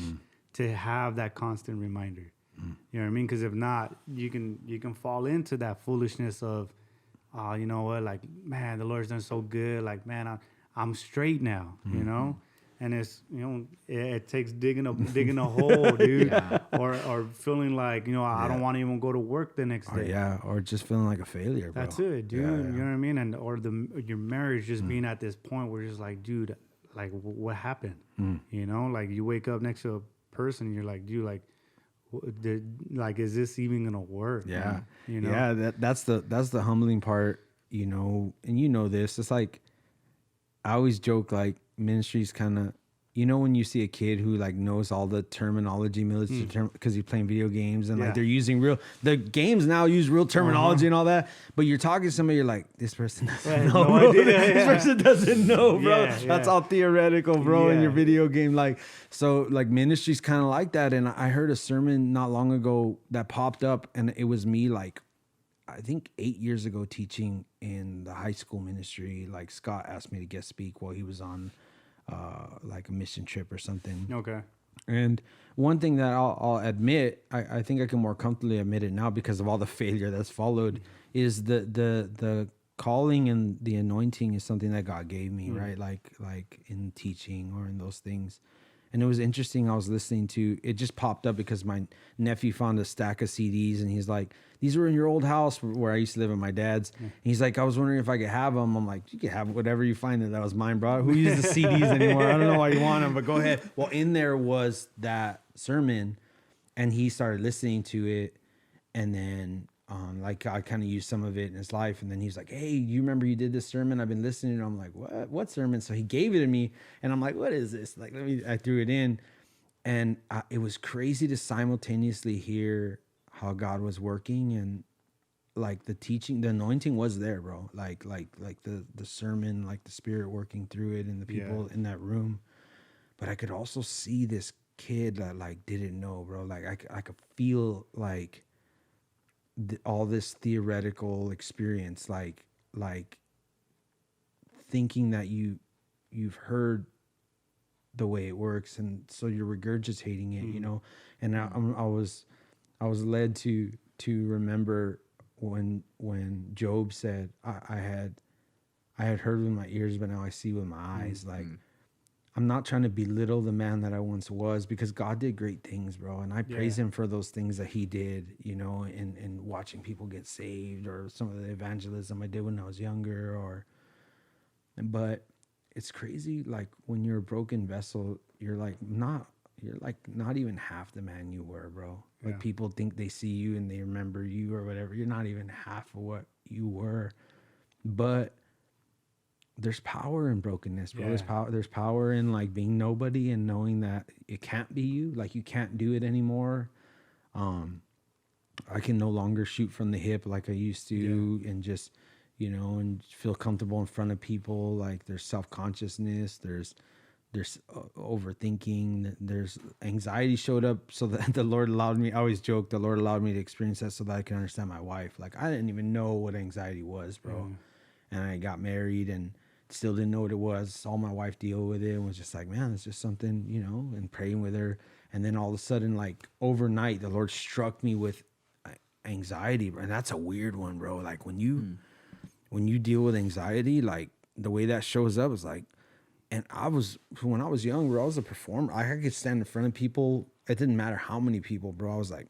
to have that constant reminder. Mm. You know what I mean? Because if not, you can fall into that foolishness of, oh, you know what? Like, man, the Lord's done so good. Like, man, I'm straight now. Mm-hmm. And it's it takes digging a hole, dude, or feeling like I don't want to even go to work the next day. Or just feeling like a failure, bro. That's it, dude. You know what I mean? And or your marriage just being at this point where it's like, dude, like what happened? Like you wake up next to a person, and you're like, dude, like is this even gonna work? Yeah, man? That's the humbling part, and this. It's like I always joke, like ministry's kind of you know, when you see a kid who like knows all the terminology, military term, because he's playing video games and like they're using the games now use real terminology and all that. But you're talking to somebody, you're like, this person doesn't know, bro. This person doesn't know, bro. That's all theoretical, bro, in your video game. Like, so like ministry's kind of like that. And I heard a sermon not long ago that popped up, and it was me like, I think 8 years ago teaching in the high school ministry. Like Scott asked me to guest speak while he was on like a mission trip or something. Okay. And one thing that I'll admit, I think I can more comfortably admit it now because of all the failure that's followed, is the calling and the anointing is something that God gave me, right? Like in teaching or in those things. And it was interesting. I was listening to, it just popped up because my nephew found a stack of CDs and he's like, these were in your old house where I used to live with my dad's. And he's like, I was wondering if I could have them. I'm like, you can have whatever you find that was mine, bro. Who uses the CDs anymore? I don't know why you want them, but go ahead. Well, in there was that sermon and he started listening to it. And then like God kind of used some of it in his life. And then he's like, hey, you remember you did this sermon? I've been listening. And I'm like, what sermon? So he gave it to me and I'm like, what is this? Like, I threw it in and it was crazy to simultaneously hear how God was working and like the teaching, the anointing was there, bro. Like the sermon, like the Spirit working through it and the people in that room. But I could also see this kid that like didn't know, bro. Like I could feel like all this theoretical experience, like thinking that you've heard the way it works, and so you're regurgitating it, you know. And I was led to remember when Job said, I had heard with my ears, but now I see with my eyes. Like, I'm not trying to belittle the man that I once was, because God did great things, bro. And I praise him for those things that he did, you know, and watching people get saved, or some of the evangelism I did when I was younger, but it's crazy. Like when you're a broken vessel, you're like not even half the man you were, bro. Like people think they see you and they remember you or whatever. You're not even half of what you were, but there's power in brokenness, bro. There's power in like being nobody and knowing that it can't be you. Like you can't do it anymore. I can no longer shoot from the hip like I used to, and just, you know, and feel comfortable in front of people. Like there's self-consciousness, there's overthinking, there's anxiety showed up, so that the Lord allowed me, I always joke, the Lord allowed me to experience that so that I can understand my wife. Like I didn't even know what anxiety was, bro. And I got married and still didn't know what it was. Saw my wife deal with it and was just like, man, it's just something, you know, and praying with her. And then all of a sudden, like overnight, the Lord struck me with anxiety. And that's a weird one, bro. Like when you deal with anxiety, like the way that shows up is like, and when I was young, bro, I was a performer. I could stand in front of people. It didn't matter how many people, bro. I was like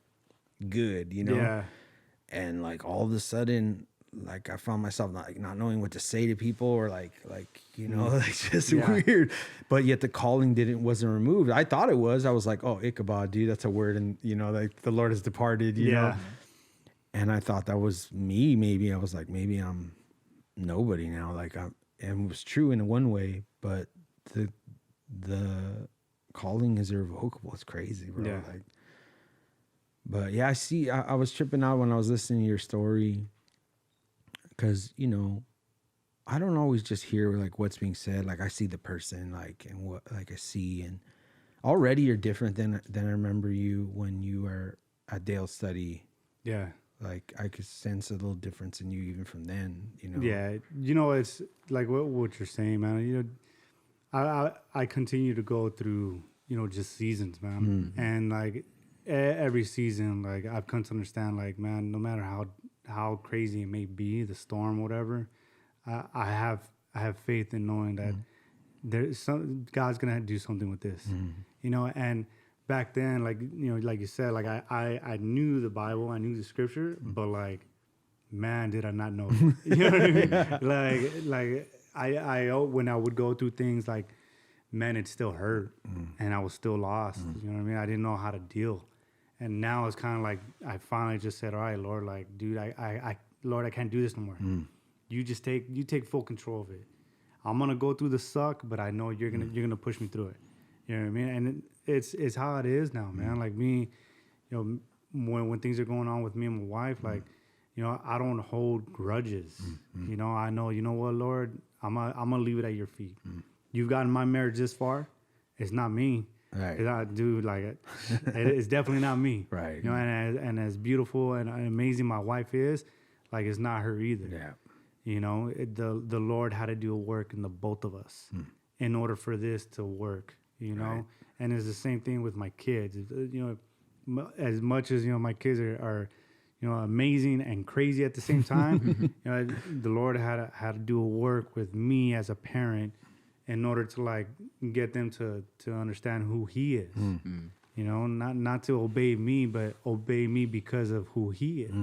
good, you know? Yeah. And like all of a sudden, like I found myself not knowing what to say to people, or like you know, like just weird. But yet the calling wasn't removed. I thought it was. I was like, oh, Ichabod, dude, that's a word, and you know, like the Lord has departed, you know. And I thought that was me. Maybe I was like, maybe I'm nobody now. Like and it was true in one way, but the calling is irrevocable. It's crazy, bro. Yeah. Like, but yeah, I was tripping out when I was listening to your story. Because, you know, I don't always just hear like what's being said. Like I see the person, like, and what like I see, and already you're different than I remember you when you were at Dale Study. Yeah. Like I could sense a little difference in you even from then, you know. Yeah, you know, it's like what you're saying, man. You know, I continue to go through, you know, just seasons, man, and like every season, like I've come to understand, like, man, no matter how crazy it may be, the storm, whatever, I have faith in knowing that there's God's gonna do something with this, you know. And back then, like, you know, like you said, like I knew the Bible, I knew the scripture, but like, man, did I not know it. You know what I mean? like I when I would go through things, like, man, it still hurt, and I was still lost. You know what I mean? I didn't know how to deal. And now it's kind of like I finally just said, all right, Lord, like, dude, Lord, I can't do this no more. You just take full control of it. I'm gonna go through the suck, but I know you're gonna push me through it. You know what I mean? And it's how it is now, man. Like me, you know, when things are going on with me and my wife, like, you know, I don't hold grudges. You know, I know, you know what, Lord, I'm gonna leave it at your feet. You've gotten my marriage this far. It's not me. Right. I do like it's definitely not me. Right. You know, and as beautiful and amazing my wife is, like it's not her either. Yeah. You know, the Lord had to do a work in the both of us in order for this to work. You know, Right. and it's the same thing with my kids. You know, as much as, you know, my kids are you know, amazing and crazy at the same time. You know, the Lord had to do a work with me as a parent in order to like get them to understand who He is. You know, not to obey me, but obey me because of who He is.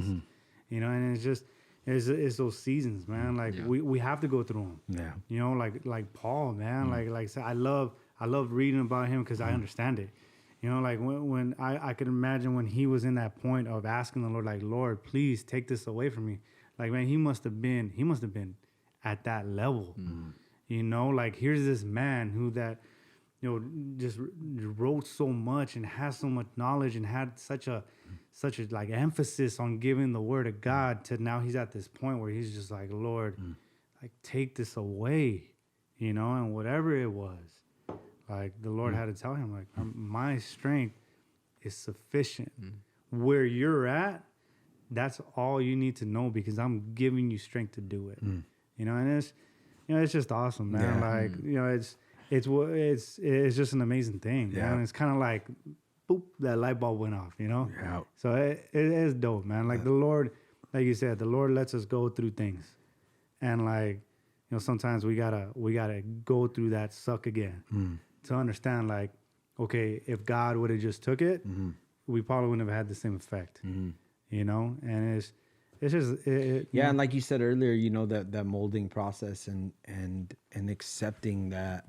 You know, and it's just it's those seasons, man. Like we have to go through them. Yeah. You know, like Paul, man. Like so I love reading about him because I understand it. You know, like when I could imagine when he was in that point of asking the Lord, like, Lord, please take this away from me. Like, man, he must have been at that level. You know, like here's this man who that, you know, just wrote so much and has so much knowledge and had such a like emphasis on giving the word of God to now he's at this point where he's just like, Lord, like take this away, you know, and whatever it was. Like the Lord had to tell him, like, my strength is sufficient. Where you're at, that's all you need to know because I'm giving you strength to do it. You know, and it's, you know, it's just awesome, man. Yeah. Like, you know, it's just an amazing thing. Yeah. Man. It's kind of like, boop, that light bulb went off. You know. Yeah. So it is dope, man. Like the Lord, like you said, the Lord lets us go through things, and like, you know, sometimes we gotta go through that suck again. To understand, like, okay, if God would have just took it, we probably wouldn't have had the same effect, you know. And it's just Yeah, and like you said earlier, you know, that molding process and accepting that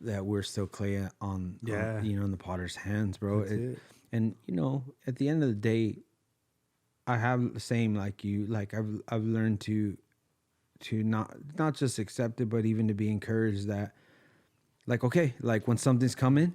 we're still clay on you know, in the potter's hands, bro. And you know, at the end of the day, I have the same like you. Like I've learned to not just accept it, but even to be encouraged that. Like, okay, like when something's coming,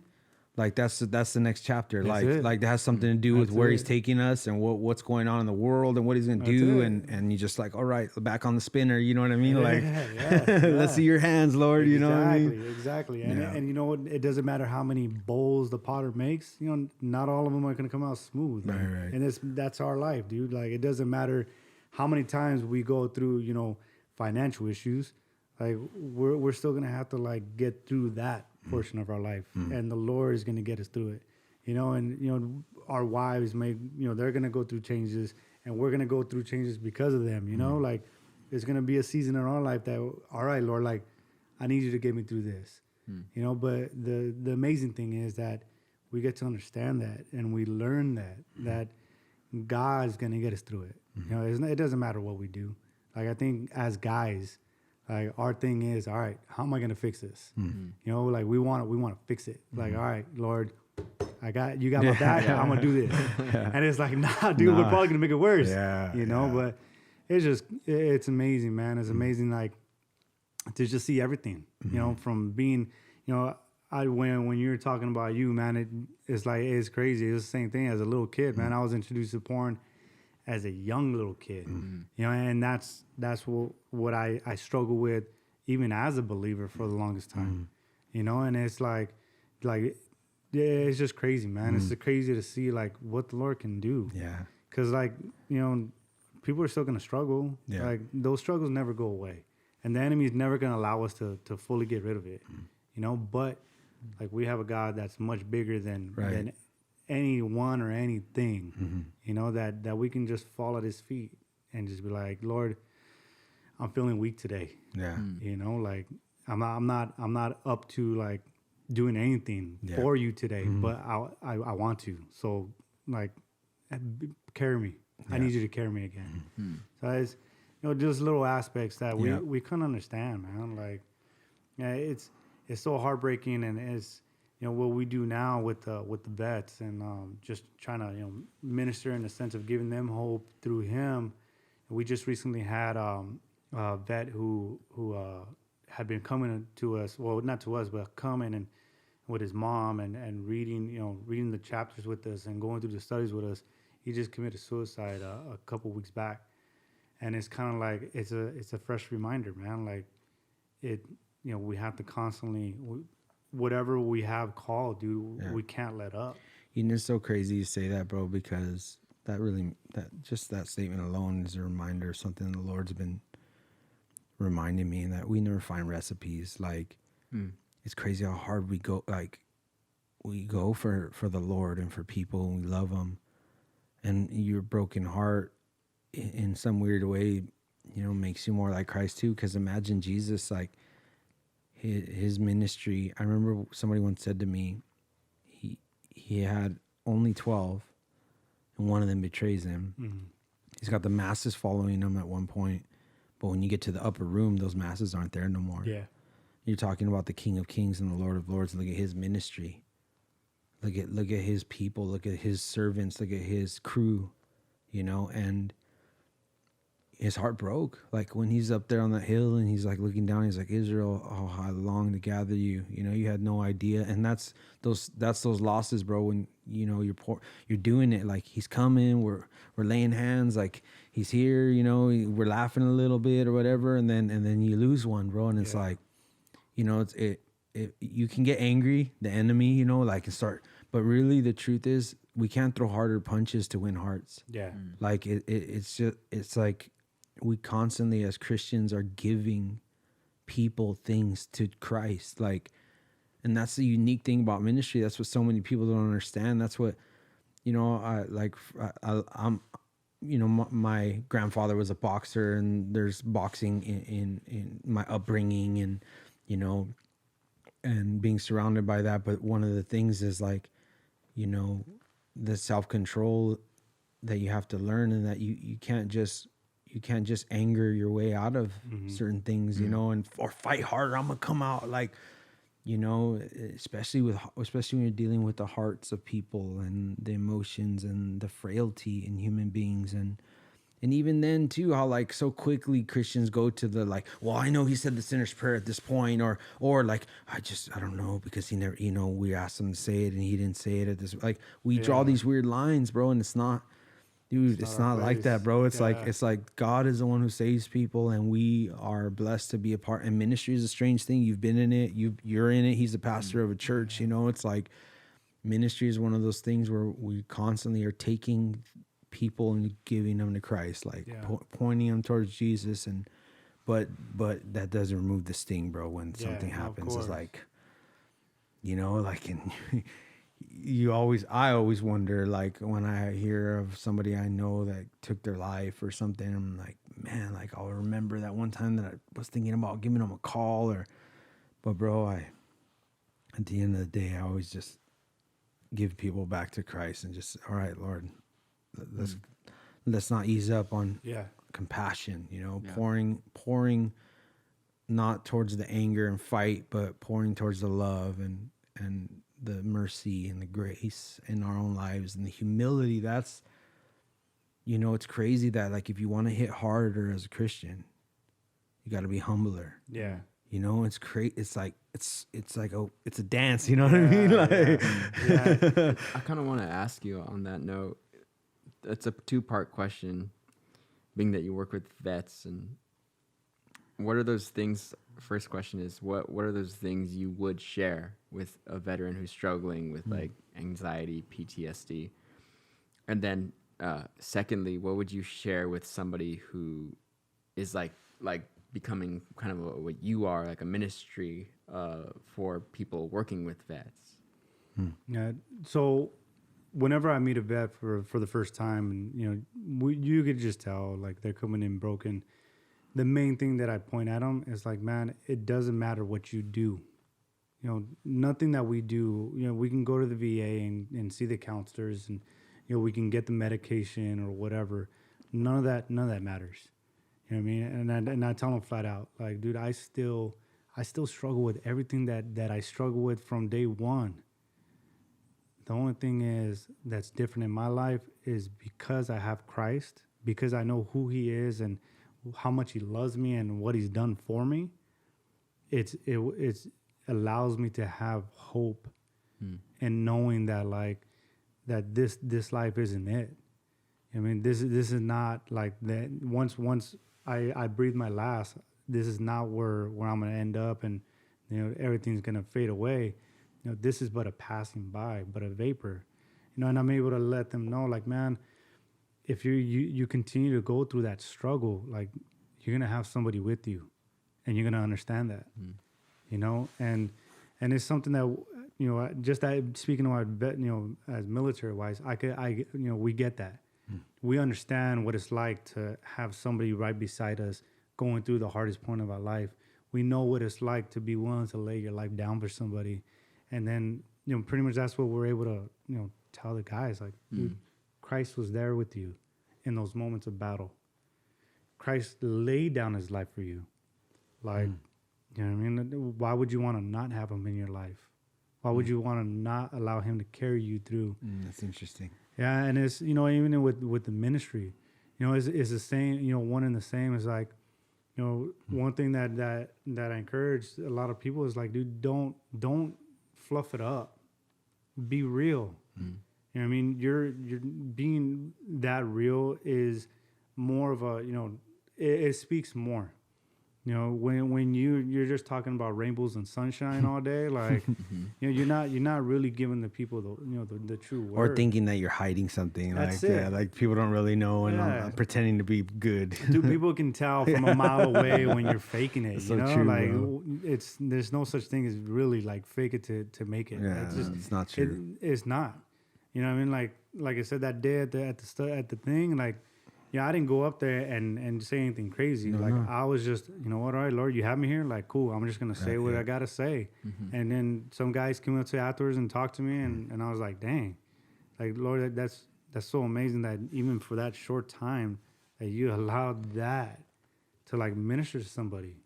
like that's the next chapter. Like that has something to do with where He's taking us and what's going on in the world and what He's gonna do. And you just like, all right, back on the spinner. You know what I mean? Let's see your hands, Lord. You know what I mean? Exactly. And you know what? It doesn't matter how many bowls the potter makes. You know, not all of them are gonna come out smooth. Right. And that's our life, dude. Like it doesn't matter how many times we go through, you know, financial issues. Like we're still gonna have to like get through that portion of our life, and the Lord is gonna get us through it, you know. And you know, our wives may, you know, they're gonna go through changes, and we're gonna go through changes because of them, you know. Like there's gonna be a season in our life that, all right, Lord, like I need you to get me through this, you know. But the amazing thing is that we get to understand that, and we learn that God's gonna get us through it. You know, it doesn't matter what we do. Like I think as guys. Like our thing is, all right, how am I gonna fix this? You know, like we want to fix it. Like, all right, Lord, you got my back. I'm gonna do this. And it's like, nah, dude, we're probably gonna make it worse. You know, but it's amazing, man. It's amazing, like to just see everything. You know, from being, you know, when you're talking about you, man, it's like it's crazy. It's the same thing as a little kid, man. I was introduced to porn as a young little kid, you know, and that's what I struggle with even as a believer for the longest time, you know. And it's like it's just crazy, man. It's crazy to see like what the Lord can do. Because like, you know, people are still gonna struggle. Like those struggles never go away, and the enemy is never gonna allow us to fully get rid of it, you know. But like we have a God that's much bigger than anyone or anything, you know, that we can just fall at His feet and just be like, Lord, I'm feeling weak today. You know, like I'm not up to like doing anything for you today, but I want to. So like, carry me. I need you to carry me again. So it's, you know, just little aspects that we couldn't understand, man. Like, it's so heartbreaking, and it's, you know, what we do now with the vets and just trying to, you know, minister in the sense of giving them hope through Him. We just recently had a vet who had been coming to us, well, not to us, but coming with his mom and reading the chapters with us and going through the studies with us. He just committed suicide a couple weeks back, and it's kind of like it's a fresh reminder, man. Like we have to constantly whatever we have called, dude. Yeah. We can't let up. It's so crazy you say that, bro, because that statement alone is a reminder of something the Lord's been reminding me, and that we never find recipes. Like, it's crazy how hard we go. Like, we go for the Lord and for people, and we love them. And your broken heart, in some weird way, makes you more like Christ too. Because imagine Jesus, like his ministry. I remember somebody once said to me, he had only 12, and one of them betrays him. Mm-hmm. He's got the masses following him at one point, but when you get to the upper room, those masses aren't there no more. Yeah, you're talking about the King of Kings and the Lord of Lords. Look at his ministry. Look at his people. Look at his servants. Look at his crew. And his heart broke. Like when he's up there on that hill and he's like looking down, he's like, Israel, oh, how I long to gather you. You had no idea. And that's those losses, bro. When you're doing it, like he's coming, we're laying hands, like he's here, we're laughing a little bit or whatever, and then you lose one, bro. And it's like, you can get angry, the enemy, like and start, but really the truth is we can't throw harder punches to win hearts. Yeah. Like it's like we constantly as Christians are giving people things to Christ. Like, and that's the unique thing about ministry. That's what so many people don't understand. That's what, I'm my grandfather was a boxer, and there's boxing in my upbringing, and, and being surrounded by that. But one of the things is like, the self-control that you have to learn, and that you can't just anger your way out of certain things, or fight harder. I'm gonna come out like, especially when you're dealing with the hearts of people and the emotions and the frailty in human beings, and even then too, how like so quickly Christians go to the like, well, I know he said the sinner's prayer at this point, or like I don't know because he never, we asked him to say it and he didn't say it at this. Like we draw these weird lines, bro, and it's not. Dude, it's not like that, bro. It's like God is the one who saves people, and we are blessed to be a part. And ministry is a strange thing. You've been in it. You're in it. He's the pastor of a church. It's like ministry is one of those things where we constantly are taking people and giving them to Christ, like pointing them towards Jesus. And but that doesn't remove the sting, bro. When something happens, it's like, like in. I always wonder, like when I hear of somebody I know that took their life or something, I'm like, man, like I'll remember that one time that I was thinking about giving them a call, but bro, at the end of the day, I always just give people back to Christ and just, all right, Lord, let's not ease up on compassion, pouring not towards the anger and fight, but pouring towards the love and the mercy and the grace in our own lives and the humility. That's, it's crazy that like if you want to hit harder as a Christian, you got to be humbler. Yeah. It's great. It's like it's a dance. You know what I mean? Like, I kind of want to ask you on that note. It's a 2-part question, being that you work with vets, and what are those things? First question is what are those things you would share with a veteran who's struggling with like anxiety, PTSD? And then secondly, what would you share with somebody who is like becoming kind of what you are, like a ministry for people working with vets? Yeah. So whenever I meet a vet for the first time, and you could just tell like they're coming in broken. The main thing that I point at them is like, man, it doesn't matter what you do. Nothing that we do, we can go to the VA and see the counselors, and, we can get the medication or whatever. None of that matters. You know what I mean? And I tell them flat out, like, dude, I still struggle with everything that I struggle with from day one. The only thing is that's different in my life is because I have Christ, because I know who he is and how much he loves me and what he's done for me. It's allows me to have hope and knowing that like that this life isn't it. I mean, this is not like that. Once I breathe my last, this is not where I'm gonna end up, and everything's gonna fade away. This is but a passing by, but a vapor. And I'm able to let them know, like, man, if you continue to go through that struggle, like, you're gonna have somebody with you, and you're gonna understand that, and it's something that just that speaking about as military wise, we get that. We understand what it's like to have somebody right beside us going through the hardest point of our life. We know what it's like to be willing to lay your life down for somebody. And then, pretty much that's what we're able to, tell the guys, like, dude, Christ was there with you in those moments of battle. Christ laid down his life for you. Like, you know what I mean? Why would you want to not have him in your life? Why would you want to not allow him to carry you through? That's interesting. Yeah, and it's, even with the ministry, it's the same, one and the same. Is like, one thing that I encourage a lot of people is like, dude, don't fluff it up. Be real. You know what I mean? You're being that real is more of a, it speaks more. When you're just talking about rainbows and sunshine all day, like, you're not really giving the people the true word. Or thinking that you're hiding something. That's like, it. Yeah, like people don't really know, and I'm pretending to be good. Dude, people can tell from a mile away when you're faking it. So true, like bro. there's no such thing as really like fake it to make it. Yeah, it's not true. It's not. You know what I mean? Like I said that day at the thing, like, I didn't go up there and say anything crazy. No. I was just, all right, Lord, you have me here. Like, cool. I'm just gonna say what I gotta say. And then some guys came up to me afterwards and talked to me, and I was like, dang, like, Lord, that's so amazing that even for that short time that you allowed that to like minister to somebody,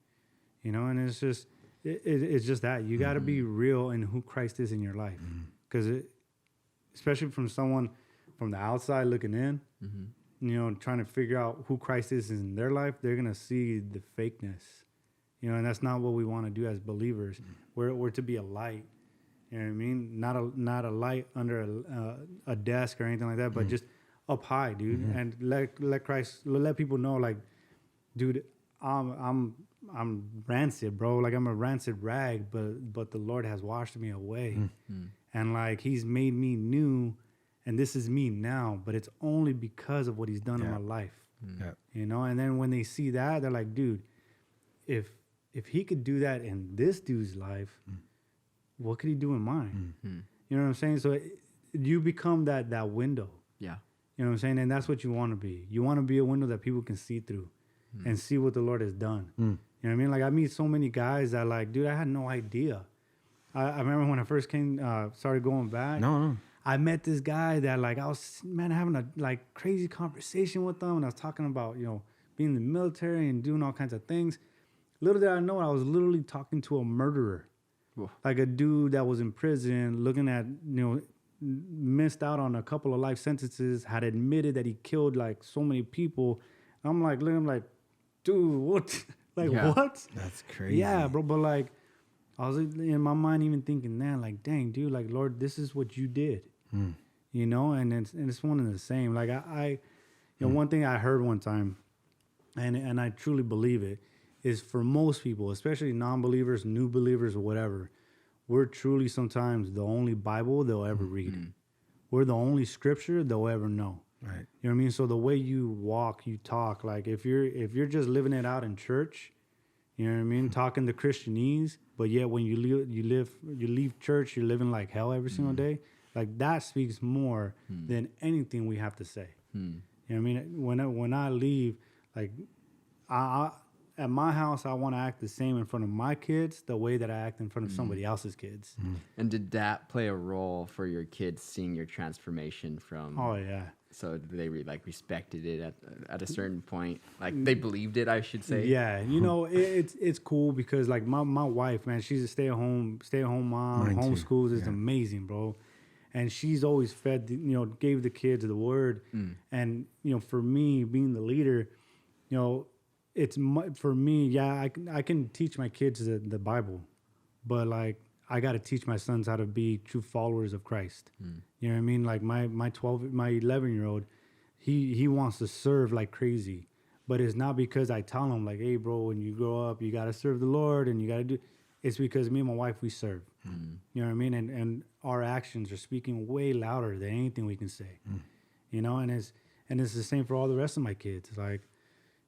And it's just it's just that you got to be real in who Christ is in your life, because especially from someone from the outside looking in. Trying to figure out who Christ is in their life, they're going to see the fakeness, and that's not what we want to do as believers. We're to be a light, you know what I mean? Not a light under a desk or anything like that, but just up high, dude. And let Christ, let people know, like, dude, I'm rancid, bro. Like, I'm a rancid rag, but the Lord has washed me away. And like, he's made me new. And this is me now, but it's only because of what he's done in my life, And then when they see that, they're like, dude, if he could do that in this dude's life, what could he do in mine? You know what I'm saying? So you become that window. Yeah. You know what I'm saying? And that's what you want to be. You want to be a window that people can see through and see what the Lord has done. You know what I mean? Like, I meet so many guys that, like, dude, I had no idea. I remember when I first started going back. No. I met this guy that, like, I was, having a, like, crazy conversation with him. And I was talking about, being in the military and doing all kinds of things. Little did I know, I was literally talking to a murderer. Whoa. Like a dude that was in prison, looking at, missed out on a couple of life sentences, had admitted that he killed, like, so many people. I'm like, looking, like, dude, what? Like, what? That's crazy. Yeah, bro. But, like, I was in my mind even thinking, man, like, dang, dude, like, Lord, this is what you did. And it's one and the same. Like, I one thing I heard one time, and I truly believe it, is for most people, especially non-believers, new believers, or whatever, we're truly sometimes the only Bible they'll ever read. We're the only scripture they'll ever know. Right. You know what I mean? So the way you walk, you talk, like, if you're just living it out in church, you know what I mean, talking the Christianese, but yet when you leave church, you're living like hell every single day. Like, that speaks more than anything we have to say. You know what I mean? When I leave, like, I at my house, I want to act the same in front of my kids the way that I act in front of somebody else's kids. And did that play a role for your kids seeing your transformation from? Oh yeah. So they respected it at a certain point, like they believed it, I should say. Yeah, it's cool because, like, my wife, man, she's a stay at home mom. Mine homeschools is amazing, bro. And she's always fed, gave the kids the word. And, for me, being the leader, for me, I can teach my kids the Bible. but like I got to teach my sons how to be true followers of Christ. You know what I mean? Like my 11-year-old, he wants to serve like crazy, but it's not because I tell him like, hey bro, when you grow up, you got to serve the Lord and you got to do. It's because me and my wife, we serve. You know what I mean? And our actions are speaking way louder than anything we can say. You know, and it's the same for all the rest of my kids. Like,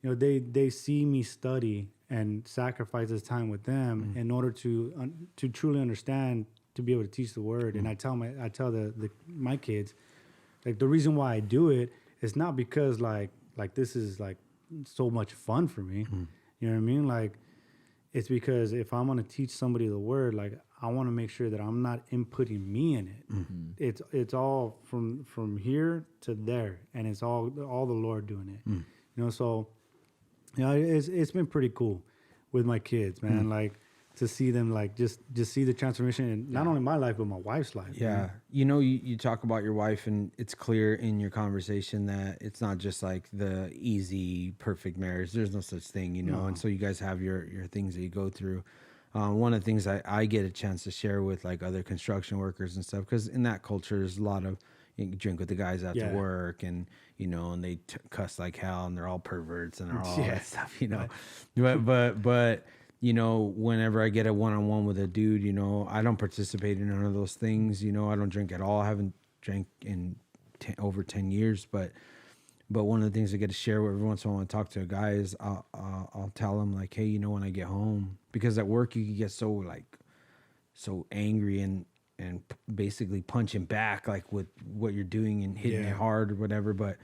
you know, they see me study and sacrifice this time with them in order to truly understand, to be able to teach the word. And I tell my kids, like, the reason why I do it is not because like this is like so much fun for me. You know what I mean? Like, it's because if I'm gonna teach somebody the word, like I want to make sure that I'm not inputting me in it. It's all from here to there, and it's all the Lord doing it. You know, so you know, it's been pretty cool with my kids, man. Like to see them, like just see the transformation in not only my life but my wife's life. Yeah, man. You know, you talk about your wife, and it's clear in your conversation that it's not just like the easy, perfect marriage. There's no such thing, you know. And so you guys have your things that you go through. One of the things I get a chance to share with like other construction workers and stuff, because in that culture, there's a lot of you drink with the guys after work, and you know, and they cuss like hell, and they're all perverts and all that stuff, you know. But you know, whenever I get a one-on-one with a dude, you know, I don't participate in none of those things. You know, I don't drink at all. I haven't drank in over 10 years, but one of the things I get to share with every once in a while when I talk to a guy is I'll tell him like, hey, you know, when I get home, because at work you can get so angry and basically punching back like with what you're doing and hitting it hard or whatever. But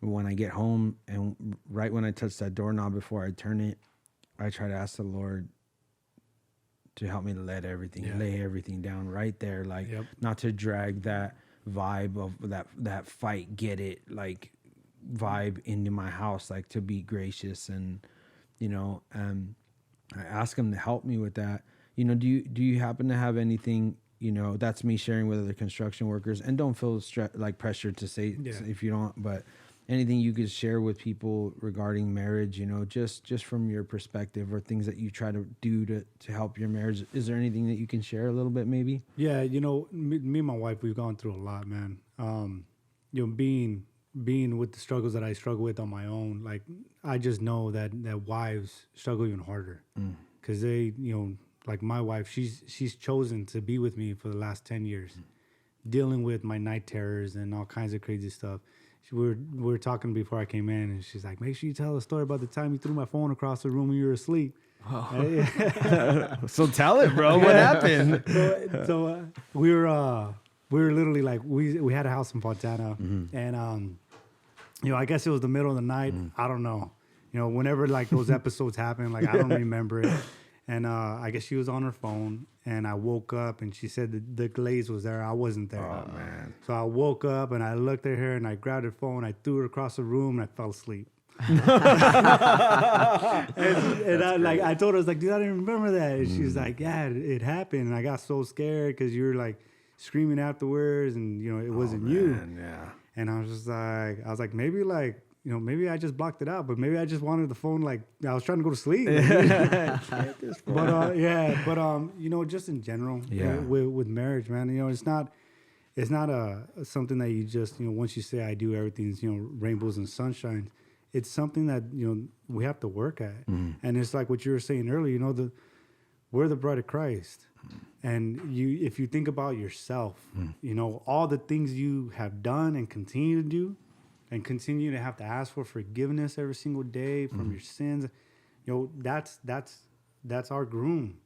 when I get home and right when I touch that doorknob before I turn it, I try to ask the Lord to help me to lay everything down right there. Like not to drag that vibe of that fight, get it, like vibe into my house, like to be gracious. And, you know, I ask him to help me with that. You know, do you happen to have anything, you know, that's me sharing with other construction workers, and don't feel like pressure to say if you don't, but anything you could share with people regarding marriage, you know, just from your perspective, or things that you try to do to help your marriage. Is there anything that you can share a little bit, maybe? Yeah, you know, me and my wife, we've gone through a lot, man. You know, being with the struggles that I struggle with on my own, like I just know that wives struggle even harder, because they, you know, like my wife, she's chosen to be with me for the last 10 years, dealing with my night terrors and all kinds of crazy stuff. We were talking before I came in, and she's like, make sure you tell a story about the time you threw my phone across the room when you were asleep. So tell it, bro. What happened? So we were literally like, we had a house in Fontana, and you know, I guess it was the middle of the night. I don't know. You know, whenever like those episodes happen, like I don't remember it. And I guess she was on her phone, and I woke up, and she said the glaze was there. I wasn't there. Oh, man. So I woke up, and I looked at her, and I grabbed her phone. I threw her across the room, and I fell asleep. and I told her, I was like, dude, I didn't remember that. And she was like, yeah, it happened. And I got so scared because you were like screaming afterwards, and, you know, it wasn't you. Yeah. And I was like, maybe like, you know, maybe I just blocked it out, but maybe I just wanted the phone. Like I was trying to go to sleep. But you know, just in general, with marriage, man, you know, it's not something that you just, you know, once you say I do, everything's, you know, rainbows and sunshine. It's something that, you know, we have to work at. And it's like what you were saying earlier, you know, we're the bride of Christ. And if you think about yourself, you know, all the things you have done and continue to do, and continue to have to ask for forgiveness every single day from your sins, you know, that's our groom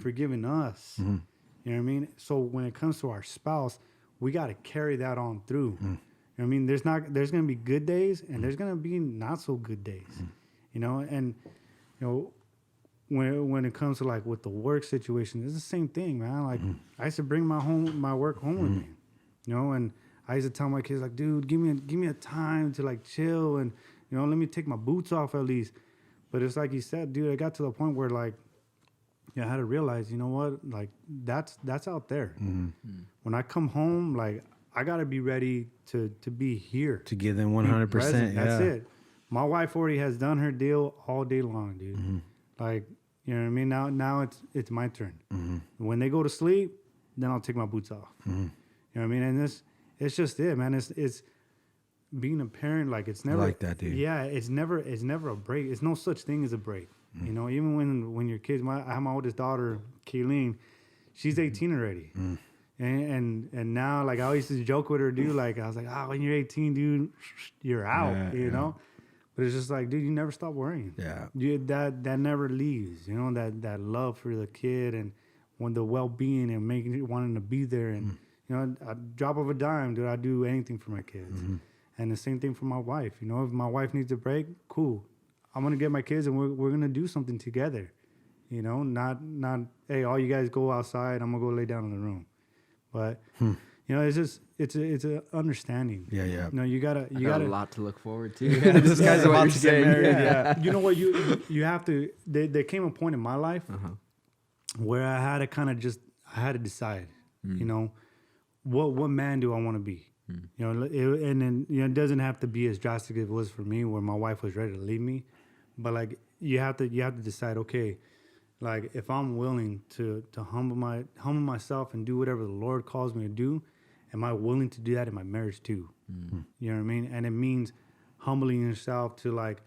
forgiving us. You know what I mean? So when it comes to our spouse, we got to carry that on through. You know what I mean? There's going to be good days, and there's going to be not so good days. You know, and you know, when it comes to like with the work situation, it's the same thing, man. Like I used to bring my work home with me, you know, and I used to tell my kids, like, dude, give me a time to like chill, and, you know, let me take my boots off at least. But it's like you said, dude, I got to the point where like, I had to realize, you know what, like that's out there. When I come home, like I gotta be ready to be here, to give them 100%. That's it. My wife already has done her deal all day long, dude. Like, You know what I mean? Now it's my turn. When they go to sleep, then I'll take my boots off. You know what I mean? And it's just it, man. It's being a parent, like it's never like that, dude. Yeah, it's never a break. It's no such thing as a break. You know, even when your kids, I have my oldest daughter, Kayleen, she's 18 already. And now, like, I always used to joke with her, dude. Like, I was like, when you're 18, dude, you're out, you know? But it's just like, dude, you never stop worrying. Yeah. That never leaves, you know, that love for the kid and when the well-being and wanting to be there. And, you know, a drop of a dime, dude, I do anything for my kids. And the same thing for my wife. You know, if my wife needs a break, cool. I'm going to get my kids and we're going to do something together. You know, not, hey, all you guys go outside. I'm going to go lay down in the room. But, you know, it's a understanding. Yeah. You know, you got a lot to look forward to. This guy's about to get married. Yeah. You know what? You have to, there came a point in my life where I had to I had to decide, you know, what man do I want to be? You know, and then, you know, it doesn't have to be as drastic as it was for me where my wife was ready to leave me. But like, you have to decide, okay, like if I'm willing to humble myself and do whatever the Lord calls me to do, am I willing to do that in my marriage too? You know what I mean? And it means humbling yourself to like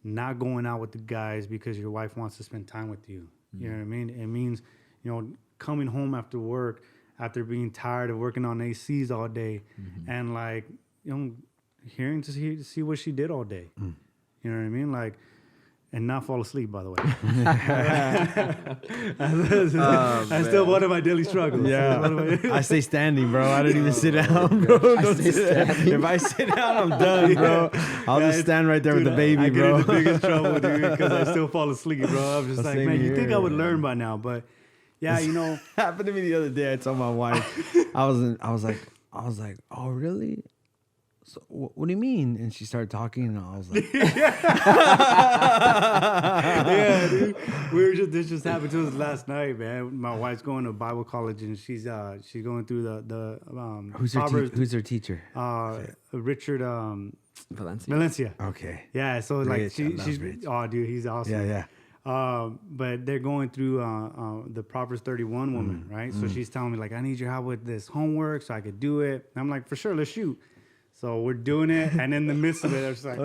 not going out with the guys because your wife wants to spend time with you. You know what I mean? It means, you know, coming home after work, after being tired of working on ACs all day and like, you know, hearing to see what she did all day. You know what I mean? Like, and not fall asleep, by the way. That's still one of my daily struggles. Yeah. I stay standing, bro. I don't even sit down, bro. If I sit down, I'm done, bro. I'll just stand right there with the baby, bro. I get in the biggest trouble, dude, because I still fall asleep, bro. I'm just like, man, you think I would learn by now, but yeah, you know. Happened to me the other day. I told my wife, I was like, oh, really? So, what do you mean? And she started talking, and I was like, yeah, dude. This just happened to us last night, man. My wife's going to Bible college, and she's going through the who's her teacher? Richard Valencia. Okay. Yeah, so like she's Rich. Oh, dude, he's awesome. Yeah. But they're going through the Proverbs 31 woman, right? So she's telling me like, I need your help with this homework so I could do it. And I'm like, for sure, let's shoot. So we're doing it, and in the midst of it, I was like,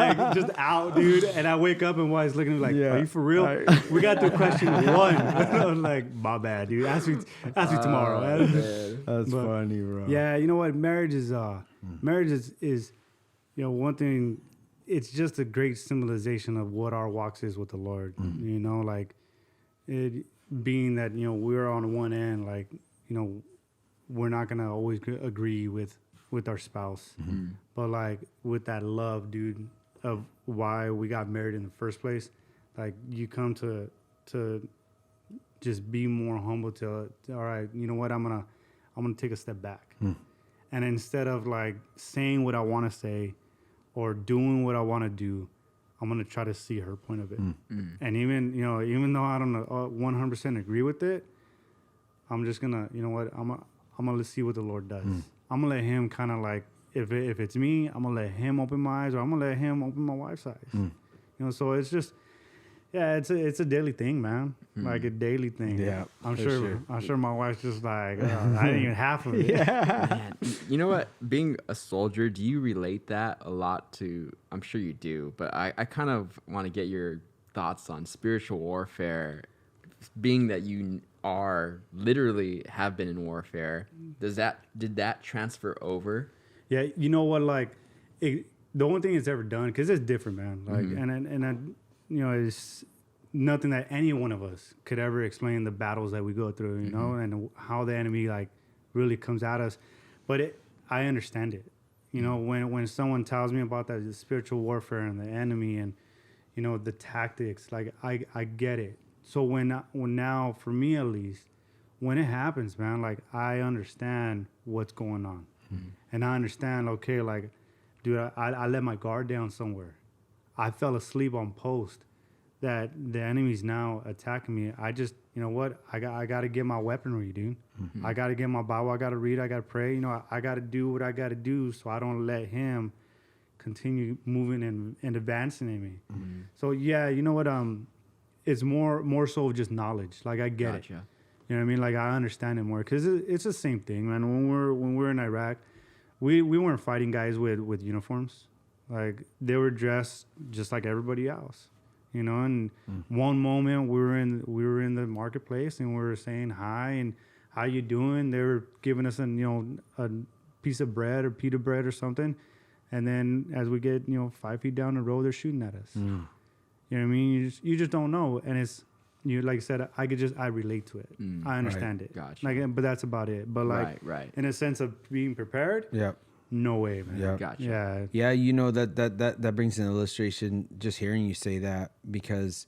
like just out, dude. And I wake up and wife's looking at me like, are you for real? We got to question 1. I was like, my bad, dude. Ask me tomorrow. That's funny, bro. Yeah, you know what? Marriage is you know, one thing. It's just a great symbolization of what our walks is with the Lord. You know, like it being that, you know, we're on one end, like, you know, we're not going to always agree with our spouse. But like with that love, dude, of why we got married in the first place, like you come to just be more humble to all right, you know what, I'm going to take a step back. And instead of like saying what I want to say or doing what I want to do, I'm going to try to see her point of it. And even though I don't 100% agree with it, I'm just going to, you know what, I'm going to see what the Lord does. I'm going to let him kind of like, if it's me, I'm going to let him open my eyes, or I'm going to let him open my wife's eyes. You know, so it's just, yeah, it's a daily thing, man. Like a daily thing. Yeah, I'm sure my wife's just like, I didn't even half of it. Man, you know what? Being a soldier, do you relate that a lot to, I'm sure you do, but I kind of want to get your thoughts on spiritual warfare, being that you literally have been in warfare. Did that transfer over? Yeah, you know what? Like, the only thing it's ever done, because it's different, man. Like, and you know, it's nothing that any one of us could ever explain the battles that we go through, you know, and how the enemy like really comes at us. But I understand it. You know, when someone tells me about that, the spiritual warfare and the enemy and, you know, the tactics, like I get it. So when now, for me at least, when it happens, man, like I understand what's going on. And I understand, okay, like, dude, I let my guard down somewhere. I fell asleep on post that the enemy's now attacking me. I just, you know what, I got to get my weaponry, dude. I got to get my Bible. I got to read. I got to pray. You know, I got to do what I got to do so I don't let him continue moving and advancing in me. So yeah, you know what? It's more so just knowledge. Like I get it. You know what I mean? Like I understand it more because it's the same thing, man. When we're in Iraq, we weren't fighting guys with uniforms. Like they were dressed just like everybody else, you know. And one moment we were in the marketplace and we were saying hi and how you doing. They were giving us a piece of bread or pita bread or something, and then as we get 5 feet down the road, they're shooting at us. You know what I mean? You just don't know, and it's like I said, I relate to it. I understand it. Gotcha. Like, but that's about it. But like, in a sense of being prepared. Yeah. No way, man. Yeah. Gotcha. Yeah. You know, that brings an illustration just hearing you say that, because,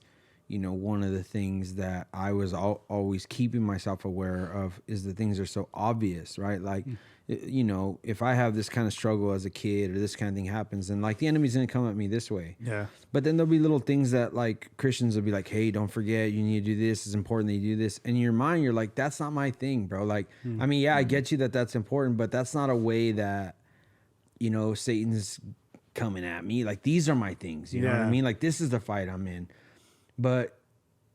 one of the things that I was always keeping myself aware of is the things that are so obvious, right? Like, if I have this kind of struggle as a kid or this kind of thing happens, then like the enemy's going to come at me this way. Yeah. But then there'll be little things that like Christians will be like, hey, don't forget, you need to do this. It's important that you do this. And in your mind, you're like, that's not my thing, bro. Like, I mean, yeah, I get you that that's important, but that's not a way that, Satan's coming at me. Like, these are my things. You know what I mean? Like, this is the fight I'm in. But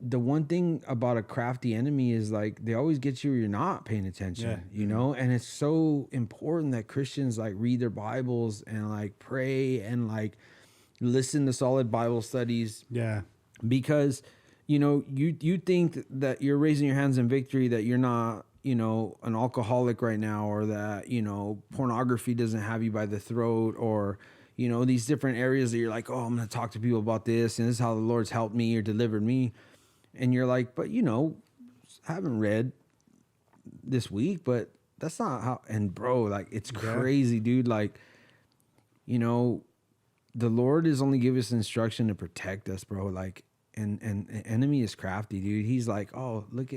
the one thing about a crafty enemy is like they always get you where you're not paying attention, and it's so important that Christians like read their Bibles and like pray and like listen to solid Bible studies. Yeah. Because, you think that you're raising your hands in victory, that you're not, an alcoholic right now, or that, pornography doesn't have you by the throat, or, these different areas that you're like, oh, I'm going to talk to people about this, and this is how the Lord's helped me or delivered me. And you're like, but, I haven't read this week, but that's not how, and bro, like, it's crazy, dude. Like, the Lord is only giving us instruction to protect us, bro. Like, and the enemy is crafty, dude. He's like, oh, look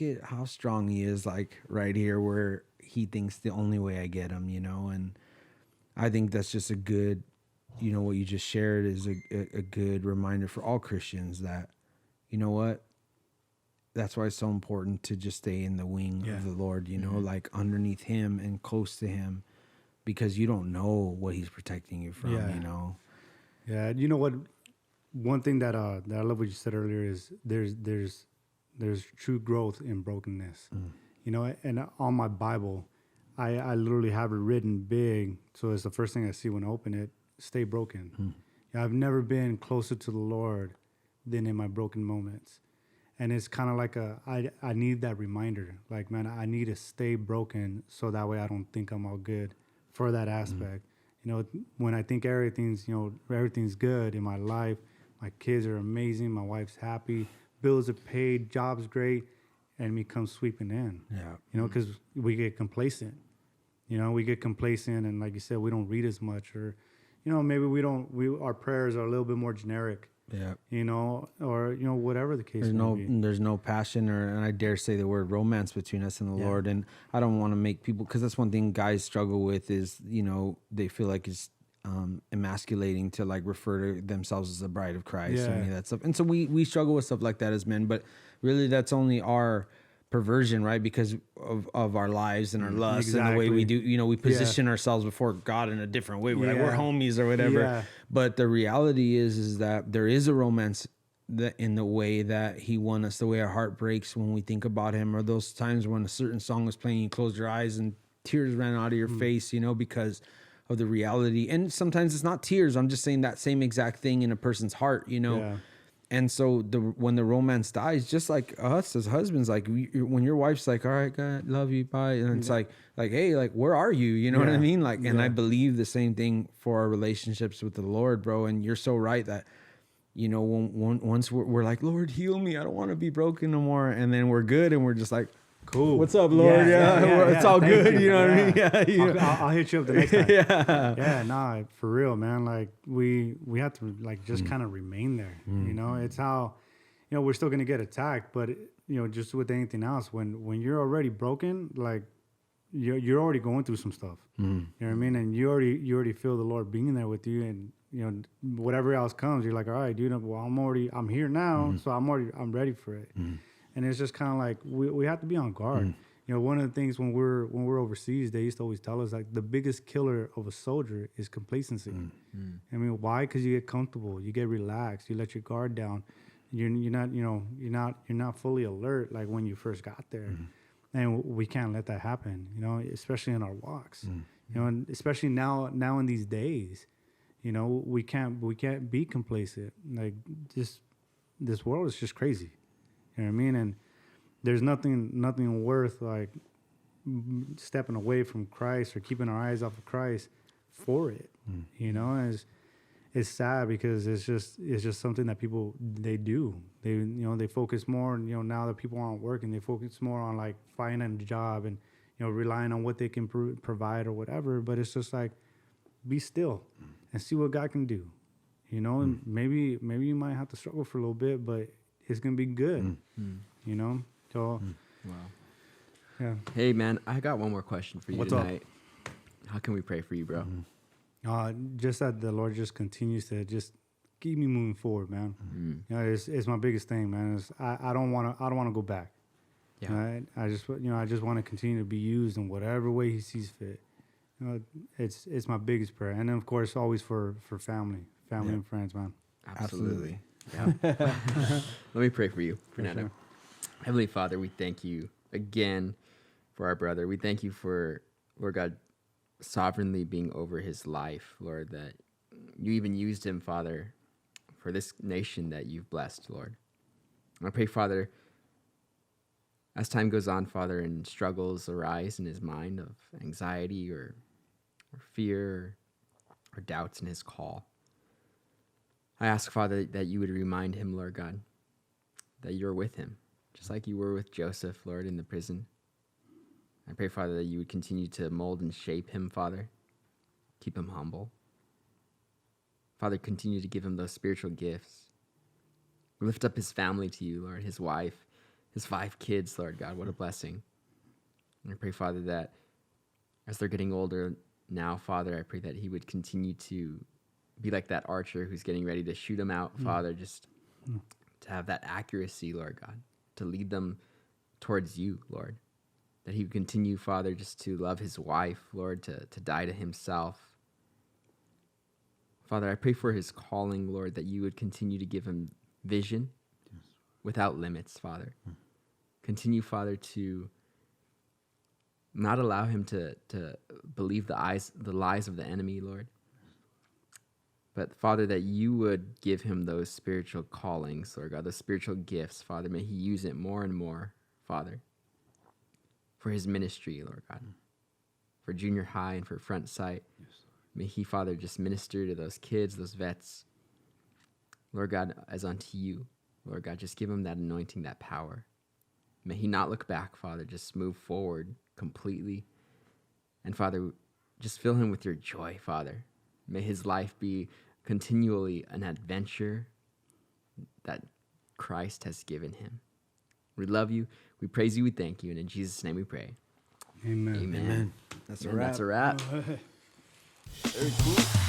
at how strong he is, like right here where he thinks the only way I get him, and I think that's just a good, what you just shared is a good reminder for all Christians that, what, that's why it's so important to just stay in the wing of the Lord, like underneath him and close to him, because you don't know what he's protecting you from, Yeah. You know what? One thing that I love what you said earlier is there's true growth in brokenness, and on my Bible, I literally have it written big. So it's the first thing I see when I open it, stay broken. I've never been closer to the Lord than in my broken moments. And it's kind of like I need that reminder. Like, man, I need to stay broken so that way I don't think I'm all good for that aspect. When I think everything's good in my life, my kids are amazing, my wife's happy, bills are paid, job's great, enemy comes sweeping in. Because we get complacent. And like you said, we don't read as much, or, maybe our prayers are a little bit more generic. Or whatever the case may be. There's no passion, and I dare say the word romance between us and the Lord. And I don't want to make people, because that's one thing guys struggle with is, they feel like it's emasculating to like refer to themselves as the bride of Christ or any of that stuff. And so we struggle with stuff like that as men, but really that's only our perversion, right? Because of our lives and our lusts and the way we do, we position ourselves before God in a different way. We're like, we're homies or whatever. But the reality is that there is a romance in the way that he won us, the way our heart breaks when we think about him, or those times when a certain song was playing, you closed your eyes and tears ran out of your face, because of the reality. And sometimes it's not tears. I'm just saying that same exact thing in a person's heart, And so when the romance dies, just like us as husbands, like when your wife's like, all right, God, love you, bye. And it's like, hey, like, where are you? You know what I mean? Like, and I believe the same thing for our relationships with the Lord, bro. And you're so right that, once we're like, Lord, heal me. I don't want to be broken no more. And then we're good. And we're just like, cool. What's up, Lord? It's all good. You know what I mean? I'll hit you up the next time. Nah, for real, man. Like we have to like just kind of remain there. It's how, we're still gonna get attacked, but just with anything else, when you're already broken, like you're already going through some stuff. You know what I mean? And you already feel the Lord being there with you, and whatever else comes, you're like, all right, dude. Well, I'm here now, so I'm ready for it. And it's just kind of like we have to be on guard. You know, one of the things when we're overseas, they used to always tell us like the biggest killer of a soldier is complacency. I mean, why? Because you get comfortable, you get relaxed, you let your guard down. You're not fully alert like when you first got there, and we can't let that happen. You know, especially in our walks. You know, and especially now in these days, you know, we can't be complacent. Like just this world is just crazy. You know what I mean? And there's nothing worth like stepping away from Christ or keeping our eyes off of Christ for it. You know, and it's sad because it's just something that people they do. They focus more. You know, now that people aren't working, they focus more on like finding a job and relying on what they can provide or whatever. But it's just like be still and see what God can do. You know, and maybe you might have to struggle for a little bit, but it's gonna be good. You know. So, wow. Yeah. Hey, man, I got one more question for you tonight. How can we pray for you, bro? Just that the Lord just continues to just keep me moving forward, man. You know, it's my biggest thing, man. I don't want to go back. Yeah. Right? I just want to continue to be used in whatever way He sees fit. You know, it's my biggest prayer, and then of course always for family and friends, man. Absolutely. Yeah. Let me pray for you, Fernando. Sure. Heavenly Father, we thank you again for our brother. We thank you for, Lord God, sovereignly being over his life, Lord, that you even used him, Father, for this nation that you've blessed, Lord. I pray, Father, as time goes on, Father, and struggles arise in his mind of anxiety or fear or doubts in his call, I ask, Father, that you would remind him, Lord God, that you're with him, just like you were with Joseph, Lord, in the prison. I pray, Father, that you would continue to mold and shape him, Father. Keep him humble. Father, continue to give him those spiritual gifts. Lift up his family to you, Lord, his wife, his 5 kids, Lord God. What a blessing. And I pray, Father, that as they're getting older now, Father, I pray that he would continue to be like that archer who's getting ready to shoot him out, Father, just to have that accuracy, Lord God, to lead them towards you, Lord. That he would continue, Father, just to love his wife, Lord, to die to himself. Father, I pray for his calling, Lord, that you would continue to give him vision without limits, Father. Continue, Father, to not allow him to believe the lies of the enemy, Lord. But, Father, that you would give him those spiritual callings, Lord God, those spiritual gifts, Father. May he use it more and more, Father, for his ministry, Lord God, for junior high and for front sight. Yes. May he, Father, just minister to those kids, those vets, Lord God, as unto you. Lord God, just give him that anointing, that power. May he not look back, Father, just move forward completely. And, Father, just fill him with your joy, Father. May his life be continually an adventure that Christ has given him. We love you. We praise you. We thank you. And in Jesus' name we pray. Amen. Amen. That's a wrap. That's a wrap. All right. Very cool.